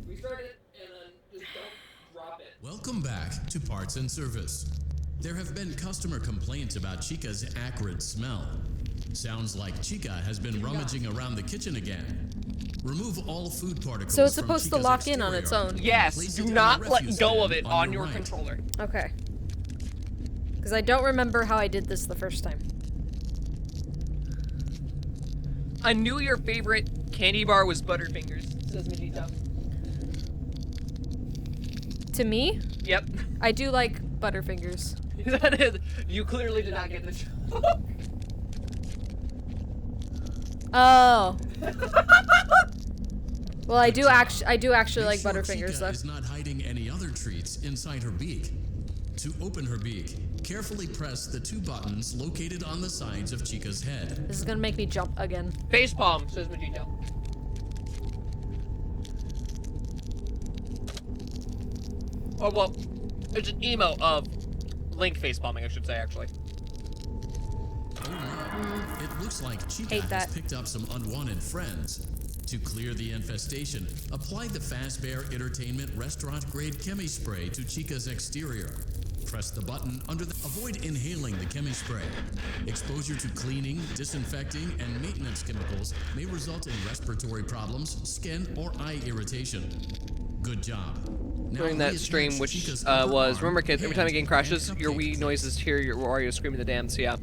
Restart it and then just don't drop it. Welcome back to Parts and Service. There have been customer complaints about Chica's acrid smell. Sounds like Chica has been rummaging around the kitchen again. Remove all food particles. So it's from supposed to Chica's lock in on exterior. its own. Yes, Place do it in not the let refuse go bin of it on on your your right. controller. Okay. Because I don't remember how I did this the first time. I knew your favorite candy bar was Butterfingers, says Majito. To me, Yep. I do like Butterfingers. That is, you clearly did not get the joke. Oh. Well, I do actually like Make sure Butterfingers Chica though. is not hiding any other treats inside her beak. To open her beak, carefully press the two buttons located on the sides of Chica's head. This is gonna make me jump again. Facepalm, says Majito. Oh, well, it's an emo of Link facepalming, I should say, actually. It looks like Chica Hate has that. picked up some unwanted friends. To clear the infestation, apply the Fazbear Entertainment restaurant-grade chemi spray to Chica's exterior. Press the button under the... Avoid inhaling the chemi spray. Exposure to cleaning, disinfecting, and maintenance chemicals may result in respiratory problems, skin, or eye irritation. Good job. Now During that reattach stream, which Chica's upper was, arm, remember kids, every time a hand, game crashes, and your cupcake Wii plate. noises hear your Wario screaming the damn, so yeah.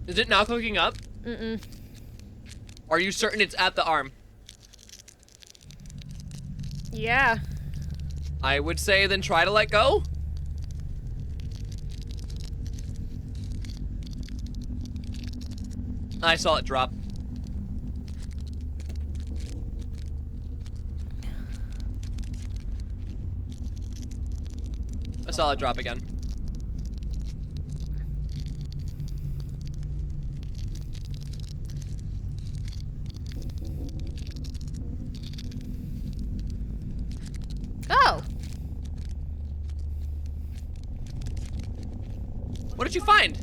Is it now cooking up? Mm-mm. Are you certain it's at the arm? Yeah. I would say then try to let go. I saw it drop. solid drop again. Oh! What did you find?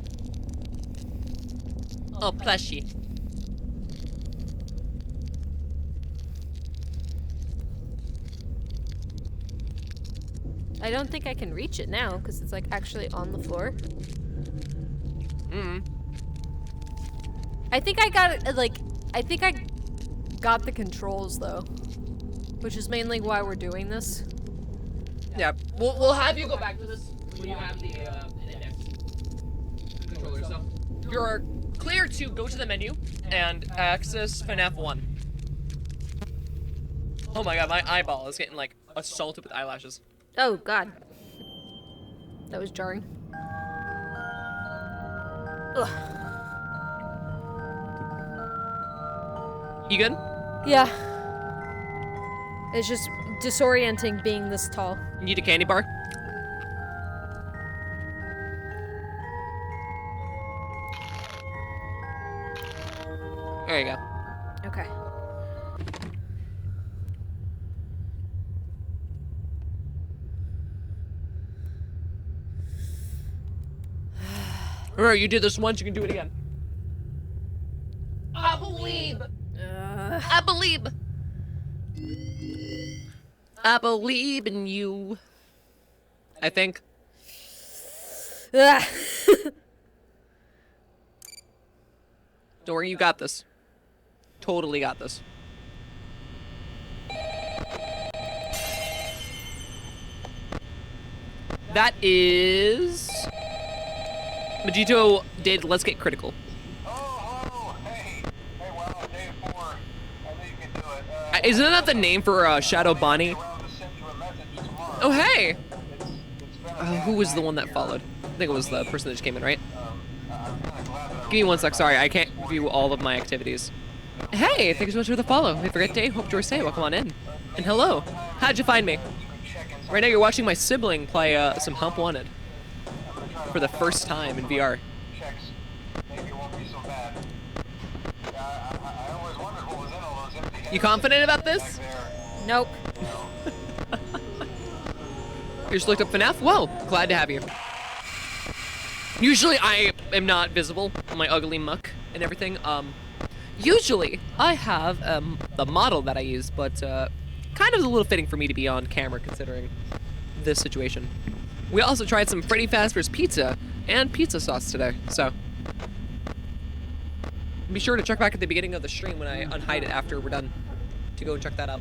Oh, plushie. I don't think I can reach it now because it's like actually on the floor. I think I got it, like, I think I got the controls though, which is mainly why we're doing this. Yeah, we'll have you go back to this when you have the index controller. So you're clear to go to the menu and access FNAF 1. Oh my god, my eyeball is getting like assaulted with eyelashes. Oh god. That was jarring. Ugh. You good? Yeah. It's just disorienting being this tall. You need a candy bar? There you go. Okay. Remember, you did this once, you can do it again. I believe. I believe. I believe in you. I think. Ugh. Don't worry, you got this. Totally got this. That is... Majito did Let's Get Critical. Oh, hey. Hey, wow, day 4. I knew you could do it. Isn't that the name for Shadow Bonnie? Around to send you a message tomorrow. Oh, hey! It's Who was the one that followed? I think it was the person that just came in, right? I'm kind of glad that Give me one sec, sorry, I can't view all of my activities. Hey, thanks so much for the follow. Have a great day, hope you're safe, welcome on in. And hello, how'd you find me? Right now you're watching my sibling play some Hump Wanted. For the first time in VR. checks. Maybe it won't be so bad. I always wondered what was in all those empty You confident about this? back there. Nope. You just looked up FNAF? Well, glad to have you. Usually I am not visible, my ugly muck and everything. Usually I have the model that I use, but kind of a little fitting for me to be on camera considering this situation. We also tried some Freddy Fazbear's Pizza and pizza sauce today, so be sure to check back at the beginning of the stream when I unhide it after we're done to go and check that out.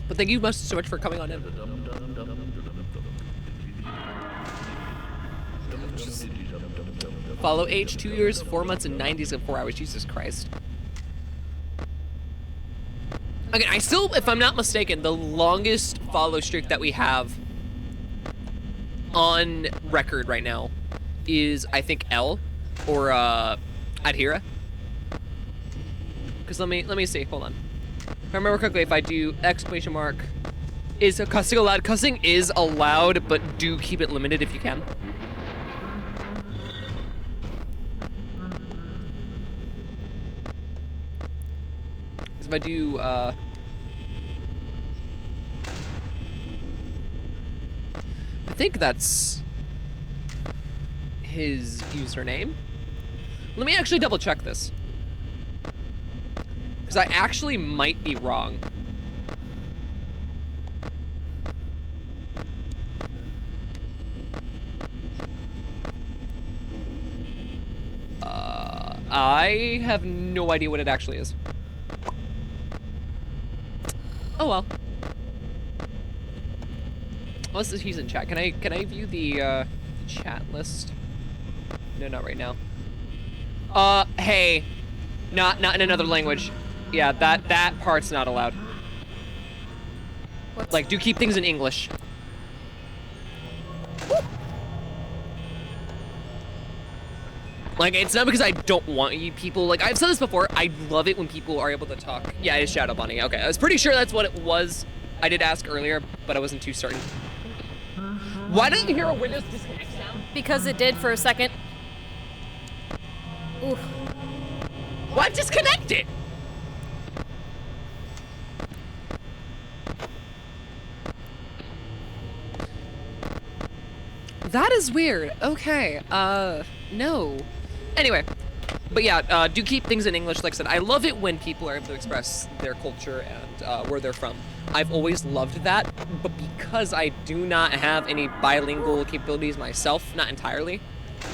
But thank you so much for coming on in. Follow age 2 years, 4 months, and 90s and 4 hours. Jesus Christ. Okay, I still, if I'm not mistaken, the longest follow streak that we have on record right now is, I think, L or Adhira. Because let me see. Hold on. If I remember correctly, if I do exclamation mark, is cussing allowed? Cussing is allowed, but do keep it limited if you can. If I do, I think that's his username. Let me actually double check this. Because I actually might be wrong. I have no idea what it actually is. Oh well. Unless he's in chat. Can I view the chat list? No, not right now. Hey. Not in another language. Yeah, that part's not allowed. What's... Like, do keep things in English. Like, it's not because I don't want you people, like, I've said this before, I love it when people are able to talk. Yeah, it's Shadow Bunny, okay. I was pretty sure that's what it was. I did ask earlier, but I wasn't too certain. Why didn't you hear a Windows disconnect sound? Because it did for a second. Oof. What disconnected? That is weird. Okay. No. Anyway. But yeah, do keep things in English. Like I said, I love it when people are able to express their culture and where they're from. I've always loved that, but because I do not have any bilingual capabilities myself, not entirely,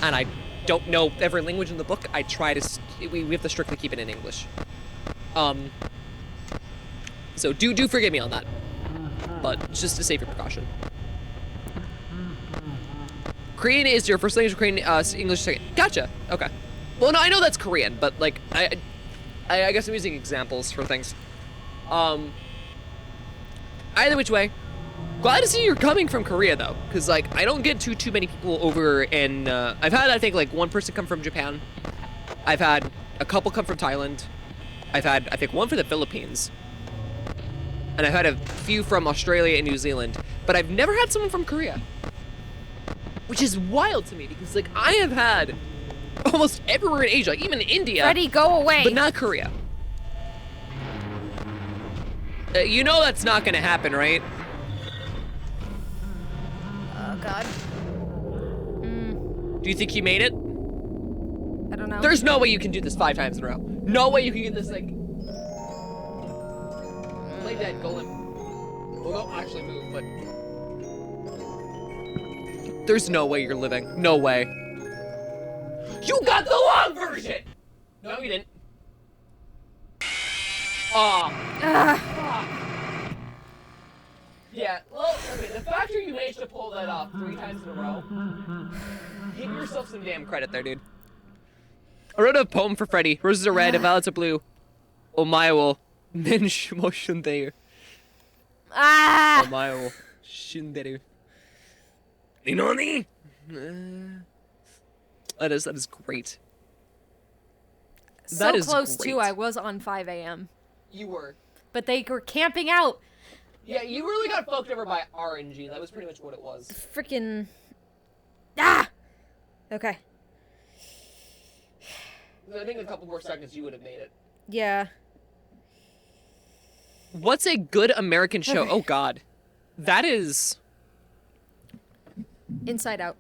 and I don't know every language in the book, I try to, we have to strictly keep it in English. So do forgive me on that, but just to save your precaution. Korean is your first language, Korean, English second. Gotcha, okay. Well, no, I know that's Korean, but like, I guess I'm using examples for things. Either which way, glad to see you're coming from Korea though, because like I don't get too many people over, and I've had I think like one person come from Japan, I've had a couple come from Thailand, I've had I think one from the Philippines, and I've had a few from Australia and New Zealand, but I've never had someone from Korea, which is wild to me because like I have had almost everywhere in Asia, even India. Freddy, go away. But not Korea. You know that's not gonna happen, right? Oh God. Do you think you made it? I don't know. There's no way you can do this 5 times in a row. No way you can get this like. Play dead, golem. Well, don't actually move, but. There's no way you're living. No way. You got the long version! No, you didn't. Aw. Yeah, well, okay, the fact that you managed to pull that off 3 times in a row, give yourself some damn credit there, dude. I wrote a poem for Freddy. Roses are red, and violets are blue. Omae wo nen mo shunderu. Ah! Omae wo shunderu. Ninoni? That is great. So close too. I was on 5 a.m. You were. But they were camping out. Yeah, you really got fucked over by RNG. That was pretty much what it was. Freaking. Ah! Okay. I think a couple more seconds you would have made it. Yeah. What's a good American show? Okay. Oh God. That is... Inside Out.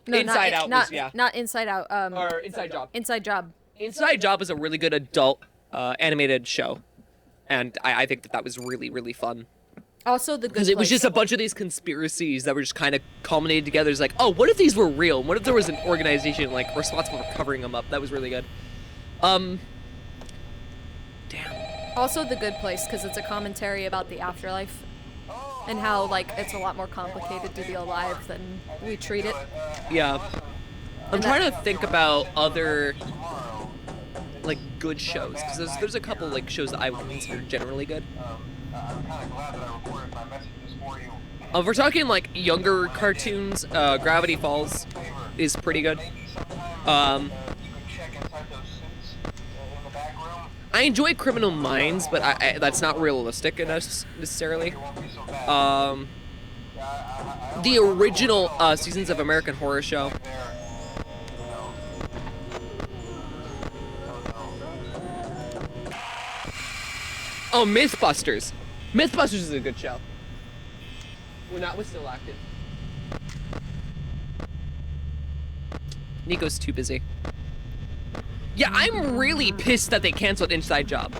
No, Inside Out was, yeah. Not Inside Out. Or Inside Job. Inside Job. Inside Job is a really good adult animated show. And I think that was really, really fun. Also, The Good Because it was Place. just a bunch of these conspiracies that were just kind of culminated together. It's like, oh, what if these were real? What if there was an organization like responsible for covering them up? That was really good. Damn. Also, The Good Place, because it's a commentary about the afterlife. And how, like, it's a lot more complicated to be alive than we treat it. Yeah. I'm trying to think about other, like, good shows. Because there's a couple, like, shows that I would consider generally good. I'm kind of glad that I recorded my messages for you. If we're talking, like, younger cartoons, Gravity Falls is pretty good. You can check inside those suits in the back room. I enjoy Criminal Minds, but that's not realistic necessarily. It won't be so bad. The original seasons of American Horror Show. Oh, Mythbusters. Mythbusters is a good show. We're still active. Nico's too busy. Yeah, I'm really pissed that they canceled Inside Job.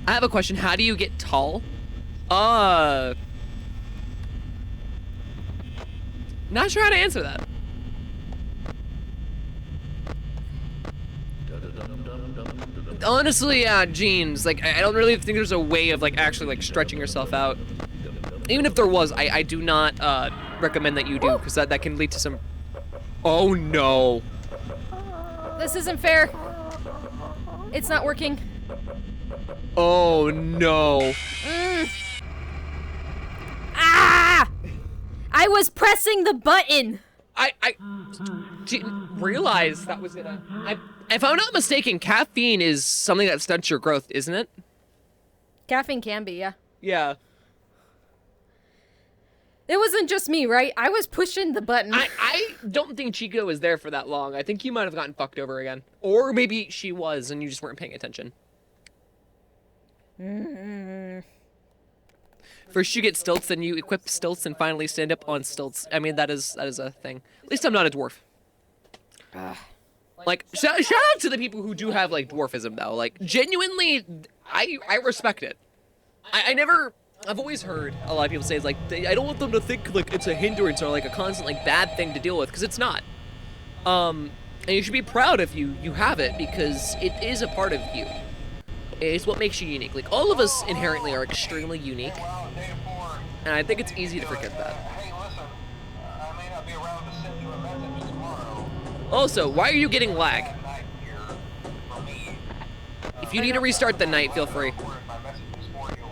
I have a question. How do you get tall? Not sure how to answer that. Honestly, jeans. Like, I don't really think there's a way of, like, actually, like, stretching yourself out. Even if there was, I do not, recommend that you do, because that can lead to some... Oh, no. This isn't fair. It's not working. Oh, no. Ah! I was pressing the button. I didn't realize that was gonna... If I'm not mistaken, caffeine is something that stunts your growth, isn't it? Caffeine can be, yeah. Yeah. It wasn't just me, right? I was pushing the button. I don't think Chica was there for that long. I think you might have gotten fucked over again. Or maybe she was and you just weren't paying attention. First you get stilts, then you equip stilts and finally stand up on stilts. I mean, that is a thing. At least I'm not a dwarf. Like, shout out to the people who do have, like, dwarfism, though. Like, genuinely, I respect it. I've always heard a lot of people say, it's like, I don't want them to think, like, it's a hindrance or, like, a constant, like, bad thing to deal with, because it's not. And you should be proud if you have it, because it is a part of you. It's what makes you unique. Like, all of us inherently are extremely unique, and I think it's easy to forget that. Hey, listen, I may not be around to send you a message tomorrow. Also, why are you getting lag? That night here for me. If you need to restart the night, feel free. My messages for you.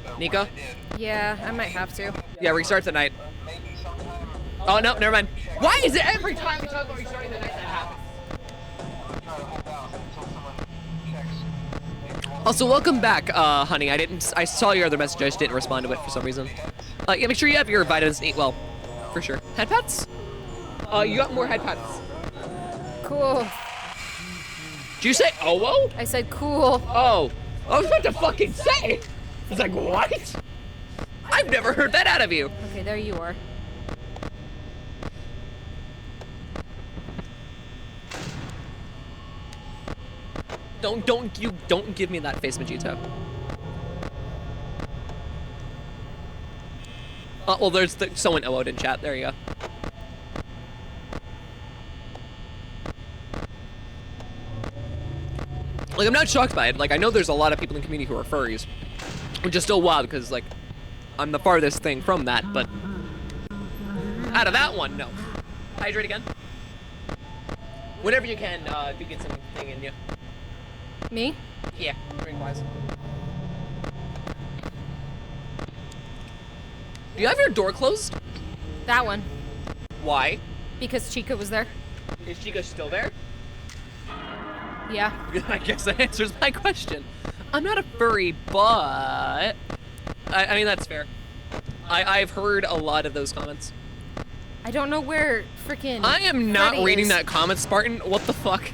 So Nico? what I did, Yeah, I might have to. Yeah, restart the night. maybe sometime Oh, no, never mind. Why is it every time we talk about restarting the night that happens? I'm gonna try to hold out until someone checks. Maybe you won't Also, welcome back, honey. I saw your other message, I just didn't respond to it for some reason. Yeah, make sure you have your vitamins and eat well. For sure. Head pats? You got more head pats. Cool. Did you say oh? I said cool. Oh. I was about to fucking say! I was like, what? I've never heard that out of you. Okay, there you are. Don't give me that face, Vegito. Well, there's someone OO'd in chat. There you go. Like, I'm not shocked by it. Like, I know there's a lot of people in the community who are furries, which is still wild because, like, I'm the farthest thing from that. But out of that one, no. Hydrate again. Whenever you can, do get something in you. Me? Yeah, drink-wise. Do you have your door closed? That one. Why? Because Chica was there. Is Chica still there? Yeah. I guess that answers my question. I'm not a furry, but... I mean, that's fair. I've heard a lot of those comments. I don't know where freaking I am not Freddy reading is. that comment, Spartan. What the fuck?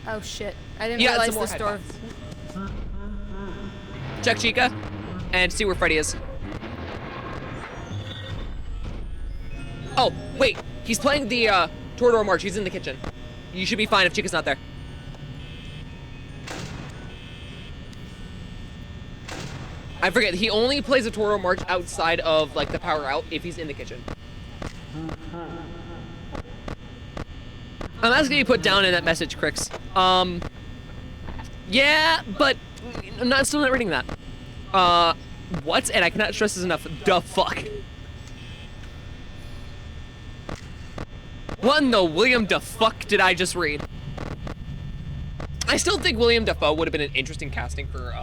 Oh shit. I didn't Yeah, realize some more this door. headphones. Check Chica and see where Freddy is. Oh, wait. He's playing the Toradora March. He's in the kitchen. You should be fine if Chica's not there. I forget, he only plays a Toradora March outside of, like, the power out if he's in the kitchen. I'm asking you to put down in that message, Crix. Yeah, but I'm still not reading that. What? And I cannot stress this enough. The fuck? What in the William the fuck did I just read? I still think William Dafoe would have been an interesting casting for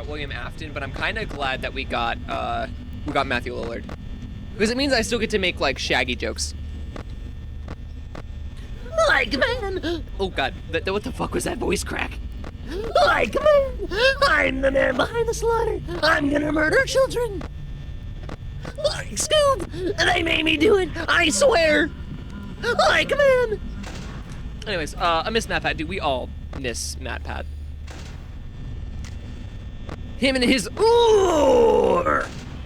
William Afton, but I'm kind of glad that we got Matthew Lillard, because it means I still get to make like Shaggy jokes. Like, man! Oh god, what the fuck was that voice crack? Like, man! I'm the man behind the slaughter! I'm gonna murder children! Like, Scoob! They made me do it! I swear! Like, man! Anyways, I miss MatPat, dude. We all miss MatPat. Him and his ooh!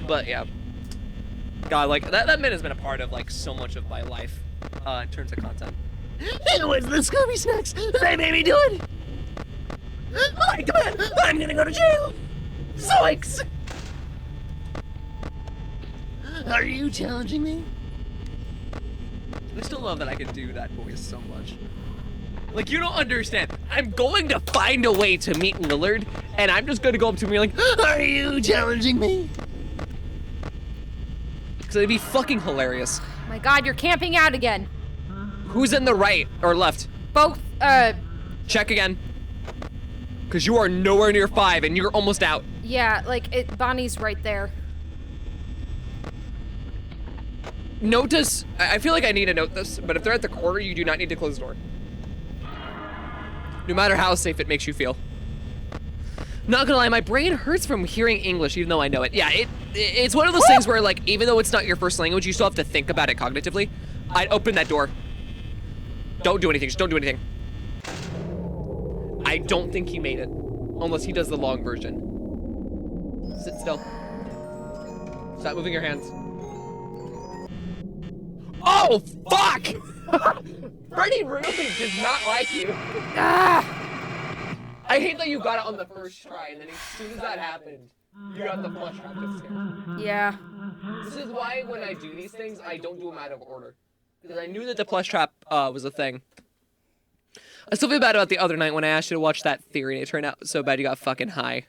But yeah. God, like, that man has been a part of, like, so much of my life, in terms of content. It was the Scooby Snacks! They made me do it! Like, man, I'm gonna go to jail! Zoinks! Are you challenging me? I still love that I can do that voice so much. Like, you don't understand. I'm going to find a way to meet Lillard, and I'm just gonna go up to him and be like, are you challenging me? Because it'd be fucking hilarious. My god, you're camping out again. Who's in the right or left? Both, Check again. Because you are nowhere near 5, and you're almost out. yeah, like, Bonnie's right there. Note this. I feel like I need to note this, but if they're at the corner, you do not need to close the door. No matter how safe it makes you feel. Not gonna lie, my brain hurts from hearing English, even though I know it. Yeah, it's one of those things where, like, even though it's not your first language, you still have to think about it cognitively. I'd open that door. Don't do anything, just don't do anything. I don't think he made it. Unless he does the long version. Sit still. Stop moving your hands. Oh, fuck! Freddy really does not like you. Ah! I hate that you got it on the first try, and then as soon as that happened, you got the flush trap jump scare. Yeah. This is why when I do these things, I don't do them out of order. Because I knew that the plush trap was a thing. I still feel bad about the other night when I asked you to watch that theory, and it turned out so bad you got fucking high.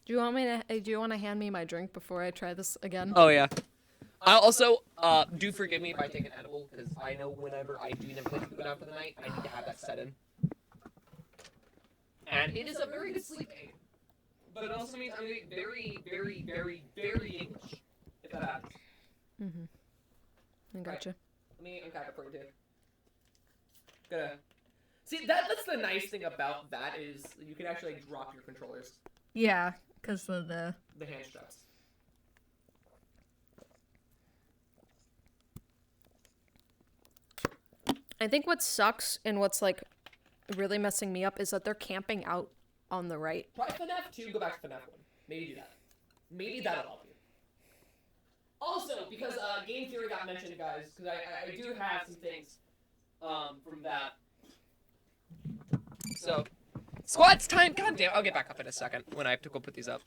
Do you want to hand me my drink before I try this again? Oh, yeah. I also, do forgive me if I take an edible, because I know whenever I do never let you go down for the night, I need to have that set in. And it is a very good sleep aid. But it also means I'm getting very, very, very, very English, if that happens. I gotcha. Right. Let me uncap it for you, too. Gonna... See, that's the nice thing about that is you can actually drop your controllers. Yeah, because of the hand straps. I think what sucks and what's like really messing me up is that they're camping out on the right. Try FNAF 2, go back to FNAF 1. Maybe do that. Maybe that'll help you. Also, because game theory got mentioned, guys, because I do have some things from that. So, squats time. God damn, I'll get back up in a second when I have to go put these up.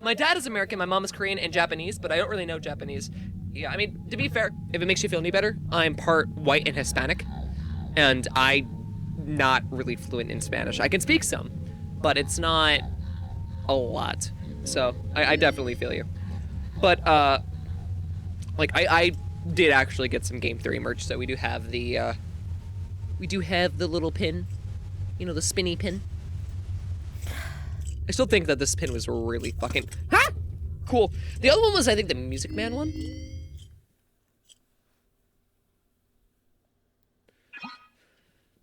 My dad is American, my mom is Korean and Japanese, but I don't really know Japanese. Yeah, I mean, to be fair, if it makes you feel any better, I'm part white and Hispanic, and I'm not really fluent in Spanish. I can speak some, but it's not a lot. So, I definitely feel you. But, like, I did actually get some game theory merch, so we do have the little pin. You know, the spinny pin. I still think that this pin was really fucking... Ha! Cool. The other one was, I think, the Music Man one.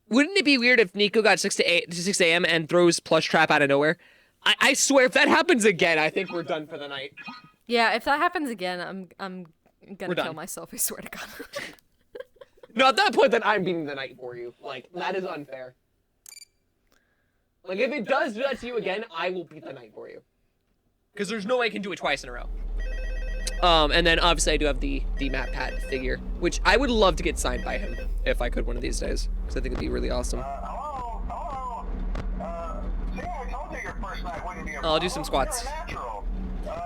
Wouldn't it be weird if Nico got 6 a.m. and throws plush trap out of nowhere? I swear, if that happens again, I think we're done for the night. Yeah, if that happens again, I'm gonna We're kill done. myself, I swear to God. No, at that point, then I'm beating the night for you. Like, that is unfair. Like, if it does do that to you again, I will beat the night for you. Because there's no way I can do it twice in a row. And then, obviously, I do have the map pad figure, which I would love to get signed by him, if I could one of these days. Because I think it'd be really awesome. Hello? See, I told you your first night wouldn't be a I'll do some squats.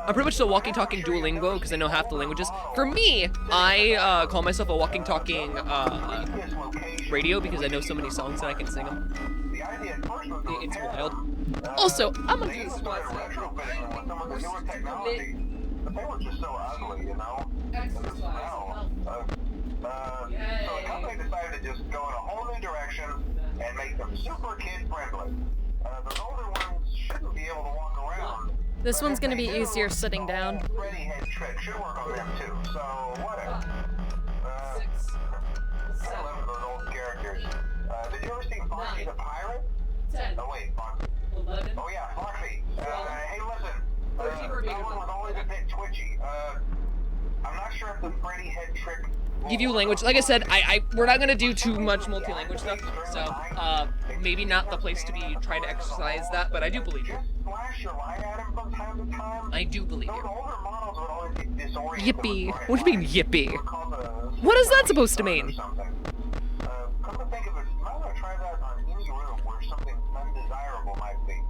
I'm pretty much a walking talking Duolingo because I know half the languages. For me, I call myself a walking talking radio because I know so many songs that I can sing them. It's wild. Also, I'm gonna do the squats. But they were just so ugly, you know? And the smell. So the company decided to just go in a whole new direction and make them super kid friendly. Those older ones shouldn't be able to walk around. This one's gonna be easier sitting down. Freddy head trick should work on them too, so whatever. 11 of those old characters. Did you ever see Foxy the Pirate? 10. Oh wait, Foxy. 11. Oh yeah, Foxy. Hey listen, 13 for being that one was always a bit twitchy. I'm not sure if the Freddy head trick... Give you language. Like I said, we're not gonna do too much multi-language stuff, so maybe not the place to be trying to exercise that, but I do believe you. Flash your light at him from time to time. I do believe Those you. older models would always get disoriented. Yippee. What do you mean, yippee? What is that supposed to mean? Come to think of it, might want to try that on any room where something undesirable might be.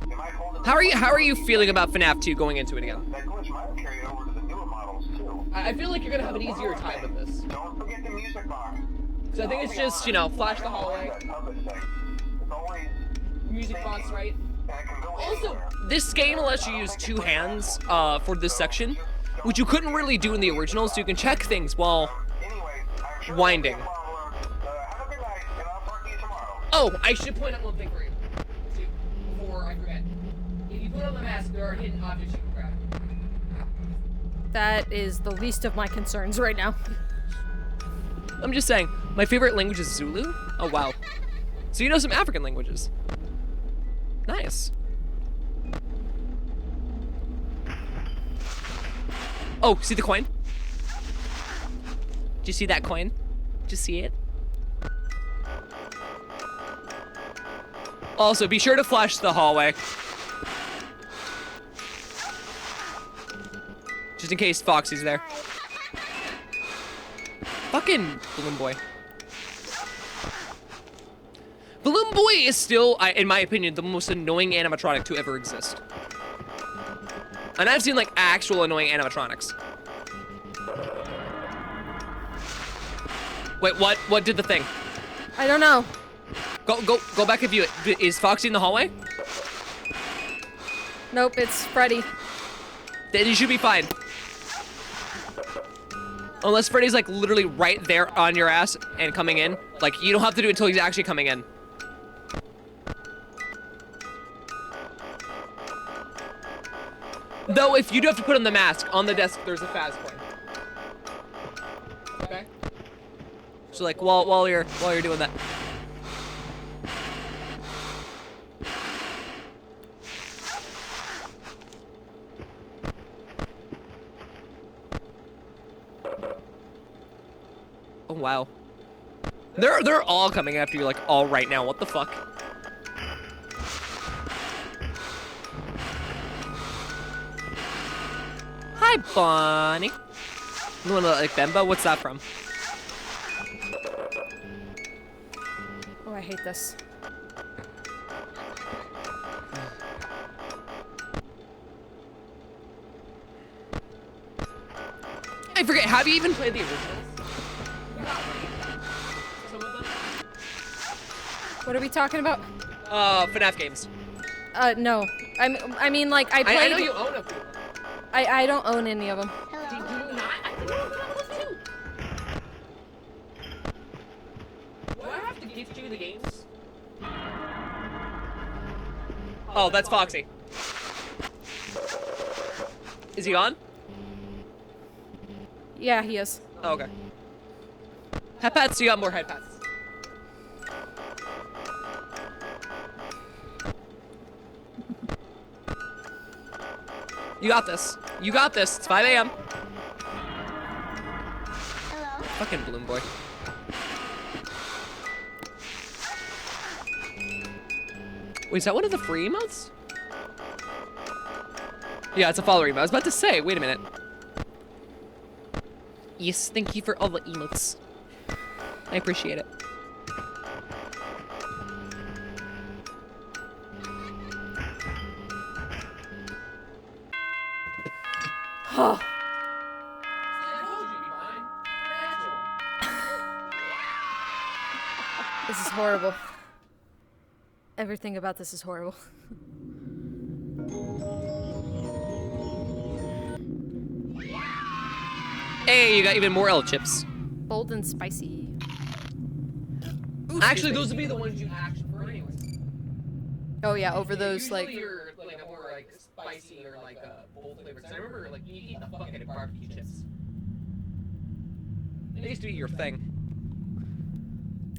It might hold it. How are you feeling about FNAF 2 going into it again? That glitch might carry over to the newer models too. I feel like you're gonna have an easier time with this. Don't forget the music box. So I think it's just, you know, flash the hallway, It's always music box, right? and it can go Also, anywhere. this game lets you use 2 hands for this section, which you couldn't really do in the original, so you can check things while Anyway, I'm sure winding. have a good night, and I'll talk to you tomorrow. Oh, I should point out one thing for you, too, before I forget. If you put on the mask, there are hidden objects you can grab. That is the least of my concerns right now. I'm just saying, my favorite language is Zulu. Oh, wow. So you know some African languages. Nice. Oh, see the coin? Did you see that coin? Did you see it? Also, be sure to flash the hallway. Just in case Foxy's there. Fucking Balloon Boy. Balloon Boy is still, in my opinion, the most annoying animatronic to ever exist. And I've seen, like, actual annoying animatronics. Wait, what? What did the thing? I don't know. Go back and view it. Is Foxy in the hallway? Nope, it's Freddy. Then you should be fine. Unless Freddy's, like, literally right there on your ass and coming in. Like, you don't have to do it until he's actually coming in. Though, if you do have to put on the mask, on the desk, there's a Faz coin. Okay? So, like, while you're doing that. Oh, wow. They're all coming after you, like, all right now. What the fuck? Hi, Bonnie. You wanna, like, Bemba? What's that from? Oh, I hate this. I forget, have you even played the originals? What are we talking about? FNAF games. No. I mean, like, I played... I know you own a few. I don't own any of them. Hello. Did you not? I think you own those too. Do I have to gift you the games? Oh, that's Foxy. Is he on? Yeah, he is. Oh, okay. Head pats, you got more head pats. You got this. You got this. It's 5 a.m. Hello. Fucking Balloon Boy. Wait, is that one of the free emotes? Yeah, it's a follower emote. I was about to say, wait a minute. Yes, thank you for all the emotes. I appreciate it. Oh. I told you, you'd be fine. Natural. This is horrible. Everything about this is horrible. Hey, you got even more L chips. Bold and spicy. Actually, those would be the ones you actually For anyways. Oh yeah, over those, Usually like... you're like a more like spicy or like bold flavors. I remember like you eat the fuck out of barbecue chips. It used to be your thing.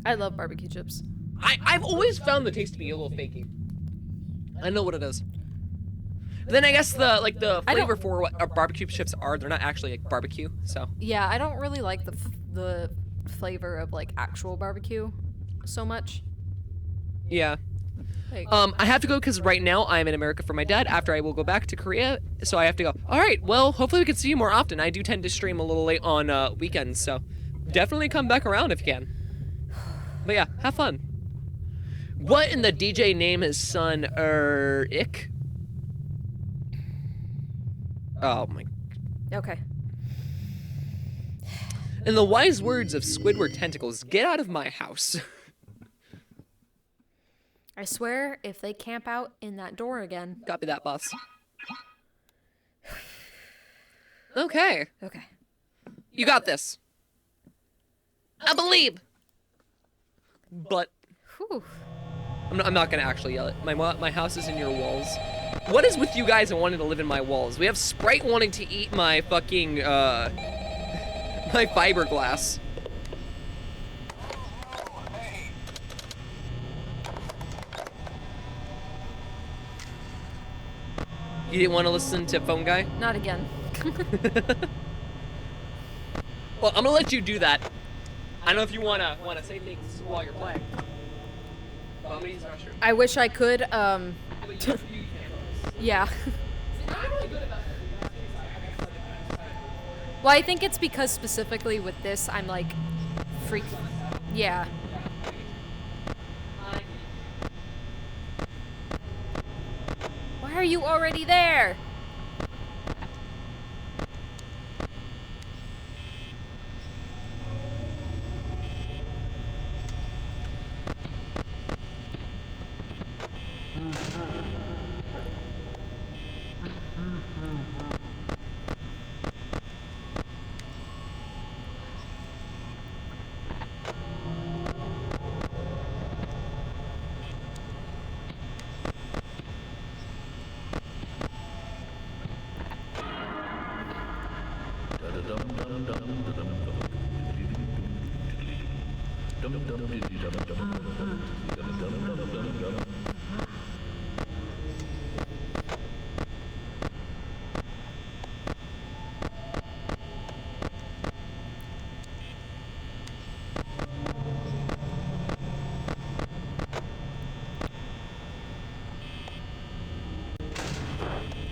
I love barbecue chips. I've always found the taste to be a little fakey. I know what it is. But then I guess the I don't- flavor for what our barbecue chips are, they're not actually like barbecue, so. Yeah, I don't really like the flavor of, like, actual barbecue so much. Yeah. Like, I have to go because right now I'm in America for my dad. After I will go back to Korea, so I have to go. All right, well, hopefully we can see you more often. I do tend to stream a little late on weekends, so definitely come back around if you can. But yeah, have fun. What in the DJ name his son, Ick? Oh my. okay. In the wise words of Squidward Tentacles, get out of my house. I swear, if they camp out in that door again... Copy that, boss. Okay. Okay. You got this. I believe. But Whew. I'm not gonna actually yell it. My house is in your walls. What is with you guys and wanting to live in my walls? We have Sprite wanting to eat my fucking my fiberglass. You didn't want to listen to Phone Guy? Not again. Well, I'm gonna let you do that. I don't know if you wanna say things while you're playing. Well, I'm gonna use the restroom. I wish I could. Yeah. Well, I think it's because specifically with this, I'm like, freak. Yeah. Why are you already there?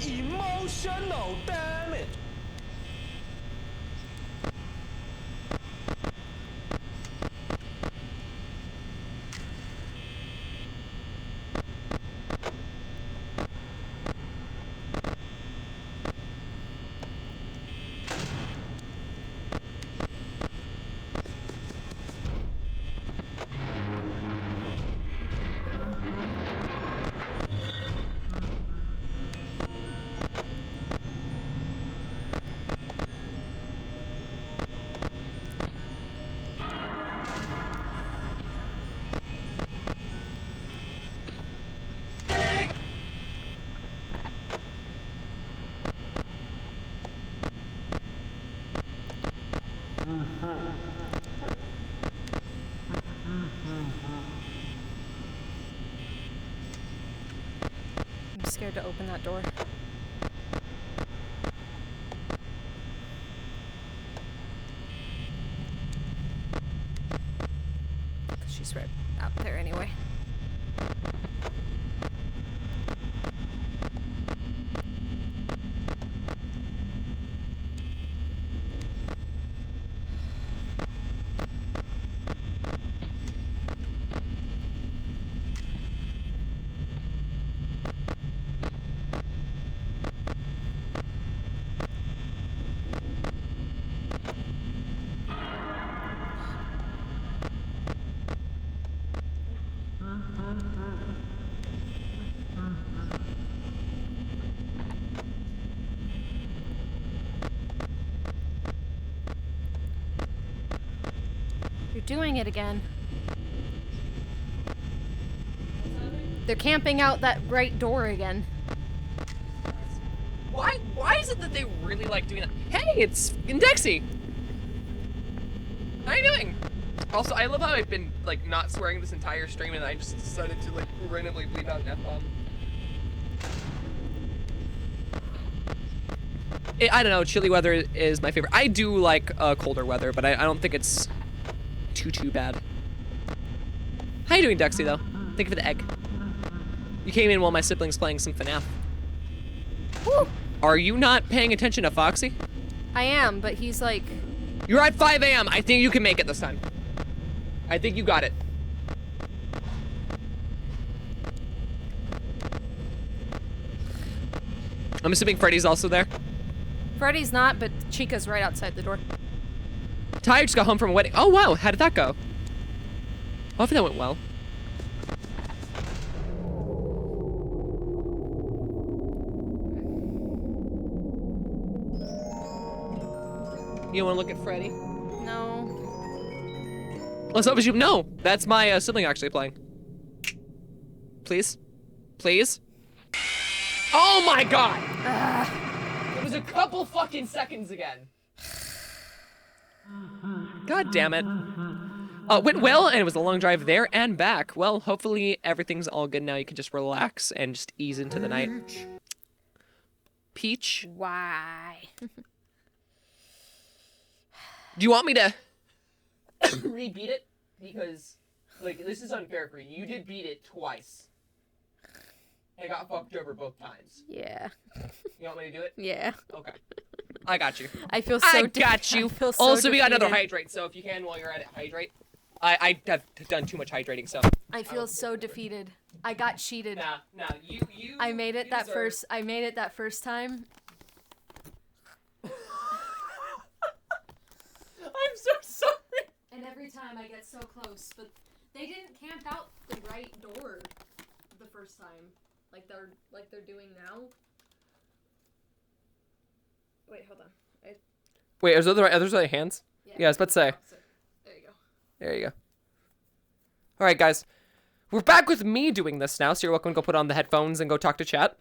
Emotional damage. I'm scared to open that door. She's right out there anyway. You're doing it again. They're camping out that right door again. Why is it that they really like doing that? Hey, it's Indexy! How are you doing? Also, I love how I've been, like, not swearing this entire stream and I just decided to, like, randomly bleep out an F-bomb. I don't know, chilly weather is my favorite. I do like colder weather, but I don't think it's too bad. How you doing, Dexy, though? Thank you for the egg. You came in while my sibling's playing some FNAF. Woo! Are you not paying attention to Foxy? I am, but he's like... You're at 5 a.m. I think you can make it this time. I think you got it. I'm assuming Freddy's also there. Freddy's not, but Chica's right outside the door. Ty just got home from a wedding. Oh, wow. How did that go? Hopefully that went well. You want to look at Freddy? No. Let's hope you. No, that's my sibling actually playing. Please? Please? Oh my god! It was a couple fucking seconds again. God damn it. Went well, and it was a long drive there and back. Well, hopefully everything's all good now. You can just relax and just ease into the night. Peach. Why? Do you want me to rebeat it? Because, like, this is unfair for you. You did beat it twice. I got fucked over both times. Yeah. You want me to do it? Yeah. Okay. I got you. I feel so I got you. I feel so Also, we got another defeated. hydrate, so if you can, while you're at it, hydrate. I have done too much hydrating, so. I feel so defeated. I got cheated. Nah, you. I made it you that deserve- first. I made it that first time. I'm so sorry. And every time I get so close, but they didn't camp out the right door the first time, like they're doing now. Wait, hold on. Wait, are those other hands? Yeah, I was about to say. There you go. There you go. All right, guys. We're back with me doing this now, so you're welcome to go put on the headphones and go talk to chat.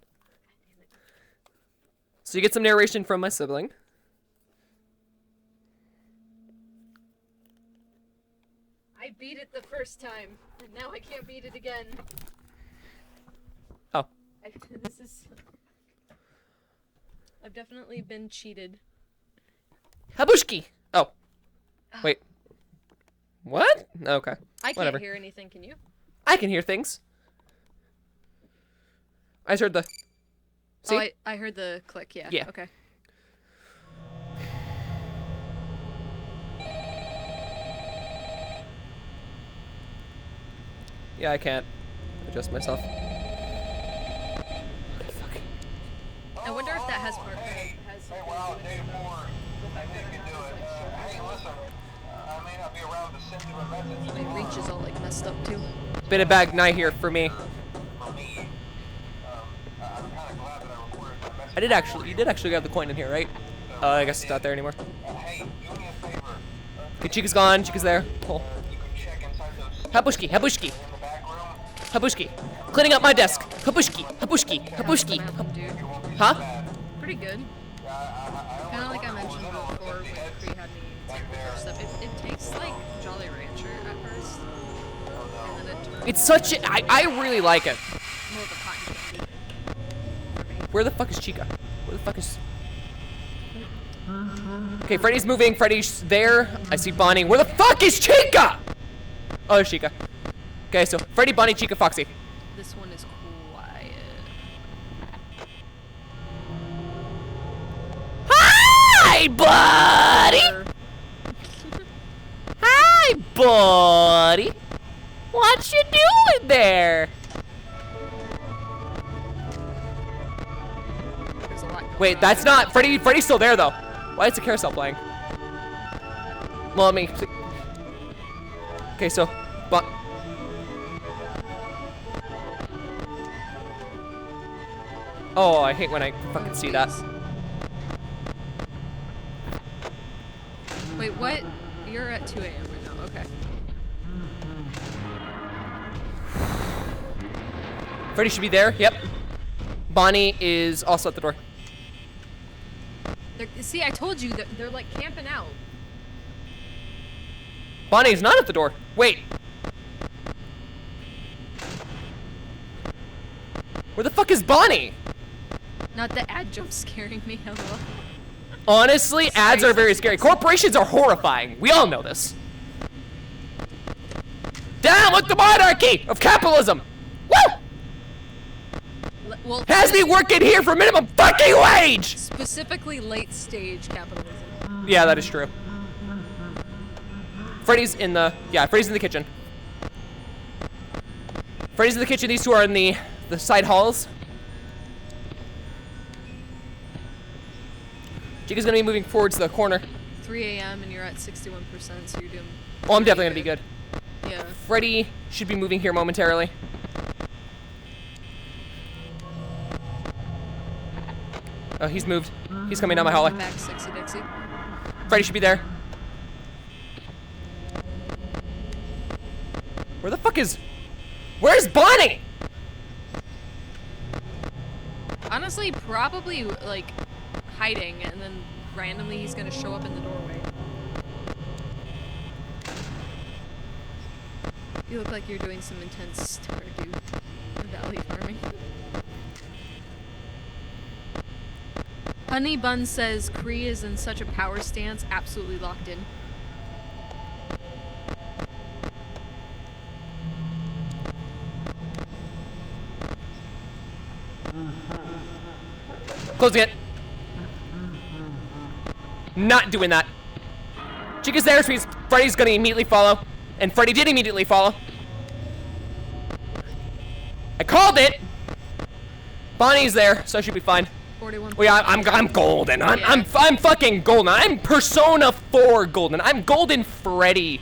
So you get some narration from my sibling. I beat it the first time, and now I can't beat it again. Oh. I've definitely been cheated. Habushki! Oh. Wait. What? Okay. I can't Whatever. hear anything, can you? I can hear things. I just heard the... See? Oh, I heard the click, yeah. Yeah. Okay. Yeah, I can't adjust myself. I wonder if that has part. Hey, wow, day 4. I think you do it. Hey, listen, I may not be around to send you a message. My reach is all like messed up too. Been a bad night here for me. For me, I'm kind of glad that I recorded my message. You did actually have the coin in here, right? Oh, I guess it's not there anymore. Hey, do me a favor. Okay, Chica's gone. Chica's there. Cool. You can check inside those Habushki, Habushki, in the back room. Habushki. Cleaning up my desk. Habushki, Habushki, Habushki. Dude. Huh? Pretty good. Kind of like I mentioned before when Cree had me take the first step. It tastes like Jolly Rancher at first. And then it turns It's such a... I really like it. more of a cotton candy. Where the fuck is Chica? Where the fuck is... Okay, Freddy's moving. Freddy's there. I see Bonnie. Where the fuck is Chica? Oh, there's Chica. Okay, so Freddy, Bonnie, Chica, Foxy. This one is quiet. Hi, buddy! Hi, buddy! What you doing there? There's a lot going Wait, on. that's not... Freddy's still there, though. Why is the carousel playing? Well, let me... Okay, so... Oh, I hate when I fucking see that. Wait, what? You're at 2 a.m. right now. Okay. Freddy should be there. Yep. Bonnie is also at the door. See, I told you that they're like camping out. Bonnie is not at the door. Wait. Where the fuck is Bonnie? Not the ad jump scaring me. Hello. Honestly, ads are very scary. Corporations are horrifying. We all know this. Down with the monarchy of capitalism. Woo! Well, Has me working here for minimum fucking wage. specifically late stage capitalism. Yeah, that is true. Freddy's in the... Yeah, Freddy's in the kitchen. Freddy's in the kitchen. These two are in the side halls. Chica's gonna be moving towards the corner. 3 a.m. and you're at 61%, so you're doing. Oh, I'm definitely gonna be good. Yeah. Freddy should be moving here momentarily. Oh, he's moved. He's coming down my hallway. Back 60 Dixie. Freddy should be there. Where the fuck is... Where's Bonnie? Honestly, probably like hiding, and then randomly he's gonna show up in the doorway. You look like you're doing some intense Stardew Valley farming. Honey Bun says Kree is in such a power stance, absolutely locked in. Closing it. Not doing that. Chica's there, which means Freddy's gonna immediately follow. And Freddy did immediately follow. I called it! Bonnie's there, so I should be fine. 41. Oh yeah, I'm golden. I'm fucking golden. I'm Persona 4 golden. I'm Golden Freddy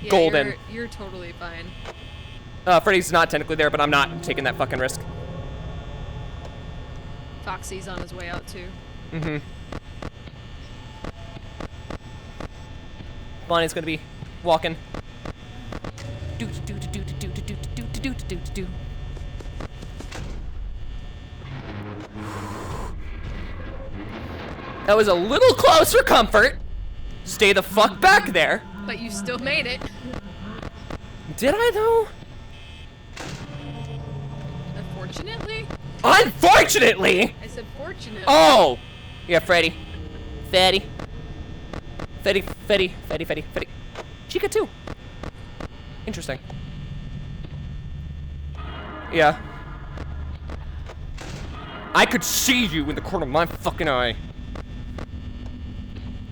golden. You're totally fine. Freddy's not technically there, but I'm not taking that fucking risk. Foxy's on his way out too. Mm-hmm. Bonnie's gonna be walking. That was a little close for comfort. Stay the fuck back there. But you still made it. Did I though? Unfortunately? Unfortunately! I said fortunately. Oh! Yeah, Freddy. Freddy. Chica too. Interesting. Yeah. I could see you in the corner of my fucking eye.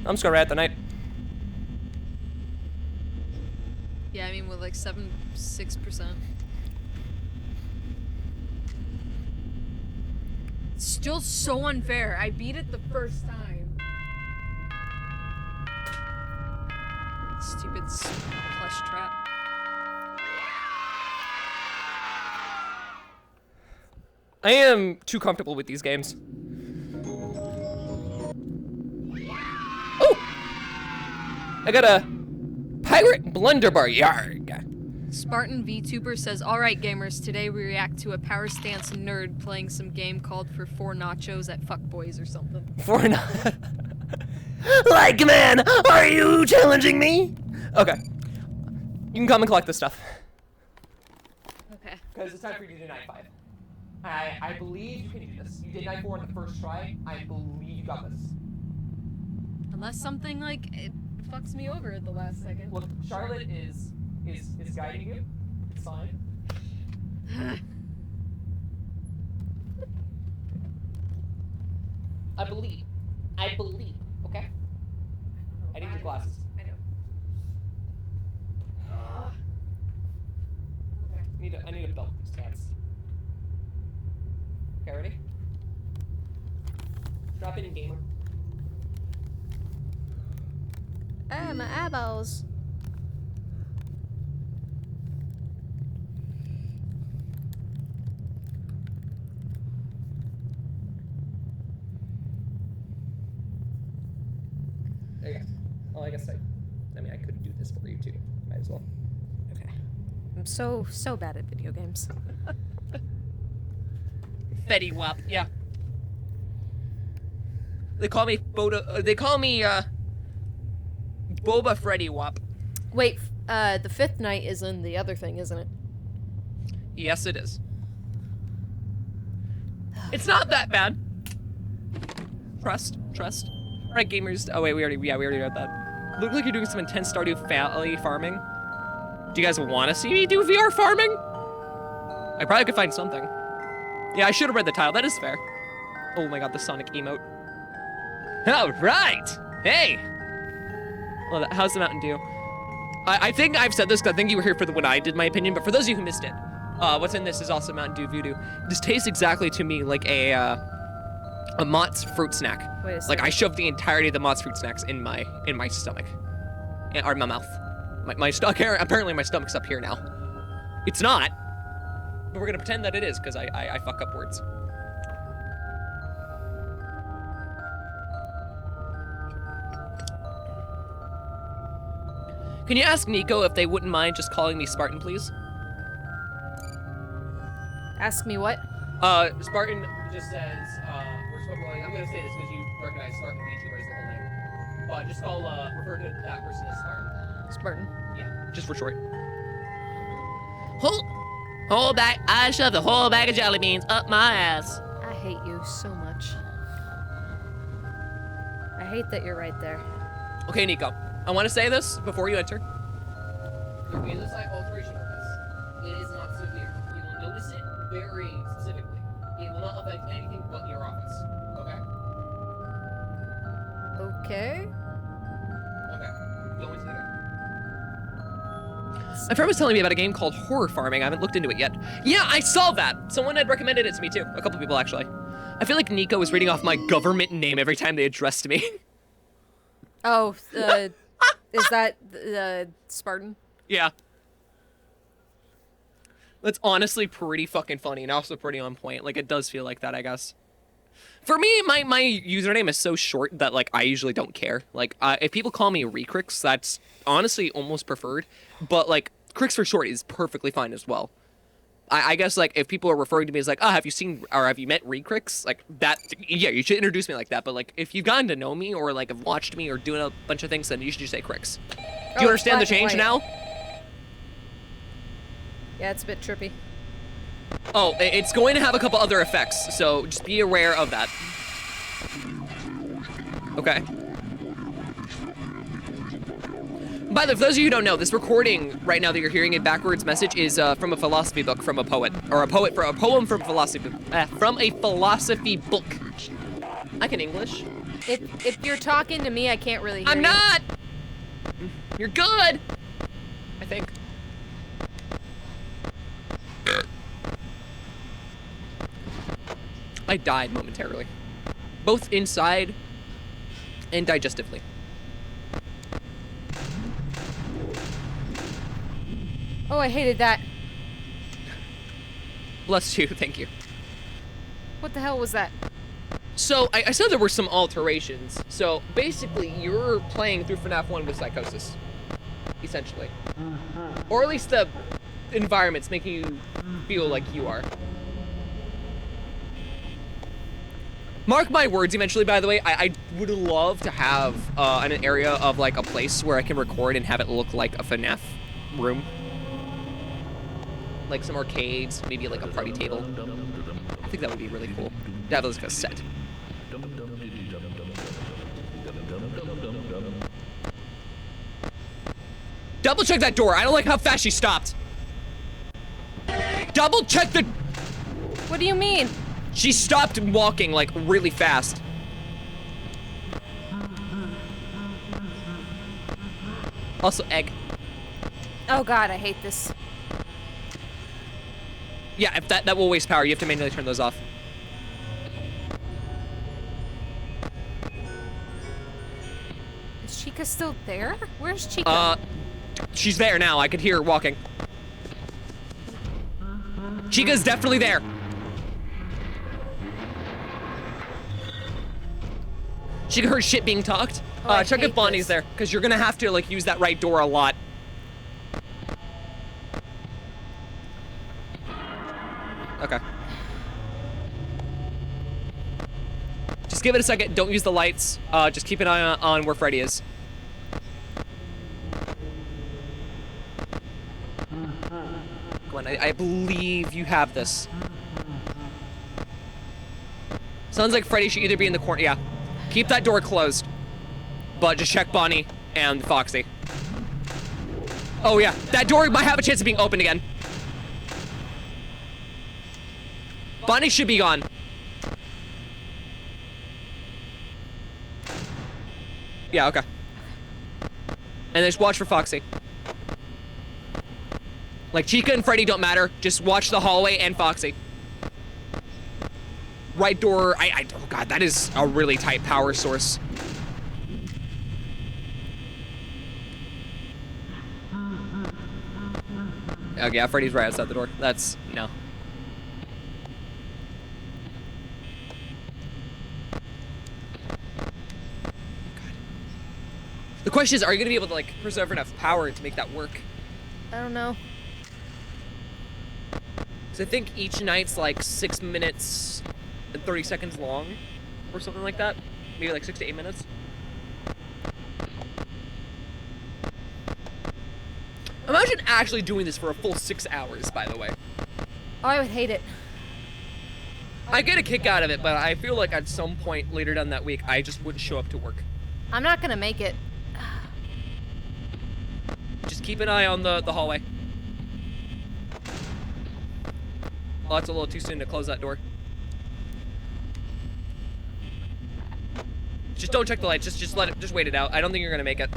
I'm just gonna rat the night. Yeah, I mean with like 6%. It's still so unfair. I beat it the first time. Stupid plush trap. I am too comfortable with these games. Oh! I got a pirate blunderbar yarg. Spartan VTuber says, "Alright gamers, today we react to a power stance nerd playing some game called For 4 Nachos at Fuckboys or something." Like, man, are you challenging me? Okay. You can come and collect this stuff. Okay. Because it's time for you to do night 5. I believe you can do this. You did night 4 on the first try. I believe you got this. Unless something like it fucks me over at the last second. Look, Charlotte is guiding you. It's fine. I believe. Okay? I need your glasses. I know. Okay. I need a belt these tabs. Okay, ready? Drop it in, gamer. Ah, my eyeballs. There you go. Well, I guess I mean, I could do this for you too. Might as well. Okay. I'm so bad at video games. Fetty Wap, yeah. They call me Boba Freddy Wap. Wait, the 5th night is in the other thing, isn't it? Yes, it is. It's not that bad. Trust. Alright, gamers. Oh wait, we already read that. Look like you're doing some intense Stardew Valley farming. Do you guys want to see me do VR farming? I probably could find something. Yeah, I should have read the title. That is fair. Oh my god, the Sonic emote. All right. Hey. Well, how's the Mountain Dew? I think I've said this because I think you were here for when I did my opinion, but for those of you who missed it, what's in this is also Mountain Dew Voodoo. This tastes exactly to me like a Mott's fruit snack. Wait a second. Like I shoved the entirety of the Mott's fruit snacks in my stomach, or my mouth. My stomach. Apparently my stomach's up here now. It's not, but we're gonna pretend that it is because I fuck up words. Can you ask Nico if they wouldn't mind just calling me Spartan, please? Ask me what? Spartan just says, I'm gonna say this because you recognize Spartan VTuber as the whole name. But just refer to that person as Spartan. Spartan. Yeah, just for short. Whole bag, I shoved the whole bag of jelly beans up my ass. I hate you so much. hate that you're right there. Okay, Nico. I want to say this before you enter. There is a slight alteration of this. It is not severe. You will notice it very specifically. It will not affect anything but your office. Okay? Okay. Okay. Go into the game. My friend was telling me about a game called Horror Farming. I haven't looked into it yet. Yeah, I saw that. Someone had recommended it to me too. A couple people actually. I feel like Nico was reading off my government name every time they addressed me. Oh, is that the Spartan? Yeah. That's honestly pretty fucking funny and also pretty on point. Like, it does feel like that, I guess. For me, my username is so short that, like, I usually don't care. Like, if people call me Re-Crix, that's honestly almost preferred. But, like, Crix for short is perfectly fine as well. I guess, like, if people are referring to me as, like, oh, have you seen, or have you met Re-Crix? Like, that, yeah, you should introduce me like that. But, like, if you've gotten to know me or, like, have watched me or doing a bunch of things, then you should just say Crix. Do you understand the change now? Yeah, it's a bit trippy. Oh, it's going to have a couple other effects, so just be aware of that. Okay. By the way, for those of you who don't know, this recording right now that you're hearing a backwards message is from a philosophy book from a poet, or a poem from a philosophy book. I can English. If you're talking to me, I can't really hear I'm you. not! You're good! I think. I died momentarily. Both inside and digestively. Oh, I hated that. Bless you, thank you. What the hell was that? So, I said there were some alterations. So, basically, you're playing through FNAF 1 with psychosis. Essentially. Or at least the environment's making you feel like you are. Mark my words, eventually, by the way, I would love to have an area of, like, a place where I can record and have it look like a FNAF room. Like some arcades, maybe like a party table. I think that would be really cool. To have like a set. Double check that door. I don't like how fast she stopped. Double check the... What do you mean? She stopped walking like really fast. Also, egg. Oh god, I hate this. Yeah, if that will waste power. You have to manually turn those off. Is Chica still there? Where's Chica? She's there now. I could hear her walking. Chica's definitely there. Chica heard shit being talked. Check if Bonnie's there, because you're gonna have to like use that right door a lot. Okay. Just give it a second. Don't use the lights. Just keep an eye on where Freddy is. Come on, I believe you have this. Sounds like Freddy should either be in the corner. Yeah. Keep that door closed. But just check Bonnie and Foxy. Oh yeah, that door might have a chance of being opened again. Bonnie should be gone. Yeah, okay. And just watch for Foxy. Like, Chica and Freddy don't matter. Just watch the hallway and Foxy. Right door, oh god, that is a really tight power source. Okay, yeah, Freddy's right outside the door. That's, no. The question is, are you gonna be able to like preserve enough power to make that work? I don't know. So I think each night's like 6 minutes and 30 seconds long, or something like that. Maybe like 6 to 8 minutes. Imagine actually doing this for a full 6 hours, by the way. Oh, I would hate it. I get a kick out of it, but I feel like at some point later down that week, I just wouldn't show up to work. I'm not gonna make it. Just keep an eye on the hallway. Oh, it's a little too soon to close that door. Just don't check the lights. Just wait it out. I don't think you're gonna make it.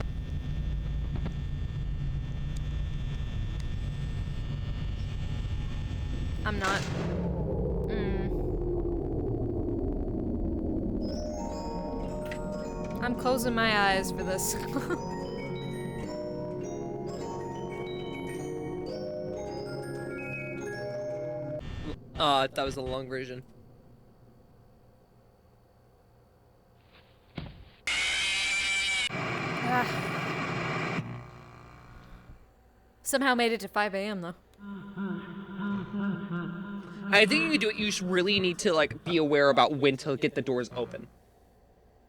I'm not. I'm closing my eyes for this. That was the long version. Somehow made it to 5 a.m. though. I think you can do it. You really need to like be aware about when to get the doors open.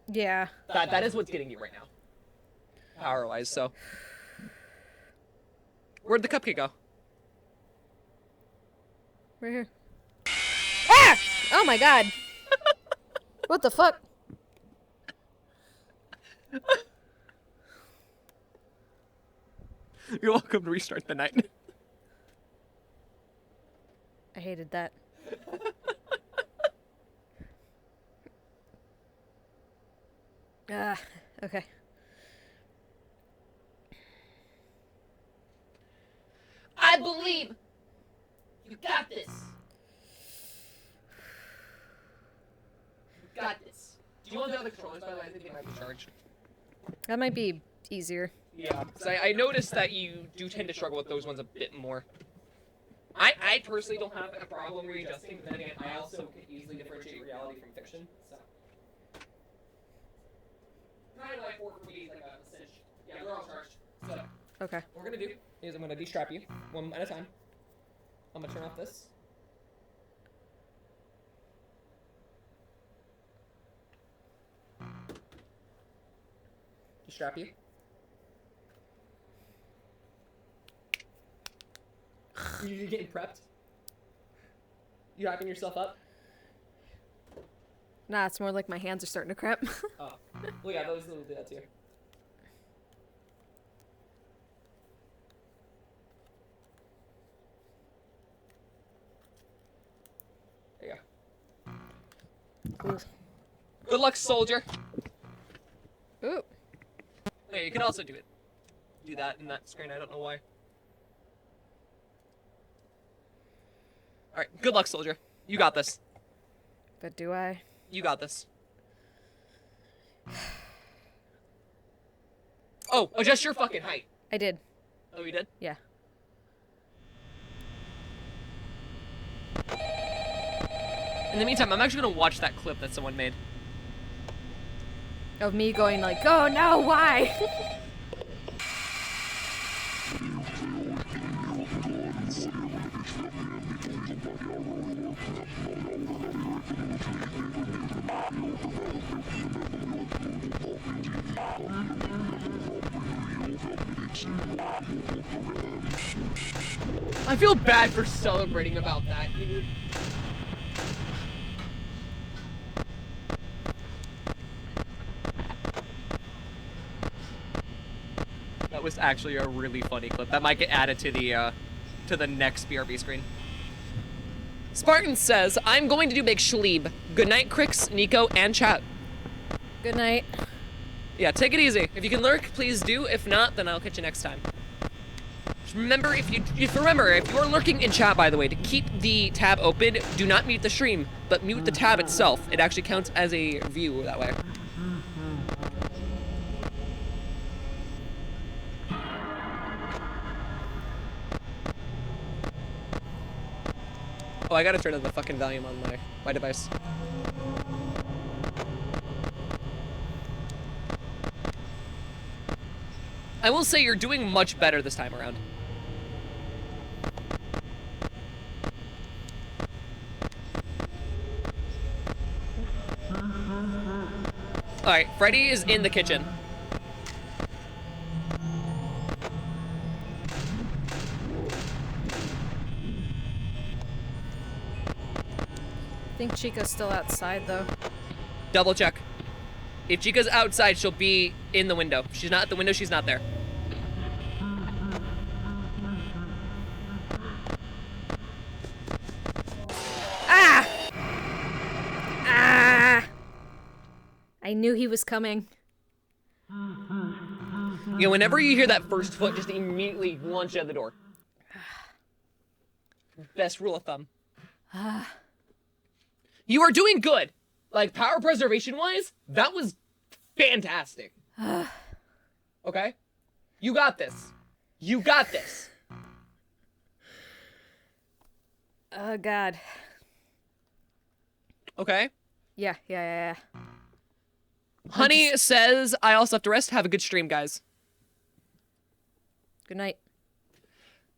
Yeah. That is what's getting you right now, power-wise. So, where'd the cupcake go? Right here. Ah! Oh my god. What the fuck? You're welcome to restart the night. I hated that. Okay. I believe you got this. You got this. Do you want the other controllers, by the way? I think they might be charged. That might be easier. Yeah, because I noticed that you do tend to struggle with those ones a bit more. I personally don't have a problem readjusting, but then again, I also can easily differentiate reality from fiction, so. Kind of like 4 for me, like a cinch. Yeah, they're all charged. So, Okay. what we're gonna do is I'm gonna destrap you, one at a time. I'm gonna turn off this. Destrap you. You're getting prepped? You hyping yourself up? Nah, it's more like my hands are starting to cramp. Oh. Well, yeah, those will do that too. There you go. Good luck, soldier. Ooh. Yeah, you can also do it. Do that in that screen, I don't know why. Alright, good luck, soldier. You got this. But do I? You got this. Oh, adjust your fucking height. I did. Oh, you did? Yeah. In the meantime, I'm actually gonna watch that clip that someone made. Of me going like, oh no, why? I feel bad for celebrating about that, dude. That was actually a really funny clip. That might get added to the next BRB screen. Spartan says, I'm going to do Big Schleeb. Good night, Crix, Nico, and chat. Good night. Yeah, take it easy. If you can lurk, please do. If not, then I'll catch you next time. Just remember, if you're lurking in chat, by the way, to keep the tab open, do not mute the stream, but mute the tab itself. It actually counts as a view that way. Oh, I gotta turn up the fucking volume on my device. I will say you're doing much better this time around. Alright, Freddy is in the kitchen. I think Chica's still outside though. Double check. If Chica's outside, she'll be in the window. If she's not at the window, she's not there. Ah! Ah! I knew he was coming. You know, whenever you hear that first foot, just immediately launch out the door. Best rule of thumb. You are doing good. Like, power preservation-wise, that was fantastic. Okay? You got this. You got this. Oh, God. Okay? Yeah. Honey says, I also have to rest. Have a good stream, guys. Good night.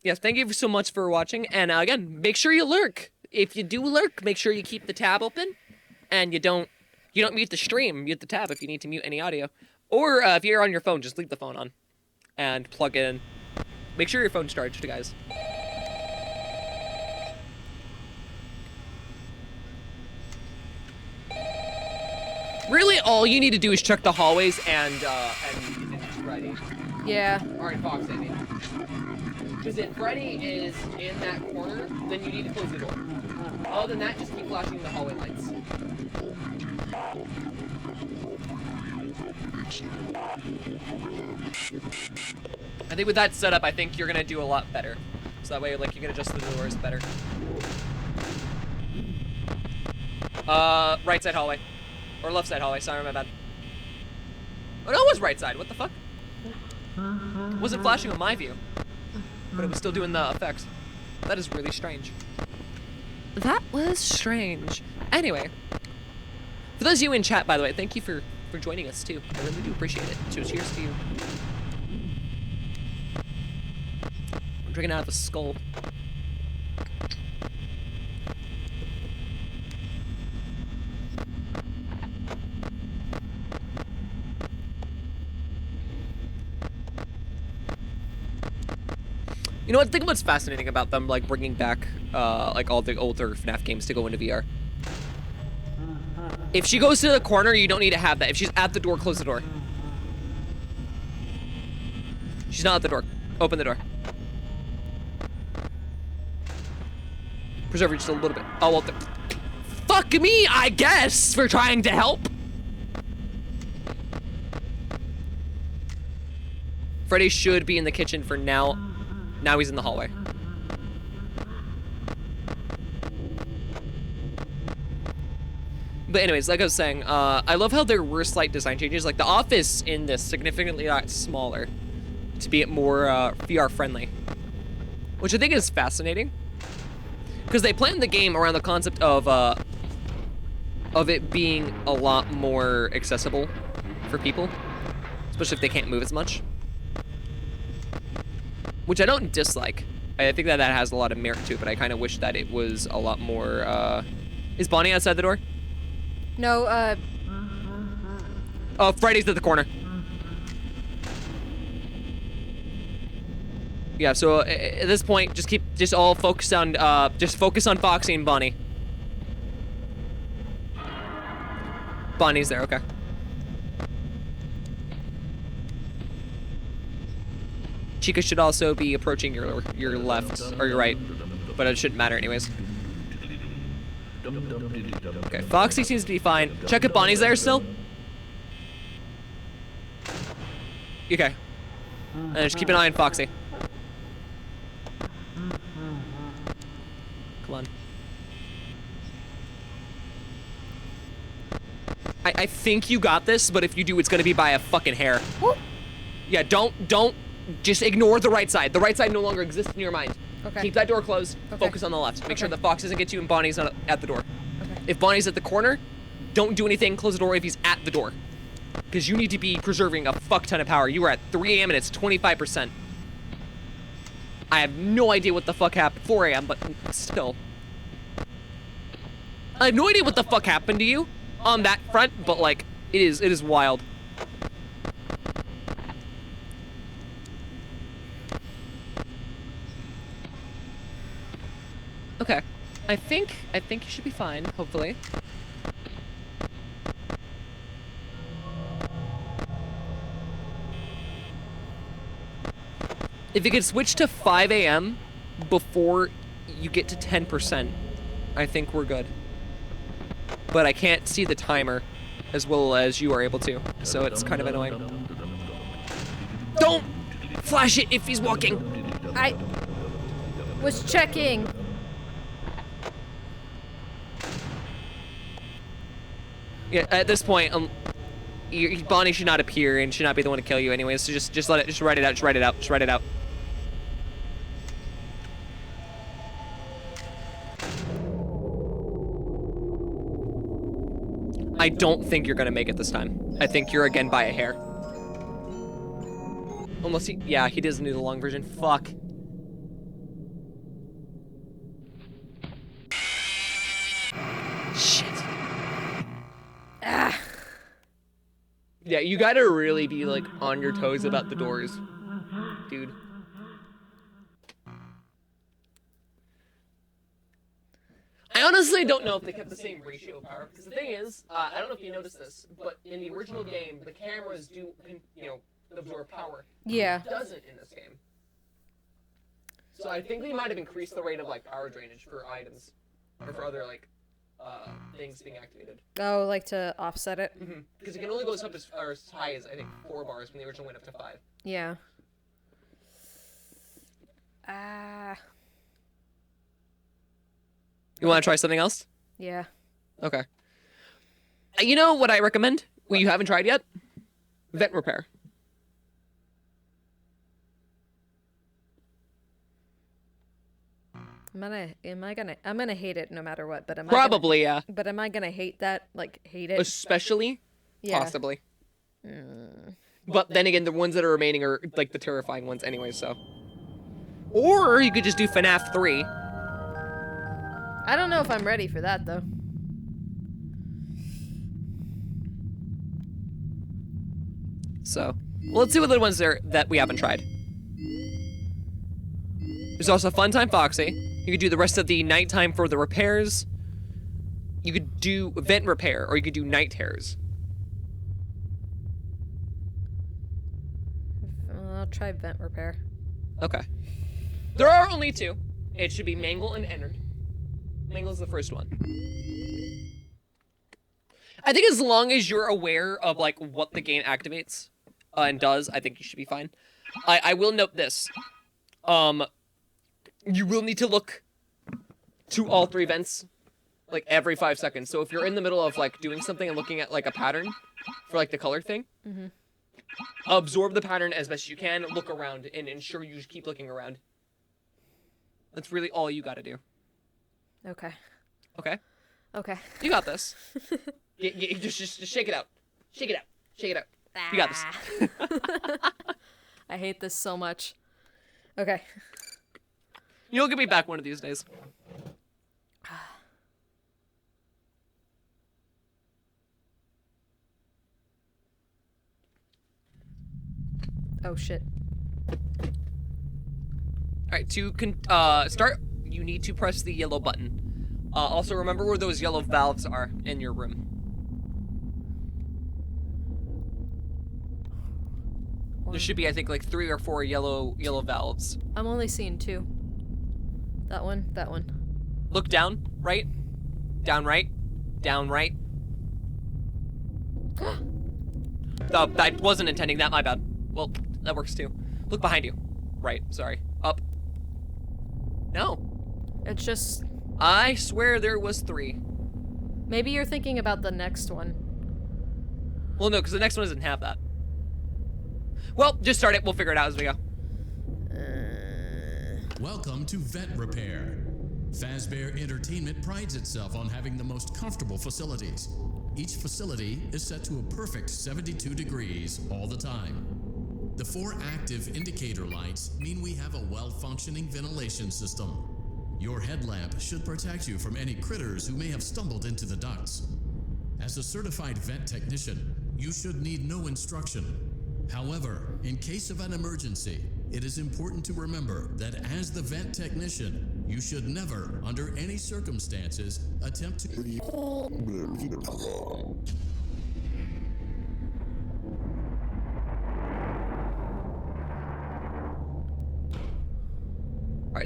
Yes, thank you so much for watching. And again, make sure you lurk. If you do lurk, make sure you keep the tab open. And you don't mute the stream. Mute the tab if you need to mute any audio. Or if you're on your phone, just leave the phone on. And plug in. Make sure your phone's charged, guys. Really, all you need to do is check the hallways and Freddy. Yeah. Or in Fox, I mean. Because if Freddy is in that corner, then you need to close the door. Other than that, just keep flashing the hallway lights. I think with that setup, I think you're gonna do a lot better. So that way, like, you can adjust the doors better. Right side hallway. Or left side hallway, sorry, my bad. Oh, no, it was right side, what the fuck? It wasn't flashing on my view. But it was still doing the effects. That is really strange. That was strange. Anyway. For those of you in chat, by the way, thank you for joining us, too. I really do appreciate it. So cheers to you. I'm drinking out of a skull. You know what? Think what's fascinating about them, like, bringing back, like, all the older FNAF games to go into VR. If she goes to the corner, you don't need to have that. If she's at the door, close the door. She's not at the door. Open the door. Preserve it just a little bit. Oh, well, fuck me, I guess, for trying to help. Freddy should be in the kitchen for now. Now he's in the hallway. But anyways, like I was saying, I love how there were slight design changes. Like, the office in this significantly got smaller to be more VR friendly, which I think is fascinating. Because they planned the game around the concept of it being a lot more accessible for people, especially if they can't move as much. Which I don't dislike. I think that has a lot of merit to it, but I kind of wish that it was a lot more, Is Bonnie outside the door? No, Oh, Freddy's at the corner. Yeah, so at this point, just all focus on, focus on Foxy and Bonnie. Bonnie's there, okay. Chica should also be approaching your left, or your right, but it shouldn't matter anyways. Okay, Foxy seems to be fine. Check if Bonnie's there still. Okay. And just keep an eye on Foxy. Come on. I think you got this, but if you do, it's gonna be by a fucking hair. Yeah, don't just ignore the right side. The right side no longer exists in your mind. Okay. Keep that door closed. Okay. Focus on the left. Make sure the Fox doesn't get you and Bonnie's not at the door. Okay. If Bonnie's at the corner, don't do anything. Close the door if he's at the door. Because you need to be preserving a fuck ton of power. You were at 3 a.m. and it's 25%. I have no idea what the fuck happened. 4 a.m., but still. I have no idea what the fuck happened to you on that front, but like, it is wild. Okay. I think you should be fine, hopefully. If you could switch to 5 a.m. before you get to 10%, I think we're good. But I can't see the timer as well as you are able to, so it's kind of annoying. Don't flash it if he's walking. I was checking. Yeah, at this point, Bonnie should not appear and should not be the one to kill you anyways, so just let it, just write it out, just write it out, just write it out. I don't think you're gonna make it this time. I think you're again by a hair. Unless he, yeah, he doesn't do the long version. Fuck. Shit. Ah. Yeah, you gotta really be like on your toes about the doors, dude. I honestly don't know if they kept the same ratio of power, because the thing is, I don't know if you noticed this, but in the original game, the cameras do, you know, absorb power. Yeah. It doesn't in this game. So I think they might have increased the rate of, like, power drainage for items, or for other, like, things being activated. Oh, like to offset it? Mm-hmm. Because it can only go up as high as, I think, 4 bars when the original went up to 5. Yeah. Ah. You want to try something else? Yeah. Okay. You know what I recommend? What you haven't tried yet? Vent repair. I'm gonna hate it no matter what, but Probably, yeah. But am I gonna hate that? Like, hate it? Especially? Yeah. Possibly. But then again, the ones that are remaining are, like, the terrifying ones anyway, so. Or you could just do FNAF 3. I don't know if I'm ready for that, though. So, well, let's see what the ones there that we haven't tried. There's also Funtime Foxy. You could do the rest of the nighttime for the repairs. You could do vent repair, or you could do night terrors. I'll try vent repair. Okay. There are only 2. It should be Mangle and Ennard. Mangle's the first one. I think as long as you're aware of, like, what the game activates and does, I think you should be fine. I will note this. You will need to look to all 3 vents, like, every 5 seconds. So if you're in the middle of, like, doing something and looking at, like, a pattern for, like, the color thing, absorb the pattern as best you can, look around, and ensure you just keep looking around. That's really all you gotta do. Okay. Okay? Okay. You got this. Just shake it out. Shake it out. Shake it out. You got this. I hate this so much. Okay. You'll get me back one of these days. Oh, shit. Alright, to start, you need to press the yellow button. Also, remember where those yellow valves are in your room. There should be, I think, like 3 or 4 yellow valves. I'm only seeing 2. That one, that one. Look down, right? Down, right? Down, right? Oh, I wasn't intending that, my bad. Well, that works too. Look behind you. Right, sorry. Up. No. It's just... I swear there was 3. Maybe you're thinking about the next one. Well, no, because the next one doesn't have that. Well, just start it. We'll figure it out as we go. Welcome to Vent Repair. Fazbear Entertainment prides itself on having the most comfortable facilities. Each facility is set to a perfect 72 degrees all the time. The 4 active indicator lights mean we have a well-functioning ventilation system. Your headlamp should protect you from any critters who may have stumbled into the ducts. As a certified vent technician, you should need no instruction. However, in case of an emergency, it is important to remember that as the vent technician, you should never, under any circumstances, attempt to...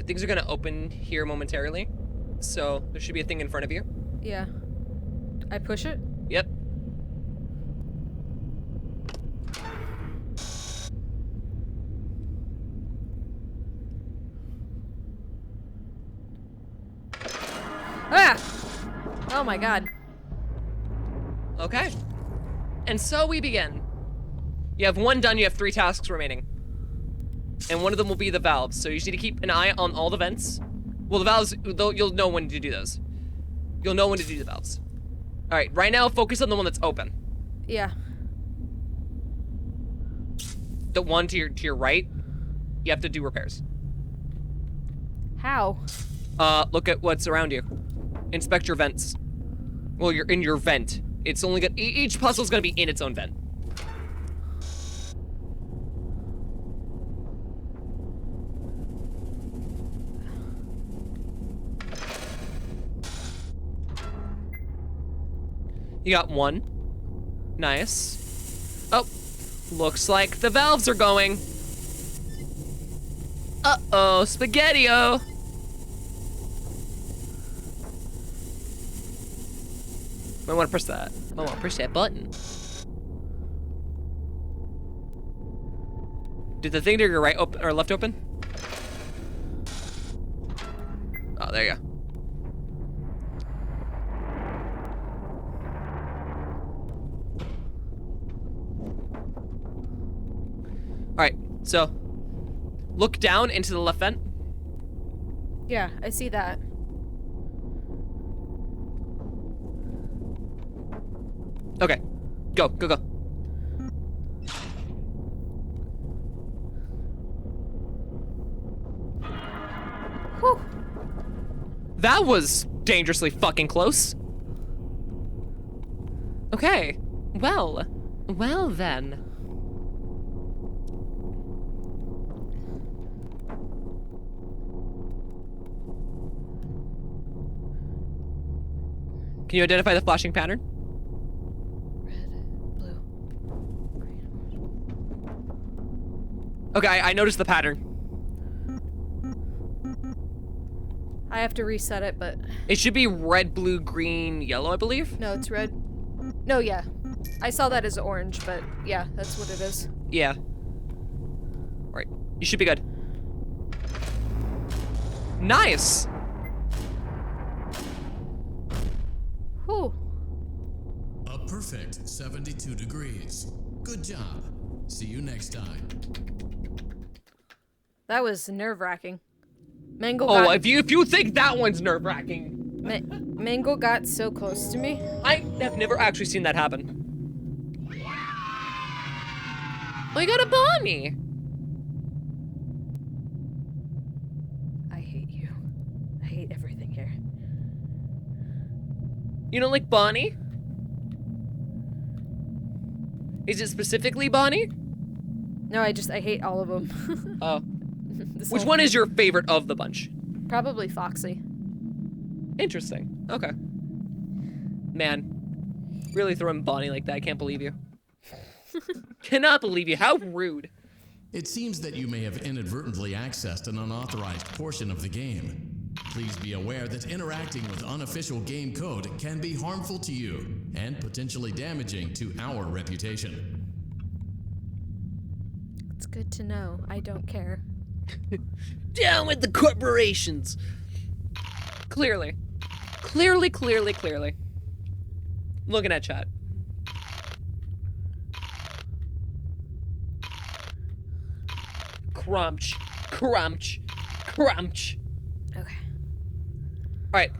things are gonna open here momentarily. So there should be a thing in front of you. Yeah. I push it? Yep. Ah! Oh my god. Okay. And so we begin. You have one done, you have 3 tasks remaining. And one of them will be the valves, so you just need to keep an eye on all the vents. Well, the valves, you'll know when to do those. You'll know when to do the valves. Alright, right now focus on the one that's open. Yeah. The one to your right, you have to do repairs. How? Look at what's around you. Inspect your vents. Well, you're in your vent. It's only gonna, each puzzle's gonna be in its own vent. You got 1. Nice. Oh, looks like the valves are going. Uh-oh, spaghetti-o. I want to press that. I want to push that button. Did the thing to your right open or left open? Oh, there you go. All right, so look down into the left vent. Yeah, I see that. Okay, go, go, go. Whew. That was dangerously fucking close. Okay, well then. Can you identify the flashing pattern? Okay, I noticed the pattern. I have to reset it, but... It should be red, blue, green, yellow, I believe? No, it's red. No, yeah. I saw that as orange, but yeah, that's what it is. Yeah. Right. You should be good. Nice! Whew. A perfect 72 degrees. Good job. See you next time. That was nerve-wracking. Mango Oh, got... if you think that one's nerve-wracking. Mango got so close to me. I have never actually seen that happen. Oh, you got a Bonnie! I hate you. I hate everything here. You don't like Bonnie? Is it specifically Bonnie? No, I hate all of them. Oh. Which one is your favorite of the bunch? Probably Foxy. Interesting. Okay. Man, really throwing Bonnie like that. I can't believe you. Cannot believe you. How rude. It seems that you may have inadvertently accessed an unauthorized portion of the game. Please be aware that interacting with unofficial game code can be harmful to you and potentially damaging to our reputation. It's good to know. I don't care. Down with the corporations. Clearly. Clearly. Looking at chat. Crunch. Okay. Alright.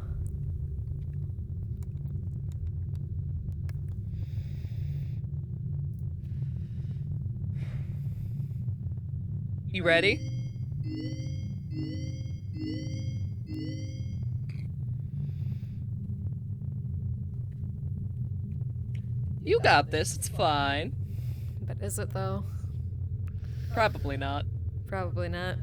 You ready? You got this, it's fine. But is it though? Probably not. Probably not.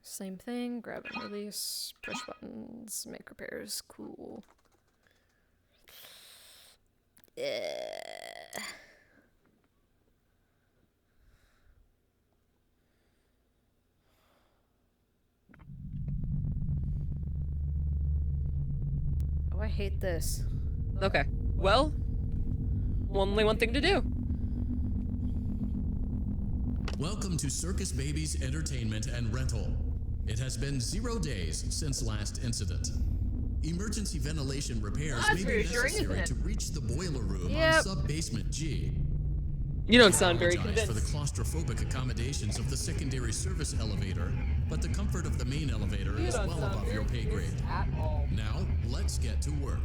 Same thing, grab and release, push buttons, make repairs, cool. Yeah. hate this. Okay. Well, only one thing to do. Welcome to Circus Baby's Entertainment and Rental. It has been 0 days since last incident. Emergency ventilation repairs may be necessary to reach the boiler room on sub-basement G. You don't sound very Apologize convinced. for the claustrophobic accommodations of the secondary service elevator, but the comfort of the main elevator is well above your pay grade. Now, let's get to work.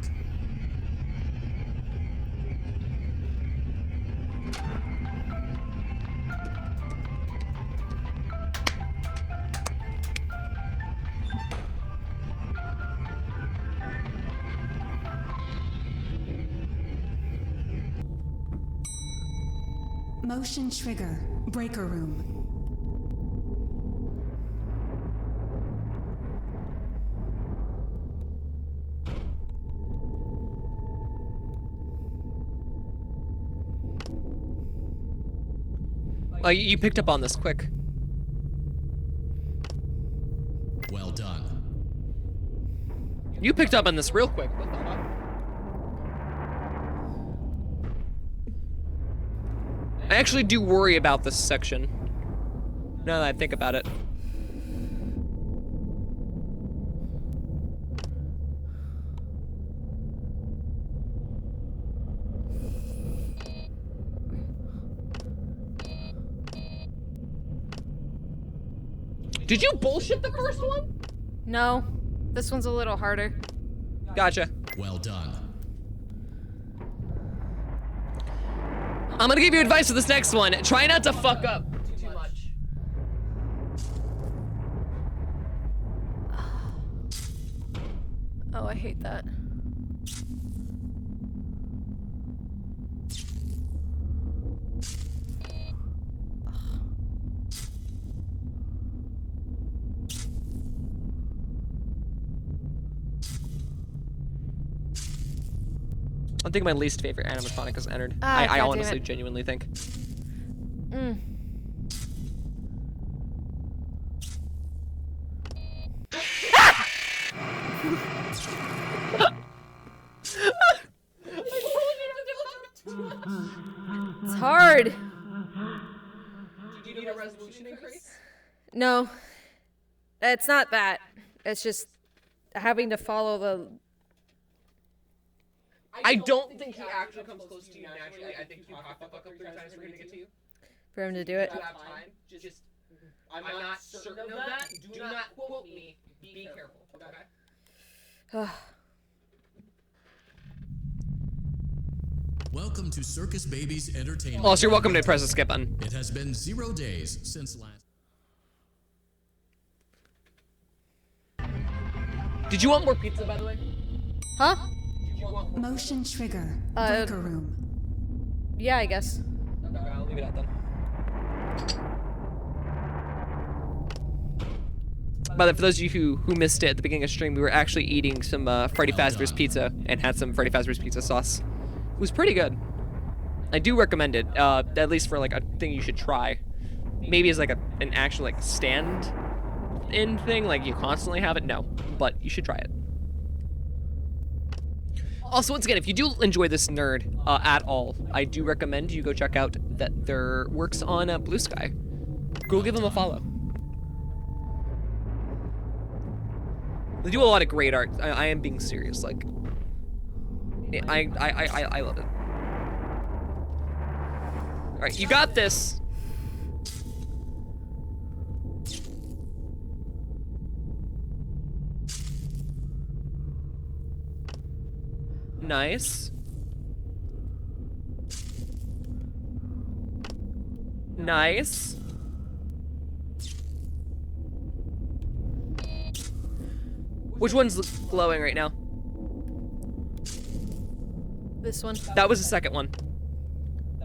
Motion trigger. Breaker room. Oh, you picked up on this quick. Well done. You picked up on this real quick. What the fuck? I actually do worry about this section. Now that I think about it. Did you bullshit the first one? No, this one's a little harder. Gotcha. Well done. I'm gonna give you advice for this next one. Try not to fuck up too much. Oh, I hate that. I think my least favorite animatronic has entered. Ah, I God honestly, damn it. genuinely think. It's hard. Did you need a resolution increase? No, it's not that. It's just having to follow the. I don't think he actually comes close to you naturally. I think you have to fuck up 3 times for him to get to you. For him to do it. If you have time, just I'm not certain of that. Do not quote me. Be careful, okay? Welcome to Circus Baby's Entertainment. Also, you're welcome to press the skip button. It has been 0 days since last. Did you want more pizza, by the way? Huh? Motion trigger. Uh, Breaker room. Yeah, I guess. Okay, I'll leave it at that. But for those of you who missed it at the beginning of stream, we were actually eating some Freddy Fazbear's pizza and had some Freddy Fazbear's pizza sauce. It was pretty good. I do recommend it, at least for like a thing you should try. Maybe as like an actual like stand-in thing, like you constantly have it. No, but you should try it. Also, once again, if you do enjoy this nerd at all, I do recommend you go check out their works on Blue Sky. Go give them a follow. They do a lot of great art. I am being serious. Like, I love it. All right, you got this. Nice. Nice. Which one's glowing right now? This one. That was the second one.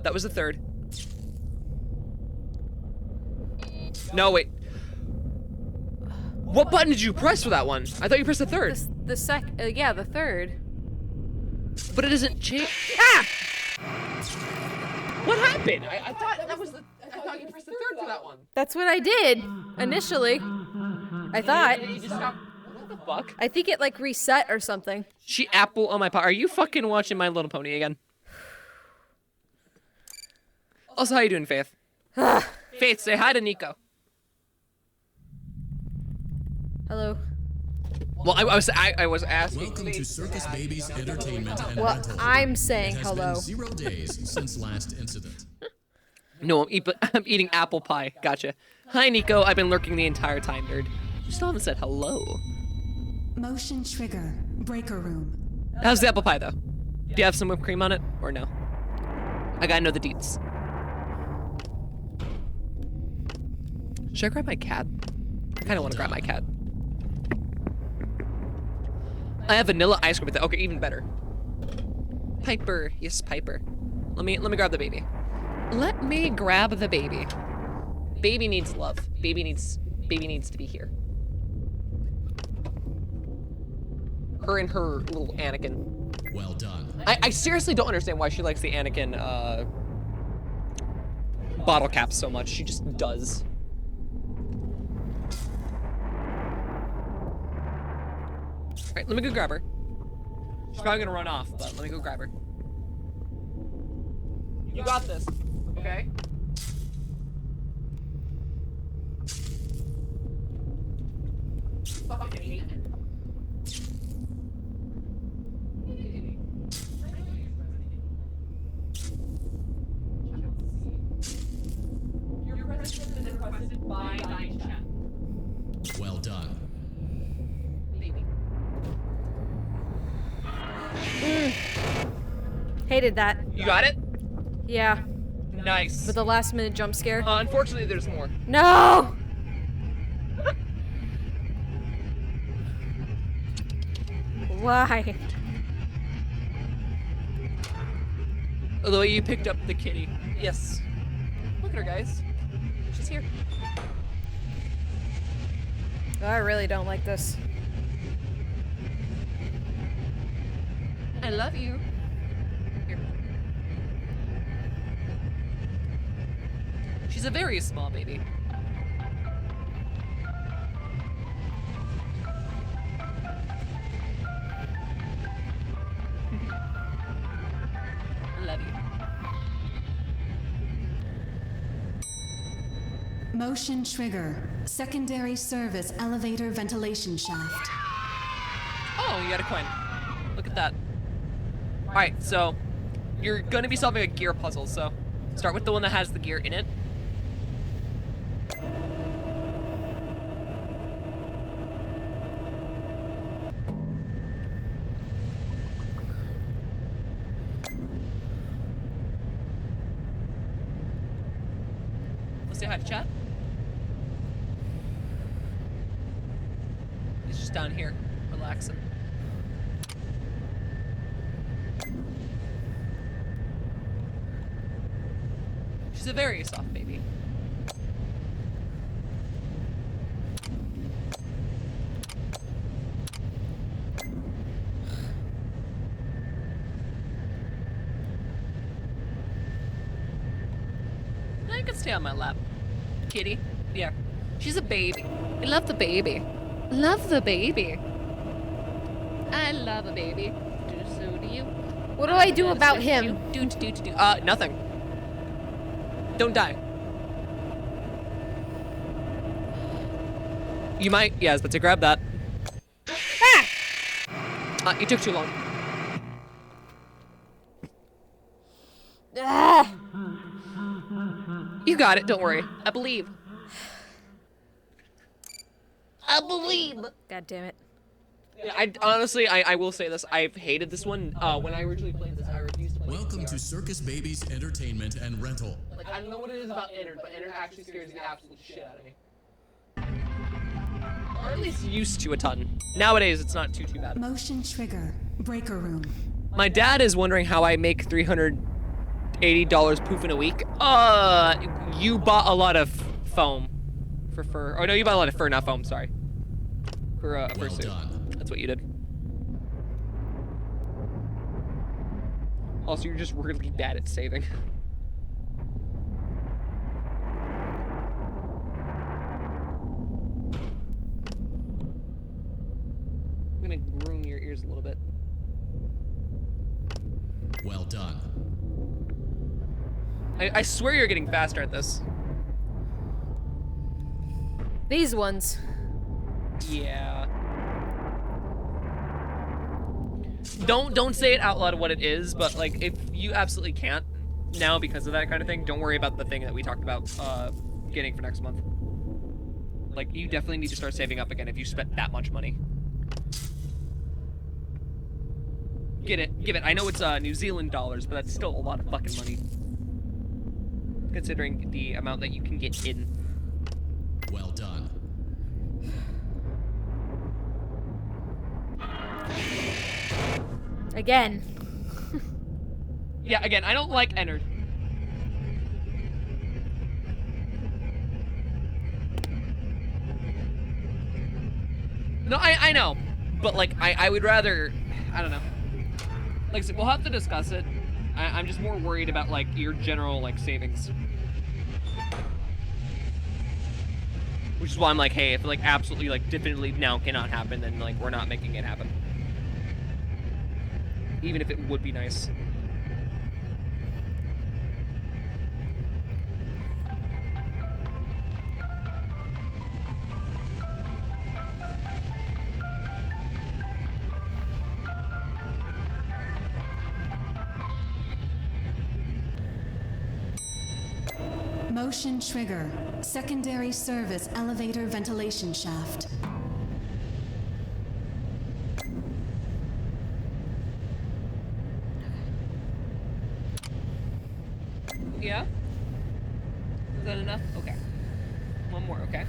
That was the third. No, wait. What button did you press for that one? I thought you pressed the third. Yeah, the third. But it doesn't change. Ah! What happened? I thought that was the. I thought you pressed the third for that one. That's what I did initially. I thought. You just stopped. What the fuck? I think it like reset or something. She apple on my pot. Are you fucking watching My Little Pony again? Also, how you doing, Faith? Faith, say hi to Nico. Hello. Well, I was asking. Welcome to Circus Baby's Entertainment and Well, Rental. I'm saying It has hello. been 0 days since last incident. No, I'm eating apple pie. Gotcha. Hi, Nico. I've been lurking the entire time, nerd. You still haven't said hello. Motion trigger. Breaker room. How's the apple pie, though? Do you have some whipped cream on it, or no? I gotta know the deets. Should I grab my cat? I kinda wanna grab my cat. I have vanilla ice cream with it. Okay, even better. Piper. Yes, Piper. Let me grab the baby. Let me grab the baby. Baby needs love. Baby needs to be here. Her and her little Anakin. Well done. I seriously don't understand why she likes the Anakin bottle caps so much. She just does. Alright, let me go grab her. She's probably gonna run off, but let me go grab her. You got this, okay? Fucking hate it. Your request has been requested by Dying Chat. Well done. Hated that. You got it? Yeah. Nice. With the last minute jump scare. Unfortunately, there's more. No! Why? The way you picked up the kitty. Yes. Look at her, guys. She's here. Oh, I really don't like this. I love you. Here. She's a very small baby. I love you. Motion trigger. Secondary service elevator ventilation shaft. Oh, you got a coin. Look at that. Alright, so you're gonna be solving a gear puzzle, so start with the one that has the gear in it. Let's say hi to chat. He's just down here, relaxing. She's a very soft baby. I can stay on my lap. Kitty. Yeah. She's a baby. I love the baby. Love the baby. I love a baby. So do you. What do I do about him? Nothing. Don't die. You might, yes, but to grab that. Ah! You took too long. Ah! You got it, don't worry. I believe. I believe. God damn it. Yeah, I will say this. I've hated this one. When I originally played this, I refused to play Welcome to Circus Baby's Entertainment and Rental. Like, I don't know what it is about Ennard, but Ennard actually scares the absolute shit out of me. Or at least used to a ton. Nowadays, it's not too bad. Motion trigger. Breaker room. My dad is wondering how I make $380 poof in a week. You bought a lot of foam for fur. Oh no, you bought a lot of fur, not foam. Sorry. For Well suit. done. That's what you did. Also, you're just really bad at saving. ears a little bit. Well done. I swear you're getting faster at this. These ones. Yeah. Don't say it out loud what it is, but like if you absolutely can't now because of that kind of thing, don't worry about the thing that we talked about getting for next month. Like you definitely need to start saving up again if you spent that much money. Give it. I know it's New Zealand dollars, but that's still a lot of fucking money. Considering the amount that you can get in. Well done. Again. Yeah, again, I don't like Ennard. No, I know. But, like, I would rather... I don't know. Like I said, we'll have to discuss it. I'm just more worried about, like, your general, like, savings. Which is why I'm like, hey, if, like, absolutely, like, definitively now cannot happen, then, like, we're not making it happen. Even if it would be nice. Motion trigger. Secondary service elevator ventilation shaft. Yeah? Is that enough? Okay. One more, okay.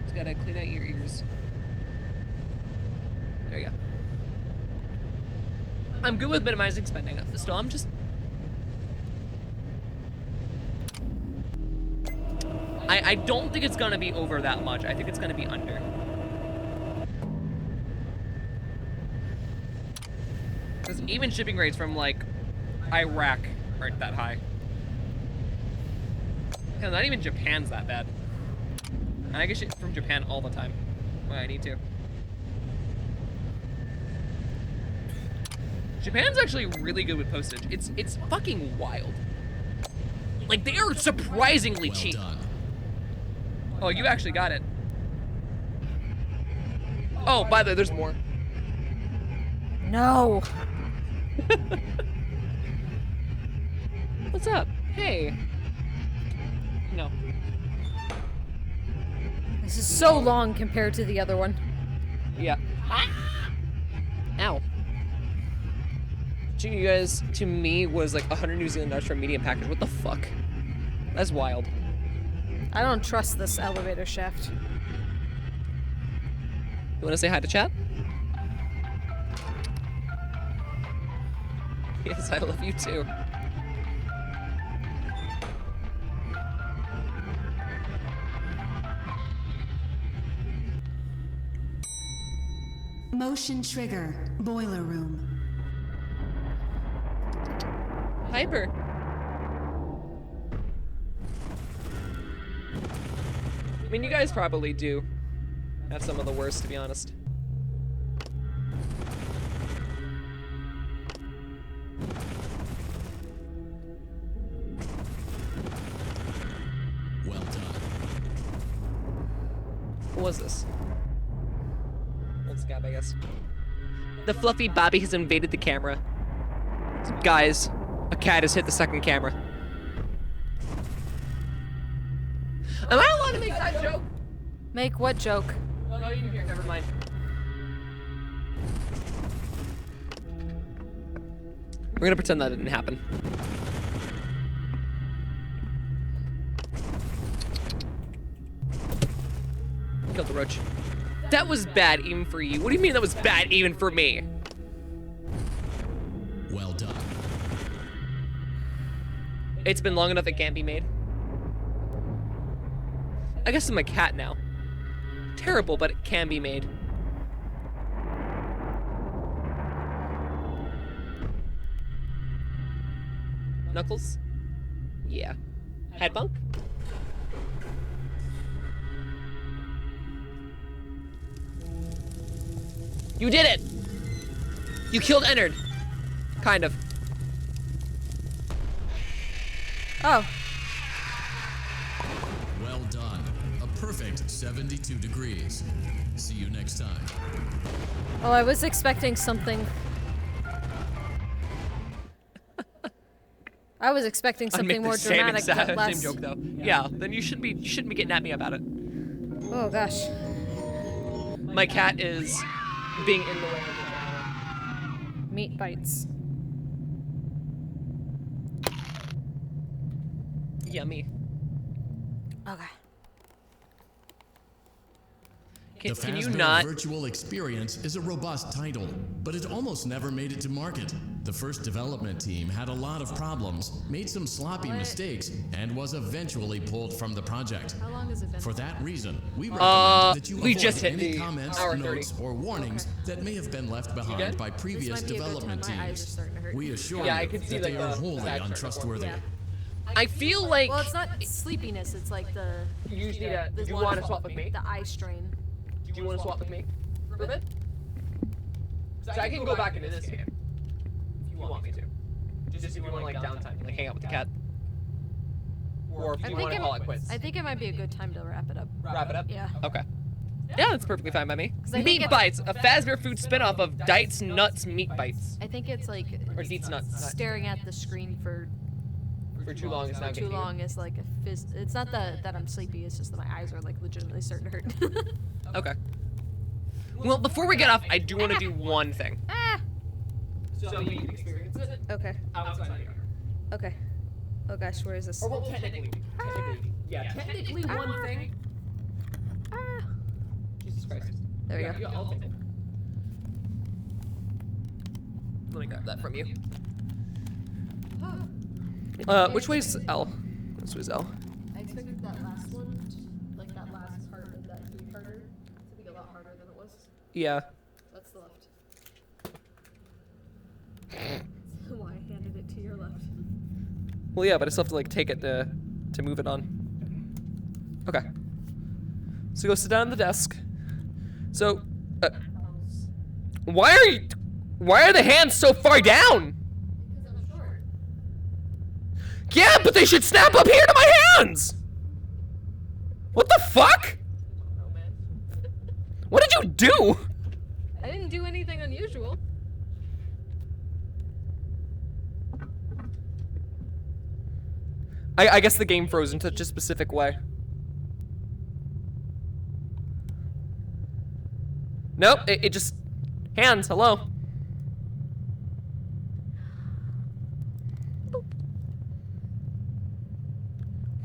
Just gotta clean out your ears. There you go. I'm good with minimizing spending. Still, I'm just... I don't think it's gonna be over that much. I think it's gonna be under. Because even shipping rates from, like, Iraq aren't that high. Hell, not even Japan's that bad. And I get shit from Japan all the time when I need to. Japan's actually really good with postage. It's fucking wild. Like, they are surprisingly cheap. Done. Oh, you actually got it. Oh, by the way, there's more. No. What's up? Hey. No. This is so long compared to the other one. Yeah. Ow. You guys, to me, was like 100 New Zealand dollars for a medium package. What the fuck? That's wild. I don't trust this elevator shaft. You want to say hi to chat? Yes, I love you too. Motion trigger. Boiler room. Hyper. I mean, you guys probably do have some of the worst, to be honest. Well done. What was this? Old scab, I guess. The fluffy Bobby has invaded the camera. Guys, a cat has hit the second camera. Am I allowed to make that joke? Make what joke? Oh, no, you can hear it. Never mind. We're gonna pretend that didn't happen. Killed the roach. That was bad even for you. What do you mean that was bad even for me? Well done. It's been long enough it can't be made. I guess I'm a cat now. Terrible, but it can be made. Knuckles? Yeah. Head bunk? You did it! You killed Ennard. Kind of. Oh. Well done. A perfect 72 degrees. See you next time. Oh, I was expecting something. I was expecting something more dramatic, but less. Same joke though. Yeah, then you shouldn't be getting at me about it. Oh gosh. My cat is being in the way of the Meat bites. Yummy. Okay. The Can you Fazbear not? Virtual Experience is a robust title, but it almost never made it to market. The first development team had a lot of problems, made some sloppy mistakes, and was eventually pulled from the project. How long has it been? For that reason, we recommend that you we avoid just hit any the comments, hour notes, 30. or warnings that may have been left behind by previous might be a good development time. My eyes are teams. starting to hurt. We assure Yeah, I you can see, that they like, are the wholly sad part. untrustworthy. Yeah. I feel like Well, it's not sleepiness. It's like the. you just need to. the Do you one- want to swap with me? The eye strain. Do you want to swap with me for a bit? So I can go back into this game if you want me to. Just if you want like downtime, like hang out with the cat, or if you want to call it quits. I think it might be a good time to wrap it up. Wrap it up. Yeah. Okay. Yeah, that's perfectly fine by me. I think Meat it- Bites, a Fazbear food spin-off of Dites Nuts Meat Bites. I think it's like Or Deets Nuts. staring at the screen for too long is not too good. long is like a It's not that I'm sleepy. It's just that my eyes are like legitimately starting to hurt. Okay. Well, before we get off, I do want to do one thing. Ah. So you can experience it Okay. outside of the yard. Okay. Oh gosh, where is this? Or well, technically, technically one thing. Ah. Jesus Christ. There we go. Yeah, I'll take it. Let me grab that from you. Which way's L? This way's L. I expected that last one, like that last part of that three-parter, to be a lot harder than it was. Yeah. That's the left. Why I handed it to your left. Well, yeah, but I still have to like take it to move it on. Okay. So go sit down on the desk. So, why are the hands so far down? Because I'm short. Yeah, but they should snap up here to my hands! What the fuck? What did you do? I didn't do anything unusual. I guess the game froze in such a specific way. Nope, it just... Hands, hello.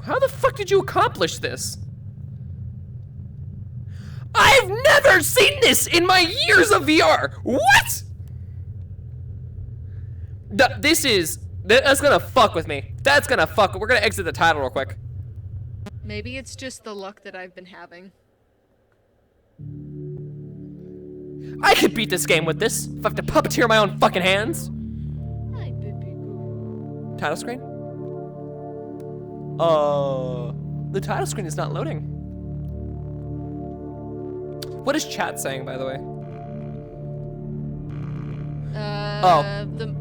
How the fuck did you accomplish this? I've never seen this in my years of VR! What?! That's gonna fuck with me. That's gonna fuck. We're gonna exit the title real quick. Maybe it's just the luck that I've been having. I could beat this game with this if I have to puppeteer my own fucking hands. Hi, baby. Title screen? The title screen is not loading. What is chat saying, by the way? The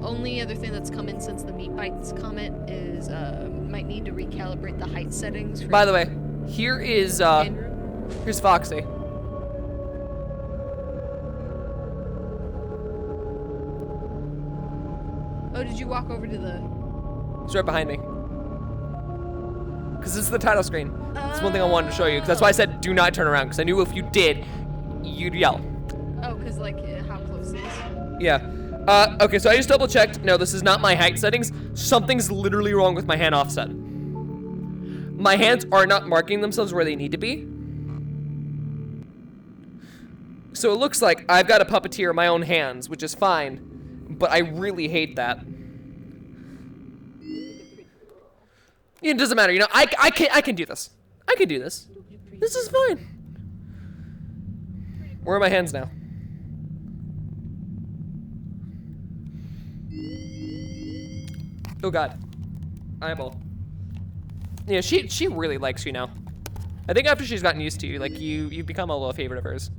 only other thing that's come in since the Meat Bites comment is might need to recalibrate the height settings. For By the way, here is here's Foxy. Oh, did you walk over to the? He's right behind me. Cause this is the title screen. That's one thing I wanted to show you. Cause that's why I said do not turn around. Cause I knew if you did, you'd yell. Oh, cause like how close it is. Yeah. Okay, so I just double checked. No, this is not my height settings. Something's literally wrong with my hand offset. My hands are not marking themselves where they need to be. So it looks like I've got to puppeteer my own hands, which is fine. But I really hate that. It doesn't matter, you know, I can do this. I can do this. This is fine. Where are my hands now? Oh god. Eyeball. Yeah, she really likes you now. I think after she's gotten used to you, like you've become a little favorite of hers.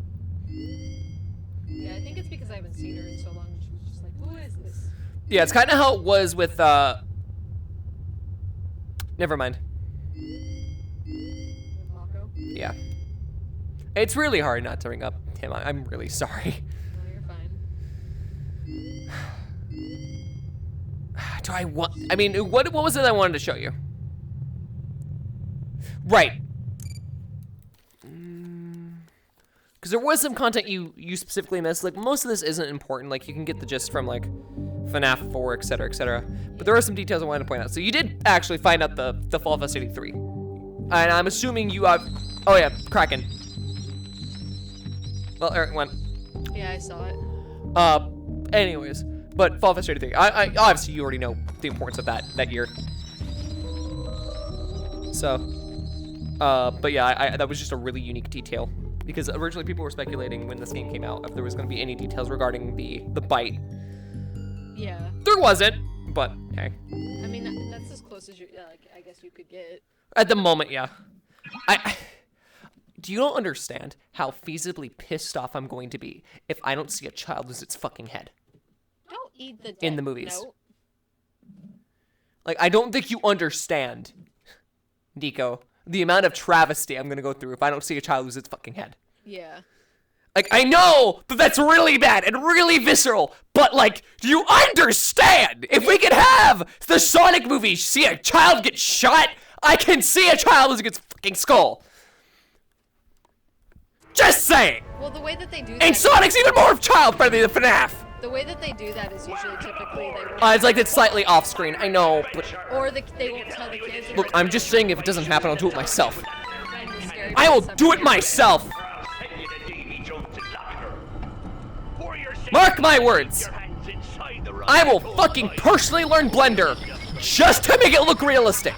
it's because I haven't seen her in so long. She was just like, who is this? Yeah, it's kind of how it was with, never mind. Mako? Yeah. It's really hard not to bring up him. I'm really sorry. No, you're fine. Do I want, I mean, what was it I wanted to show you? Right. Because there was some content you specifically missed. Like, most of this isn't important. Like, you can get the gist from, like, FNAF 4, etc., etc. But there are some details I wanted to point out. So you did actually find out the Fall Fest 83. And I'm assuming you have, oh yeah, Kraken. Well, Eric went. Yeah, I saw it. Anyways, but Fall Fest 83. I obviously you already know the importance of that year. So, but yeah, that was just a really unique detail. Because originally people were speculating when this game came out if there was going to be any details regarding the bite. Yeah. There wasn't, but hey. I mean, that's as close as like, I guess you could get. At the moment, yeah. Do you not understand how feasibly pissed off I'm going to be if I don't see a child lose its fucking head? Don't eat the dead in the movies. note. Like, I don't think you understand, Nico, the amount of travesty I'm gonna go through if I don't see a child lose its fucking head. Yeah. Like, I know that that's really bad and really visceral, but, like, do you understand? If we could have the Sonic movie see a child get shot, I can see a child losing its fucking skull. Just saying! Well, the way that they do that... And Sonic's even more child-friendly than FNAF! The way that they do that is usually typically they won't... It's like it's slightly off-screen, I know, but... Or they won't tell the kids... Look, I'm just saying if it doesn't happen, I'll do it myself. I will do it myself! Mark my words! I will fucking personally learn Blender just to make it look realistic.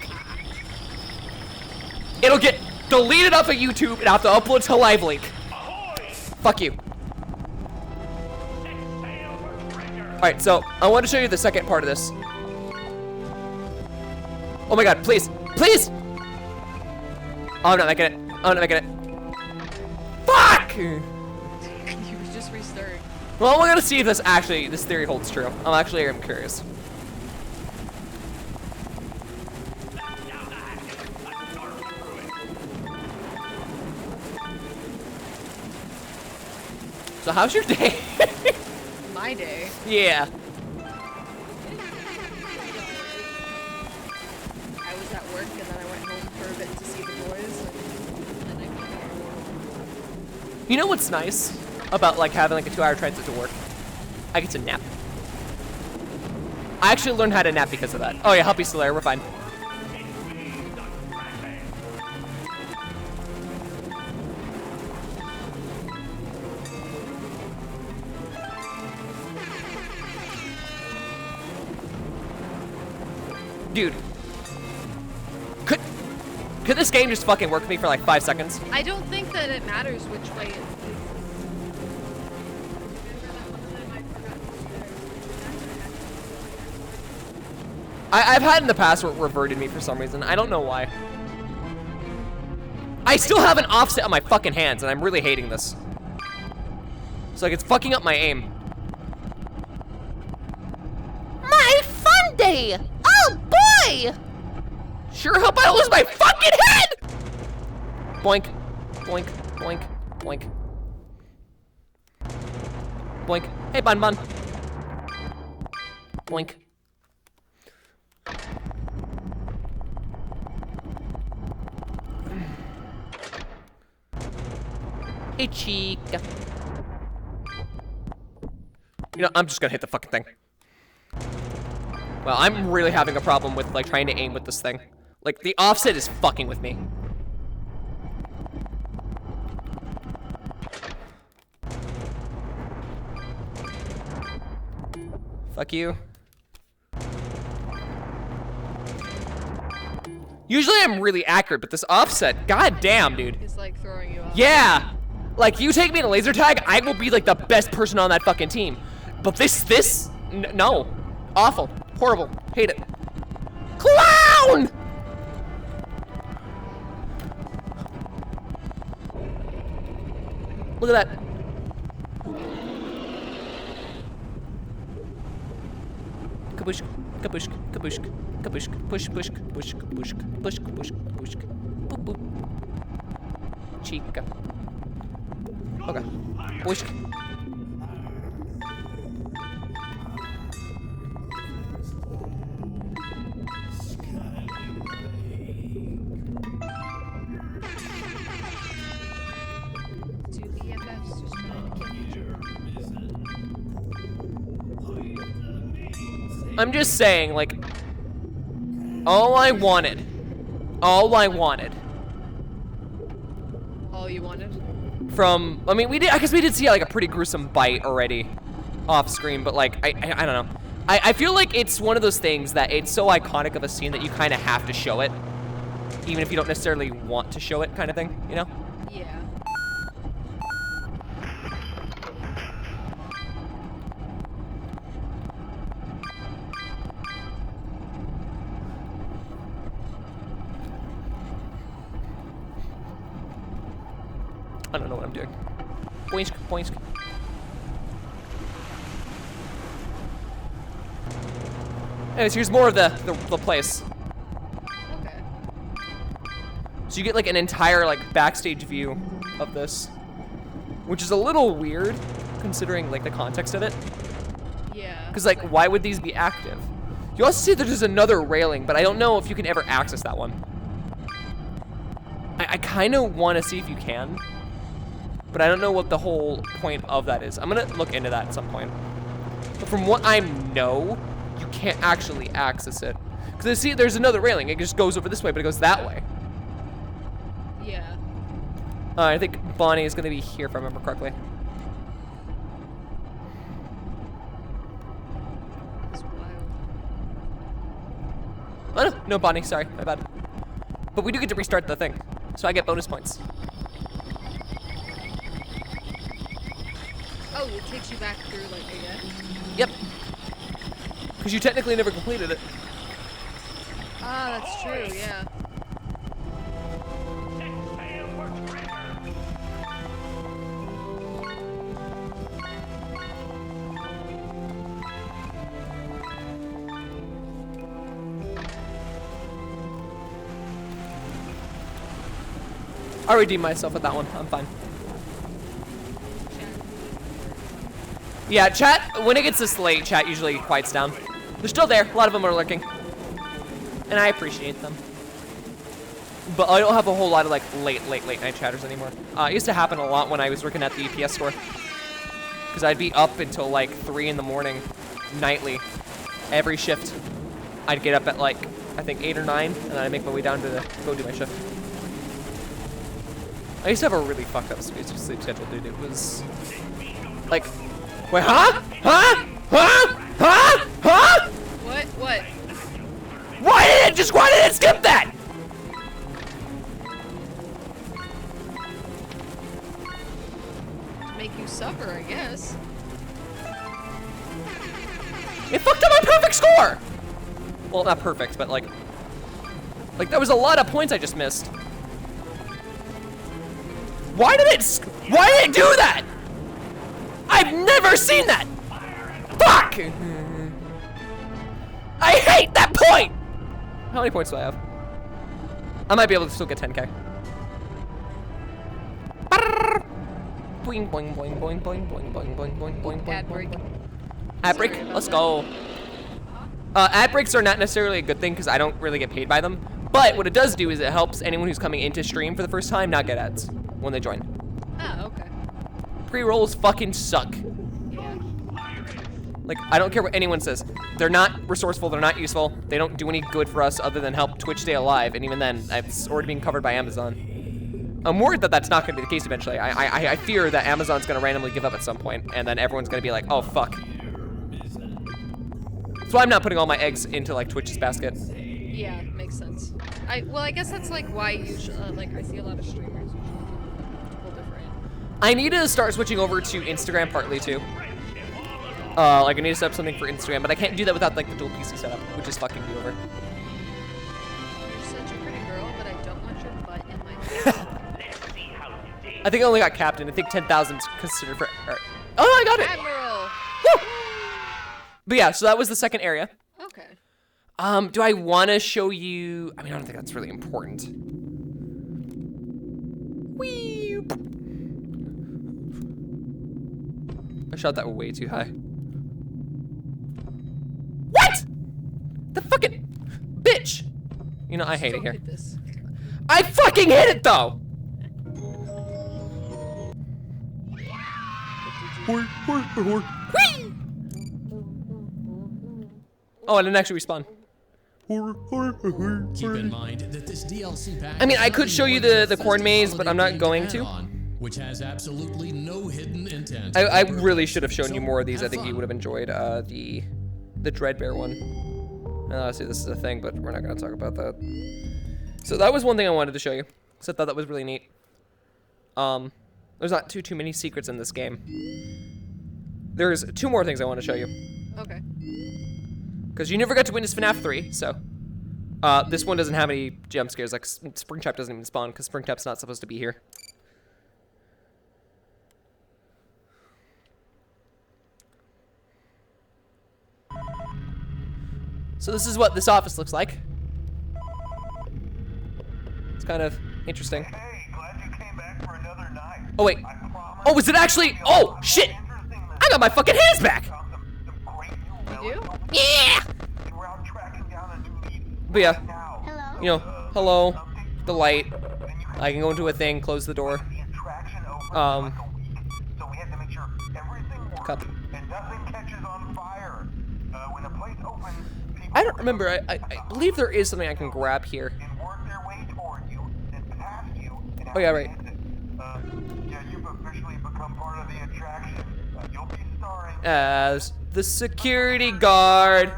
It'll get deleted off of YouTube and I'll have to upload it to LiveLink. Fuck you. Alright, so I want to show you the second part of this. Oh my god, please, please! Oh, I'm not making it. I'm not making it. Fuck! You just restart. Well, we're gonna see if this theory holds true. I'm curious. So how's your day? My day? Yeah. I was at work and then I went home for a bit to see the boys. And then I came home. You know what's nice about like having like a 2-hour transit to work? I get to nap. I actually learned how to nap because of that. Oh yeah, Huppy's still there, we're fine. Dude, could this game just fucking work with me for like 5 seconds? I don't think that it matters which way it... I've had in the past where it reverted me for some reason. I don't know why. I still have an offset on my fucking hands, and I'm really hating this. It's like it's fucking up my aim. My fun day! Oh boy! Sure hope I don't lose my fucking head! Boink, boink, boink, boink. Boink. Hey, Bun Bun. Boink. Hey, Chica. You know, I'm just gonna hit the fucking thing. Well, I'm really having a problem with, like, trying to aim with this thing. Like, the offset is fucking with me. Fuck you. Usually I'm really accurate, but this offset, goddamn, dude. It's like throwing you off. Yeah! Like, you take me in a laser tag, I will be, like, the best person on that fucking team. But no. Awful. Horrible. Hate it. Clown! Look at that. Kabushk, kabushk, kabushk, kabushk, push, push, push, push, push, push, push, boop, boop. Chica. Okay. Push. I'm just saying, like, all I wanted. All you wanted? From, I mean, I guess we did see like a pretty gruesome bite already off screen, but like, I don't know. I feel like it's one of those things that it's so iconic of a scene that you kind of have to show it, even if you don't necessarily want to show it, kind of thing, you know? Yeah. I don't know what I'm doing. Boinsk, boinsk. Anyways, here's more of the place. Okay. So you get like an entire like backstage view of this, which is a little weird considering like the context of it. Yeah. Because like, why would these be active? You also see that there's another railing, but I don't know if you can ever access that one. I kind of want to see if you can, but I don't know what the whole point of that is. I'm gonna look into that at some point. But from what I know, you can't actually access it. Because I see there's another railing. It just goes over this way, but it goes that way. Yeah. I think Bonnie is gonna be here if I remember correctly. That's wild. Oh no, no Bonnie, sorry, my bad. But we do get to restart the thing, so I get bonus points. Oh, it takes you back through like again? Yep. Because you technically never completed it. Ah, that's true, yeah. I'll redeem myself with that one. I'm fine. Yeah, chat, when it gets this late, chat usually quiets down. They're still there. A lot of them are lurking. And I appreciate them. But I don't have a whole lot of like late night chatters anymore. It used to happen a lot when I was working at the EPS store. Because I'd be up until like 3 in the morning, nightly, every shift. I'd get up at like, I think 8 or 9, and then I'd make my way down to go do my shift. I used to have a really fucked up sleep schedule, dude. It was like, wait, huh? Huh? Huh? Huh? Huh? What? What? Why did it skip that? To make you suffer, I guess. It fucked up my perfect score. Well, not perfect, but like that was a lot of points I just missed. Why did it do that? I've never seen that. Fuck! I hate that point! How many points do I have? I might be able to still get 10k. Boing, boing, boing, boing, boing, boing, boing, boing, boing, boing, Ad break. Ad break? Let's go. Ad breaks are not necessarily a good thing because I don't really get paid by them. But what it does do is it helps anyone who's coming into stream for the first time not get ads when they join. Ah, okay. Pre-rolls fucking suck. Yeah. Like, I don't care what anyone says. They're not resourceful, they're not useful. They don't do any good for us other than help Twitch stay alive, and even then, it's already being covered by Amazon. I'm worried that that's not gonna be the case eventually. I fear that Amazon's gonna randomly give up at some point, and then everyone's gonna be like, oh fuck. That's why I'm not putting all my eggs into like Twitch's basket. Yeah, makes sense. Well, I guess that's like why usually, like, I see a lot of streamers usually pull different. I need to start switching over to Instagram partly too. Like I need to set up something for Instagram, but I can't do that without like the dual PC setup, which is fucking me over. You're such a pretty girl, but I don't want your butt in my face. I think I only got captain. I think 10,000 is considered for. Oh, I got it. Admiral. Woo! But yeah, so that was the second area. Do I want to show you? I mean, I don't think that's really important. Whee! I shot that way too high. What? The fucking bitch! You know, I hate it here. Hit this. I fucking hit it though! Whee! Oh, I didn't actually respawn. Keep in mind that this DLC pack I mean, is I could show you nothing more the than a corn maze, festive but I'm not holiday going themed to. add-on, which has absolutely no hidden intent. I really should have shown you So, more of these. I have think you fun. would have enjoyed the Dreadbear one. See, this is a thing, but we're not gonna talk about that. So that was one thing I wanted to show you. So I thought that was really neat. There's not too many secrets in this game. There's 2 more things I want to show you. Okay. Because you never got to witness FNAF 3, so. This one doesn't have any jump scares. Like, Springtrap doesn't even spawn, because Springtrap's not supposed to be here. So this is what this office looks like. It's kind of interesting. Hey, glad you came back for another night. Oh, wait. I promise Oh, is it actually? Oh, shit! I got my fucking hands back! You do? Yeah! we're out tracking down a new lead But yeah, now. you know, hello, the light. I can go into a thing, close the door. The attraction opens Um, in like a week, so we have to make sure everything works Cup. and nothing catches on fire. When a place opens, people I don't remember. I believe there is something I can grab here. can work their way toward you and past you. And Oh, yeah, right. Yeah, you've officially become part of the attraction. You'll be starring. As the security guard.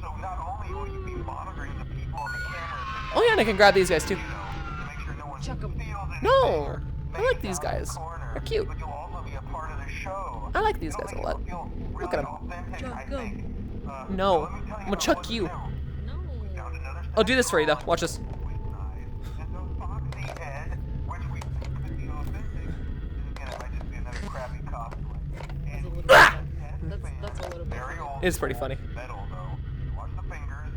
So not only will you be monitoring the people on the cameras, Oh yeah, and I can grab these guys too. to make sure no one Chuck 'em. steals anything No, or I makes like these it out of guys. the corner. They're cute. But you'll also be a part of the show. I like these It'll guys a make lot. you feel Look at really 'em. authentic, Chuck I 'em. think. No, let me tell I'm gonna about chuck what's you. new. No. We found another I'll do this for you though. Watch this. and those foxy head, which we think could be authentic. And again, it might just be another crappy costume. And we Ah! That's a little bit. very old It's pretty funny. metal, though. Watch the fingers.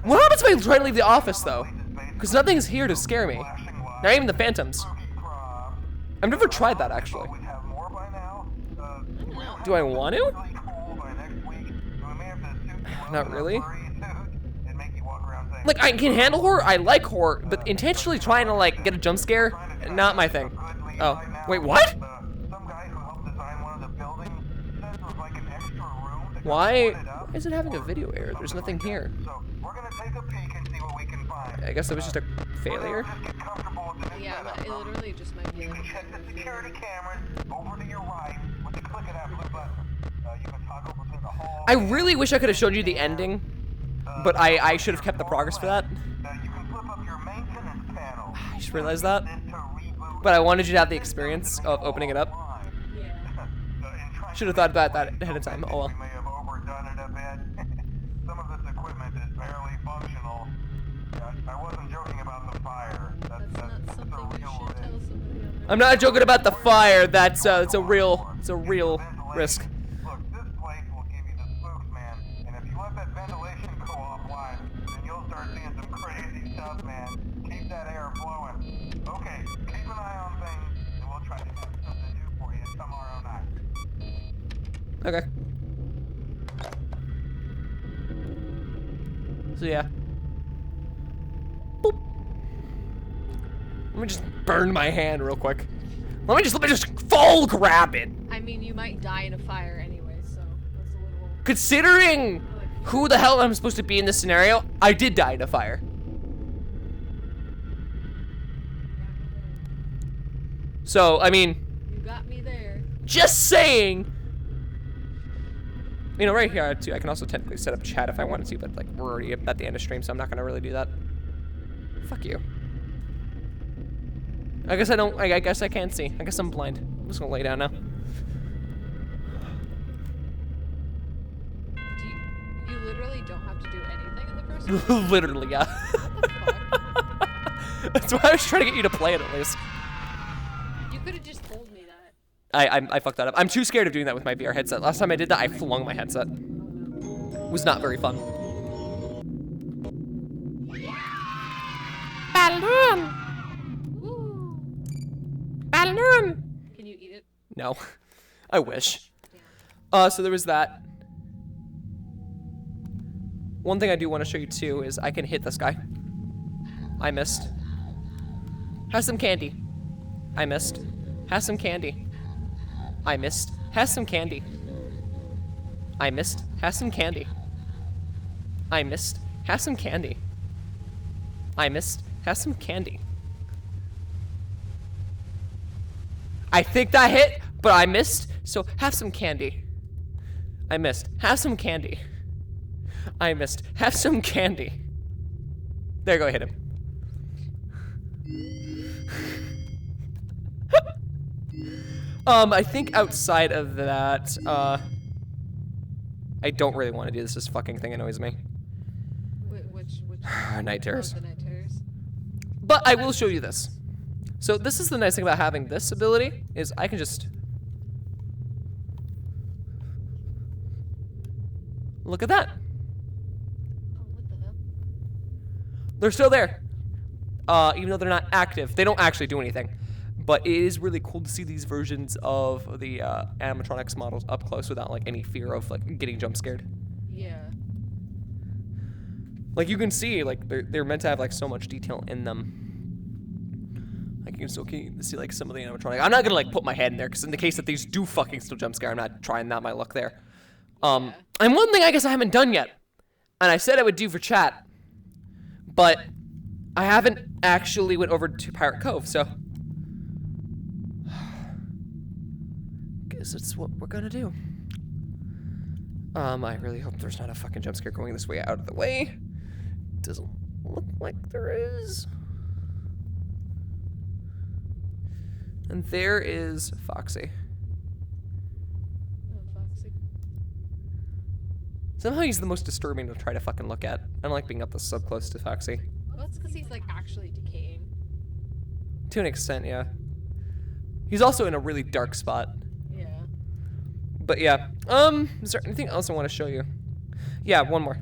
What happens if I try to leave the office though? Because nothing's here to scare me. Flashing lights, Not even the phantoms. spooky props. I've never tried that actually. We'd have more by now. We'll have Do I want to? something really cool by next week. We may have to suit you up Not in a really. furry suit and make you walk around saying, Like I can handle horror. I like horror, but intentionally trying to like get a jump scare, not my thing. Oh, wait, what? Some guy who helped design one of the buildings says there's like an extra room that Why? got boarded up Why is it having a video error? There's nothing here. So we're gonna take a peek and see what we can find. I guess it was just a failure. Just get comfortable with the new Yeah, setup. it literally just might be You can like. check the security cameras over to your right with the click of that blue button. You can toggle between the hall. I really wish I could have showed you the ending, but I should have kept the progress for that. You can flip up your maintenance panel. I just realized that. This to reboot But I wanted you to have the experience of opening it up. Should have thought about that ahead of time. Oh well. We may have overdone it a bit. Some of this equipment is barely functional. I wasn't joking about the fire. That's not a something you real should tell risk. somebody on I'm not joking about the fire. That's it's a real risk. Look, this place will give you the spooks, man. And if you let that ventilation go offline, then you'll start seeing some crazy stuff, man. Keep that air flowing. Okay, keep an eye on things, and we'll try to have something new for you tomorrow night. Okay. So yeah. Boop. Let me just burn my hand real quick. Let me just full grab it. I mean, you might die in a fire anyway, so that's a little. Considering who the hell I'm supposed to be in this scenario, I did die in a fire. So, I mean, You got me there. just saying. You know, right here, too, I can also technically set up chat if I wanted to, but like we're already at the end of stream, so I'm not gonna really do that. Fuck you. I guess I don't. I guess I can't see. I guess I'm blind. I'm just gonna lay down now. You literally don't have to do anything in the first one? Literally, yeah. That's why I was trying to get you to play it at least. You could have just told me that. I fucked that up. I'm too scared of doing that with my VR headset. Last time I did that, I flung my headset. It was not very fun. Balloon! Can you eat it? No. I wish. So there was that. One thing I do want to show you too is I can hit this guy. I missed. Has some candy. I missed. Has some candy. I missed. Has some candy. I missed. Has some candy. I missed. Has some candy. I missed. Has some candy. I think that hit, but I missed, so have some candy. I missed. Have some candy. I missed. Have some candy. There you go, hit him. I think outside of that, I don't really want to do this. This fucking thing annoys me. Which Night terrors. the night terrors? But I will show you this. So this is the nice thing about having this ability, is I can just... Look at that. Oh, what the hell? They're still there. Even though they're not active. They don't actually do anything. But it is really cool to see these versions of the animatronics models up close without like any fear of like getting jump scared. Yeah. Like you can see, like they're meant to have like so much detail in them. Like you can still see like some of the animatronic. I'm not gonna like put my head in there because in the case that these do fucking still jump scare, I'm not trying that my luck there. And one thing I guess I haven't done yet, and I said I would do for chat, but I haven't actually went over to Pirate Cove, so guess that's what we're gonna do. I really hope there's not a fucking jump scare going this way out of the way. Doesn't look like there is. And there is Foxy. Oh, Foxy. Somehow he's the most disturbing to try to fucking look at. I don't like being up this up close to Foxy. Well, that's because he's like actually decaying. To an extent, yeah. He's also in a really dark spot. Yeah. But yeah. Is there anything else I want to show you? Yeah, one more.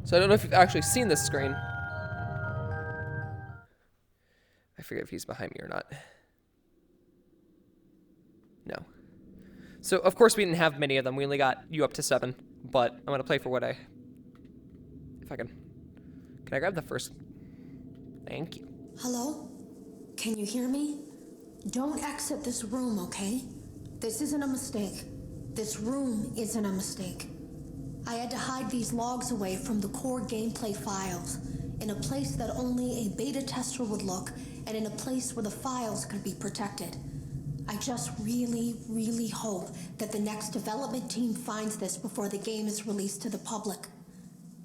So I don't know if you've actually seen this screen. I forget if he's behind me or not. No. So, of course, we didn't have many of them. We only got you up to 7. But I'm going to play for what I... If I can... Can I grab the first... Thank you. Hello? Can you hear me? Don't exit this room, okay? This isn't a mistake. This room isn't a mistake. I had to hide these logs away from the core gameplay files, in a place that only a beta tester would look, and in a place where the files could be protected. I just really, really hope that the next development team finds this before the game is released to the public.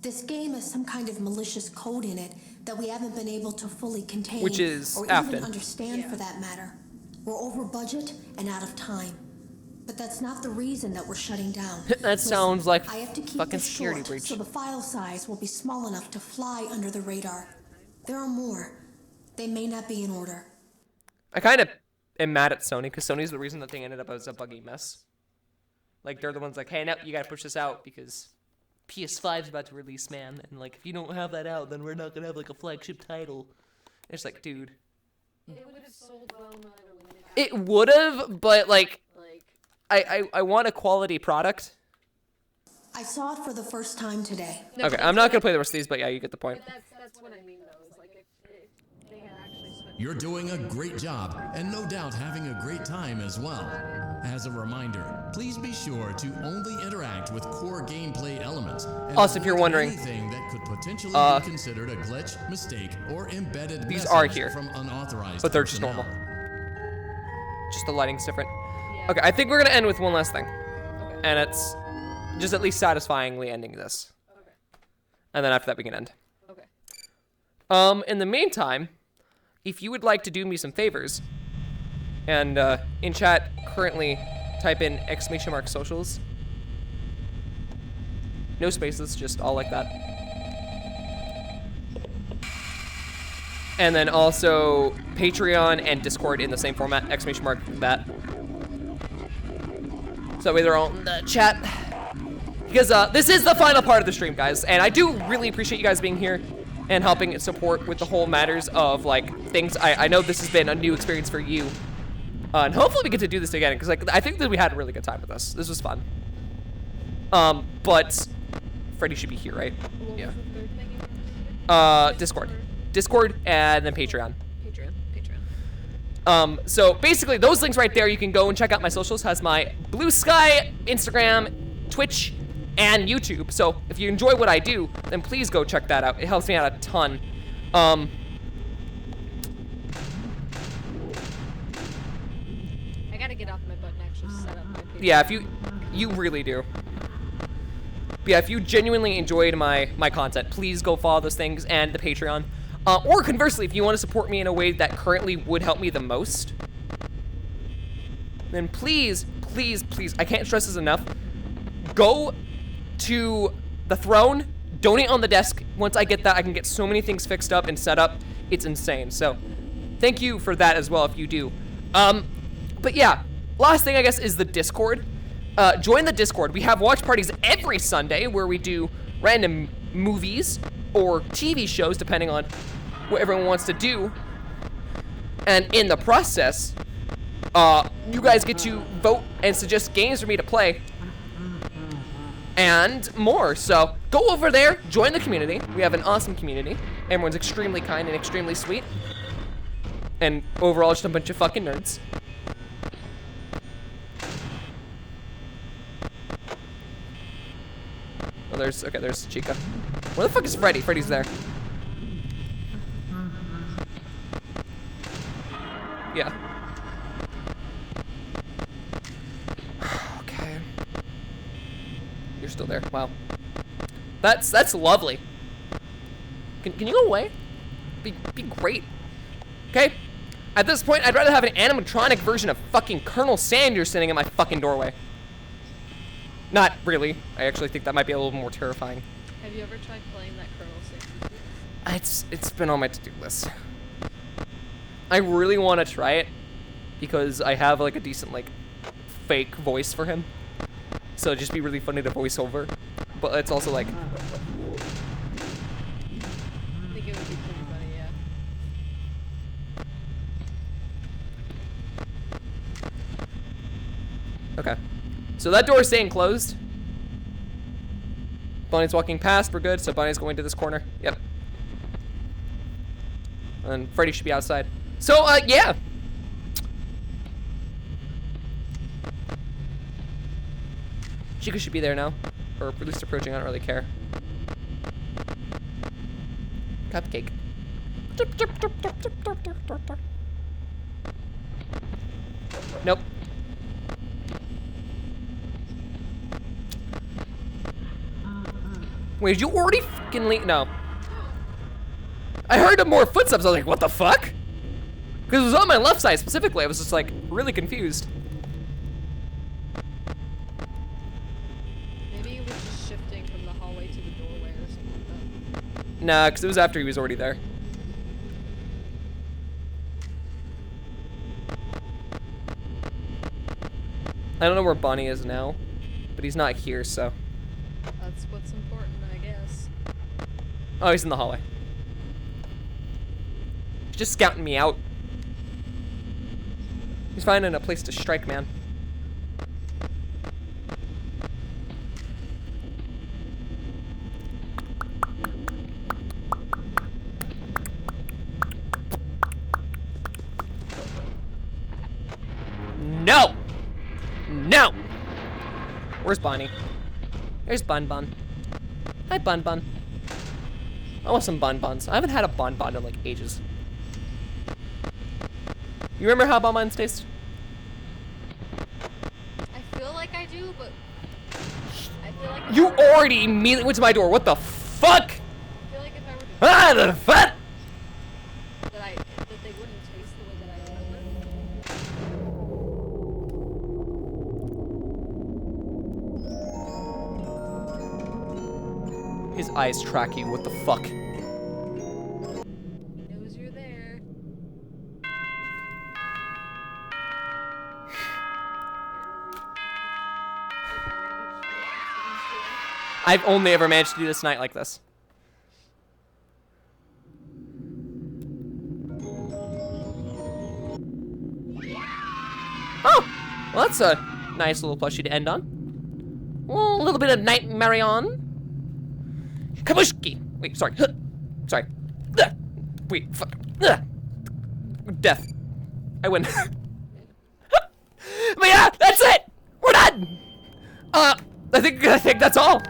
This game has some kind of malicious code in it that we haven't been able to fully contain, Which is or Afton. even understand for that matter. We're over budget and out of time. But that's not the reason that we're shutting down. That sounds like I have to keep fucking this security short, breach. so the file size will be small enough to fly under the radar. There are more. They may not be in order. I kind of am mad at Sony, because Sony's the reason that thing ended up as a buggy mess. Like, they're the ones like, hey, no, you gotta push this out, because PS5's about to release, man. And, like, if you don't have that out, then we're not gonna have, like, a flagship title. And it's like, dude. It would have sold well no matter when It would have, but, like... I want a quality product. I saw it for the first time today. No, okay, I'm not gonna play the rest of these, but yeah, you get the point. That's what I mean, though. Is like if they had actually spent. You're doing a great job, and no doubt having a great time as well. As a reminder, please be sure to only interact with core gameplay elements. And Also, if you're avoid wondering, anything that could potentially be considered a glitch, mistake, or embedded these message are here, from unauthorized but they're just personnel. normal. Just the lighting's different. Okay, I think we're gonna end with one last thing. Okay. And it's just at least satisfyingly ending this. Okay. And then after that we can end. Okay. In the meantime, if you would like to do me some favors, and in chat currently type in !socials. No spaces, just all like that. And then also Patreon and Discord in the same format, !that. So that way they're all in the chat. Because this is the final part of the stream, guys. And I do really appreciate you guys being here. and helping support with the whole matters of like things. I know this has been a new experience for you, and hopefully we get to do this again because like I think that we had a really good time with this. This was fun. But Freddy should be here, right? Yeah. Discord, and then Patreon. So basically those links right there, you can go and check out my socials. Has my Blue Sky, Instagram, Twitch, and YouTube. So if you enjoy what I do, then please go check that out. It helps me out a ton. I gotta get off my butt and actually set up my Patreon. Yeah, if you really do. But yeah, if you genuinely enjoyed my content, please go follow those things and the Patreon. Or conversely, if you want to support me in a way that currently would help me the most, then please, please, please, I can't stress this enough, go to the throne, donate on the desk. Once I get that, I can get so many things fixed up and set up. It's insane. So thank you for that as well if you do. But yeah, last thing I guess is the Discord. Join the Discord. We have watch parties every Sunday where we do random movies or TV shows depending on what everyone wants to do. And in the process, you guys get to vote and suggest games for me to play and more. So go over there, join the community. We have an awesome community. Everyone's extremely kind and extremely sweet. And overall, just a bunch of fucking nerds. Oh, there's Chica. Where the fuck is Freddy? Freddy's there. Yeah. Okay. You're still there. Wow. That's lovely. Can you go away? Be great. Okay? At this point, I'd rather have an animatronic version of fucking Colonel Sanders sitting in my fucking doorway. Not really. I actually think that might be a little more terrifying. Have you ever tried playing that Colonel Sanders? It's been on my to-do list. I really want to try it because I have like a decent like fake voice for him. So it'd just be really funny to voice over. But it's also like I think it would be pretty funny, yeah. okay. So that door is staying closed. Bonnie's walking past, we're good. So Bonnie's going to this corner. Yep. And Freddy should be outside. So, yeah. Chica should be there now. Or at least approaching, I don't really care. Cupcake. Nope. Wait, did you already fucking leave? No. I heard more footsteps. I was like, what the fuck? Because it was on my left side specifically. I was just like really confused. Maybe he was just shifting from the hallway to the doorway or something like that. Nah, because it was after he was already there. I don't know where Bonnie is now, but he's not here, so. That's what's important, I guess. Oh, he's in the hallway. He's just scouting me out. He's finding a place to strike, man. No! No! Where's Bonnie? There's Bun Bun. Hi, Bun Bun. I want some Bun Buns. I haven't had a Bun Bun in like ages. You remember how Bun Buns taste? I feel like I do, but I feel like You already immediately went to my door. What the fuck? I feel like if I were to Ah, the fuck! that they wouldn't taste the way that I remember. His eyes track you. What the fuck? He knows you're there. I've only ever managed to do this night like this. Well, that's a nice little plushie to end on. Well, a little bit of Nightmare on. Kabushki. Wait, sorry. Sorry. Wait, fuck. Death. I win. But yeah, that's it. We're done. I think that's all.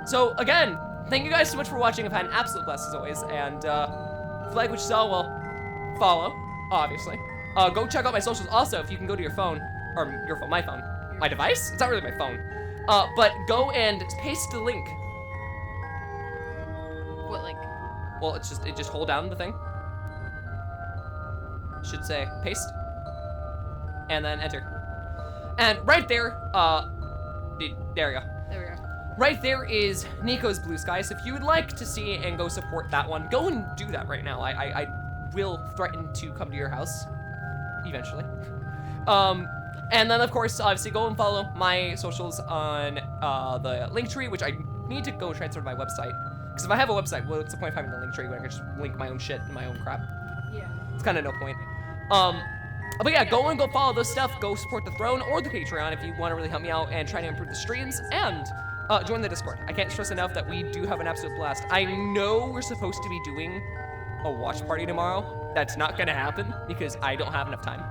So again, thank you guys so much for watching. I've had an absolute blast as always, and if you like what you saw, well, follow, obviously. Go check out my socials. Also, if you can go to your phone, or your phone, my device. It's not really my phone. But go and paste the link. What link? Well, it just hold down the thing. Should say paste, and then enter. And right there, there we go. There we go. Right there is Nico's Blue Sky. So if you would like to see and go support that one, go and do that right now. I will threaten to come to your house eventually. And then of course, obviously, go and follow my socials on the link tree, which I need to go transfer to my website. Because if I have a website, what's the point of having the link tree when I can just link my own shit and my own crap? Yeah. It's kind of no point. But yeah, go and go follow this stuff. Go support the throne or the Patreon if you want to really help me out and try to improve the streams. And join the Discord. I can't stress enough that we do have an absolute blast. I know we're supposed to be doing a watch party tomorrow. That's not gonna happen because I don't have enough time.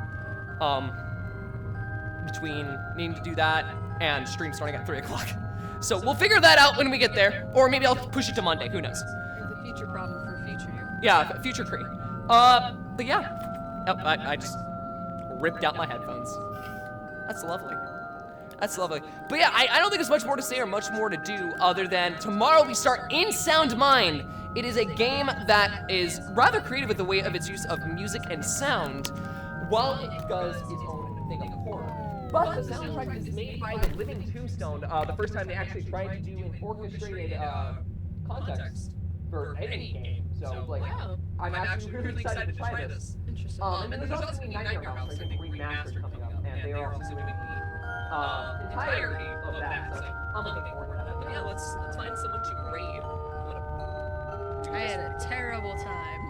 Between needing to do that and stream starting at 3 o'clock. So we'll figure that out when we get there. Or maybe I'll push it to Monday, who knows. The future problem for future you. Yeah, future Cree. But yeah. Oh, I just ripped out my headphones. That's lovely. That's lovely. But yeah, I don't think there's much more to say or much more to do other than tomorrow we start In Sound Mind. It is a game that is rather creative with the way of its use of music and sound, while it does its own thing of horror. But the soundtrack is made by the Living Tombstone. The first time they actually tried to do an orchestrated context for any game. So like, Wow. I'm actually really excited to try this. Interesting. And then there's also the Nightmare House, I think, remastered coming up, and they are also doing the entirety of that. So I'm looking forward to that. But yeah, let's find someone to raid. I had a terrible time.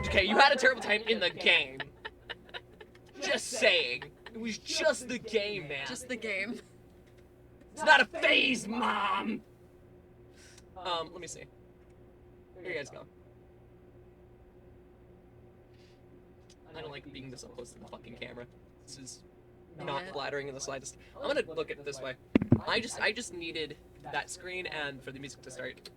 Okay, you had a terrible time in the game. Just saying. It was just the game, man. Just the game. It's not a phase, Mom! Let me see. Here you guys go. I don't like being this up close to the fucking camera. This is not flattering in the slightest. I'm gonna look at it this way. I just needed that screen and for the music to start.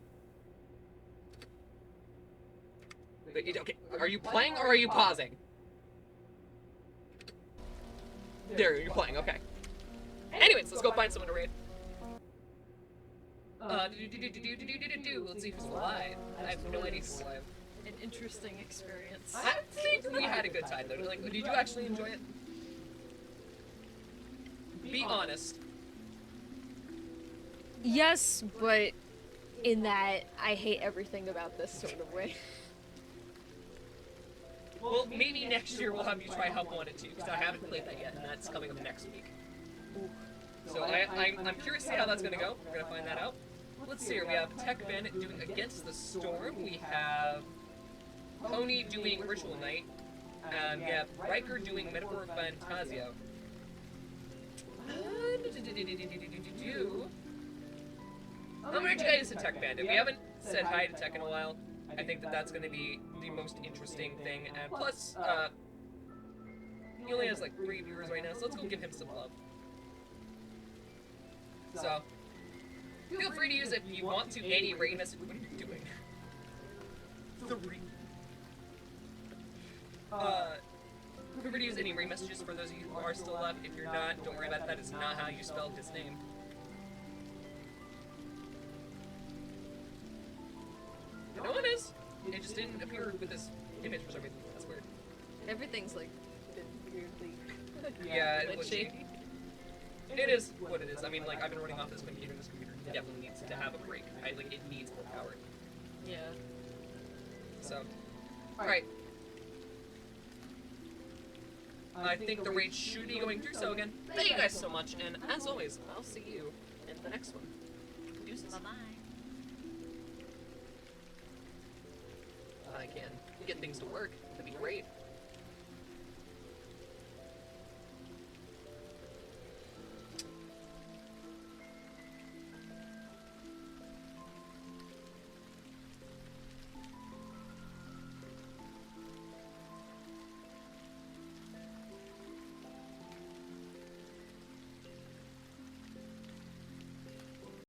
Wait, okay, are you playing or are you pausing? There, you're playing, okay. Anyways, let's go find someone to raid. Let's see who's alive. I have no idea who's alive. An interesting experience. I think we had a good time though. Like, did you actually enjoy it? Be honest. Yes, but in that I hate everything about this sort of way. Well, maybe next year we'll have you try Help 1 and 2, because I haven't played that yet, and that's coming up next week. So I'm curious to see how that's going to go. We're going to find that out. Let's see here. We have Tech Bandit doing Against the Storm. We have Pony doing Ritual Night. And we have Riker doing Metaphor Fantasia. I'm going to guys to Tech Bandit. We haven't said hi to Tech in a while. I think that that's going to be the most interesting thing. And plus, he only has like 3 viewers right now, so let's go give him some love. So, feel free to use it if you want to any raid message. What are you doing? 3. Feel free to use any raid messages for those of you who are still alive. If you're not, don't worry about it. That is not how you spell his name. No one is. It just didn't appear with this image for some reason. That's weird. Everything's like been weirdly Yeah, it was glitchy. It is what it is. I mean, like, I've been running off this computer, and this computer definitely needs to have a break. Like, it needs more power. Yeah. So, alright. I think the raid should be going through, so again, thank you guys so much, and as always, I'll see you in the next one. Deuces. Bye-bye. I can get things to work. That'd be great.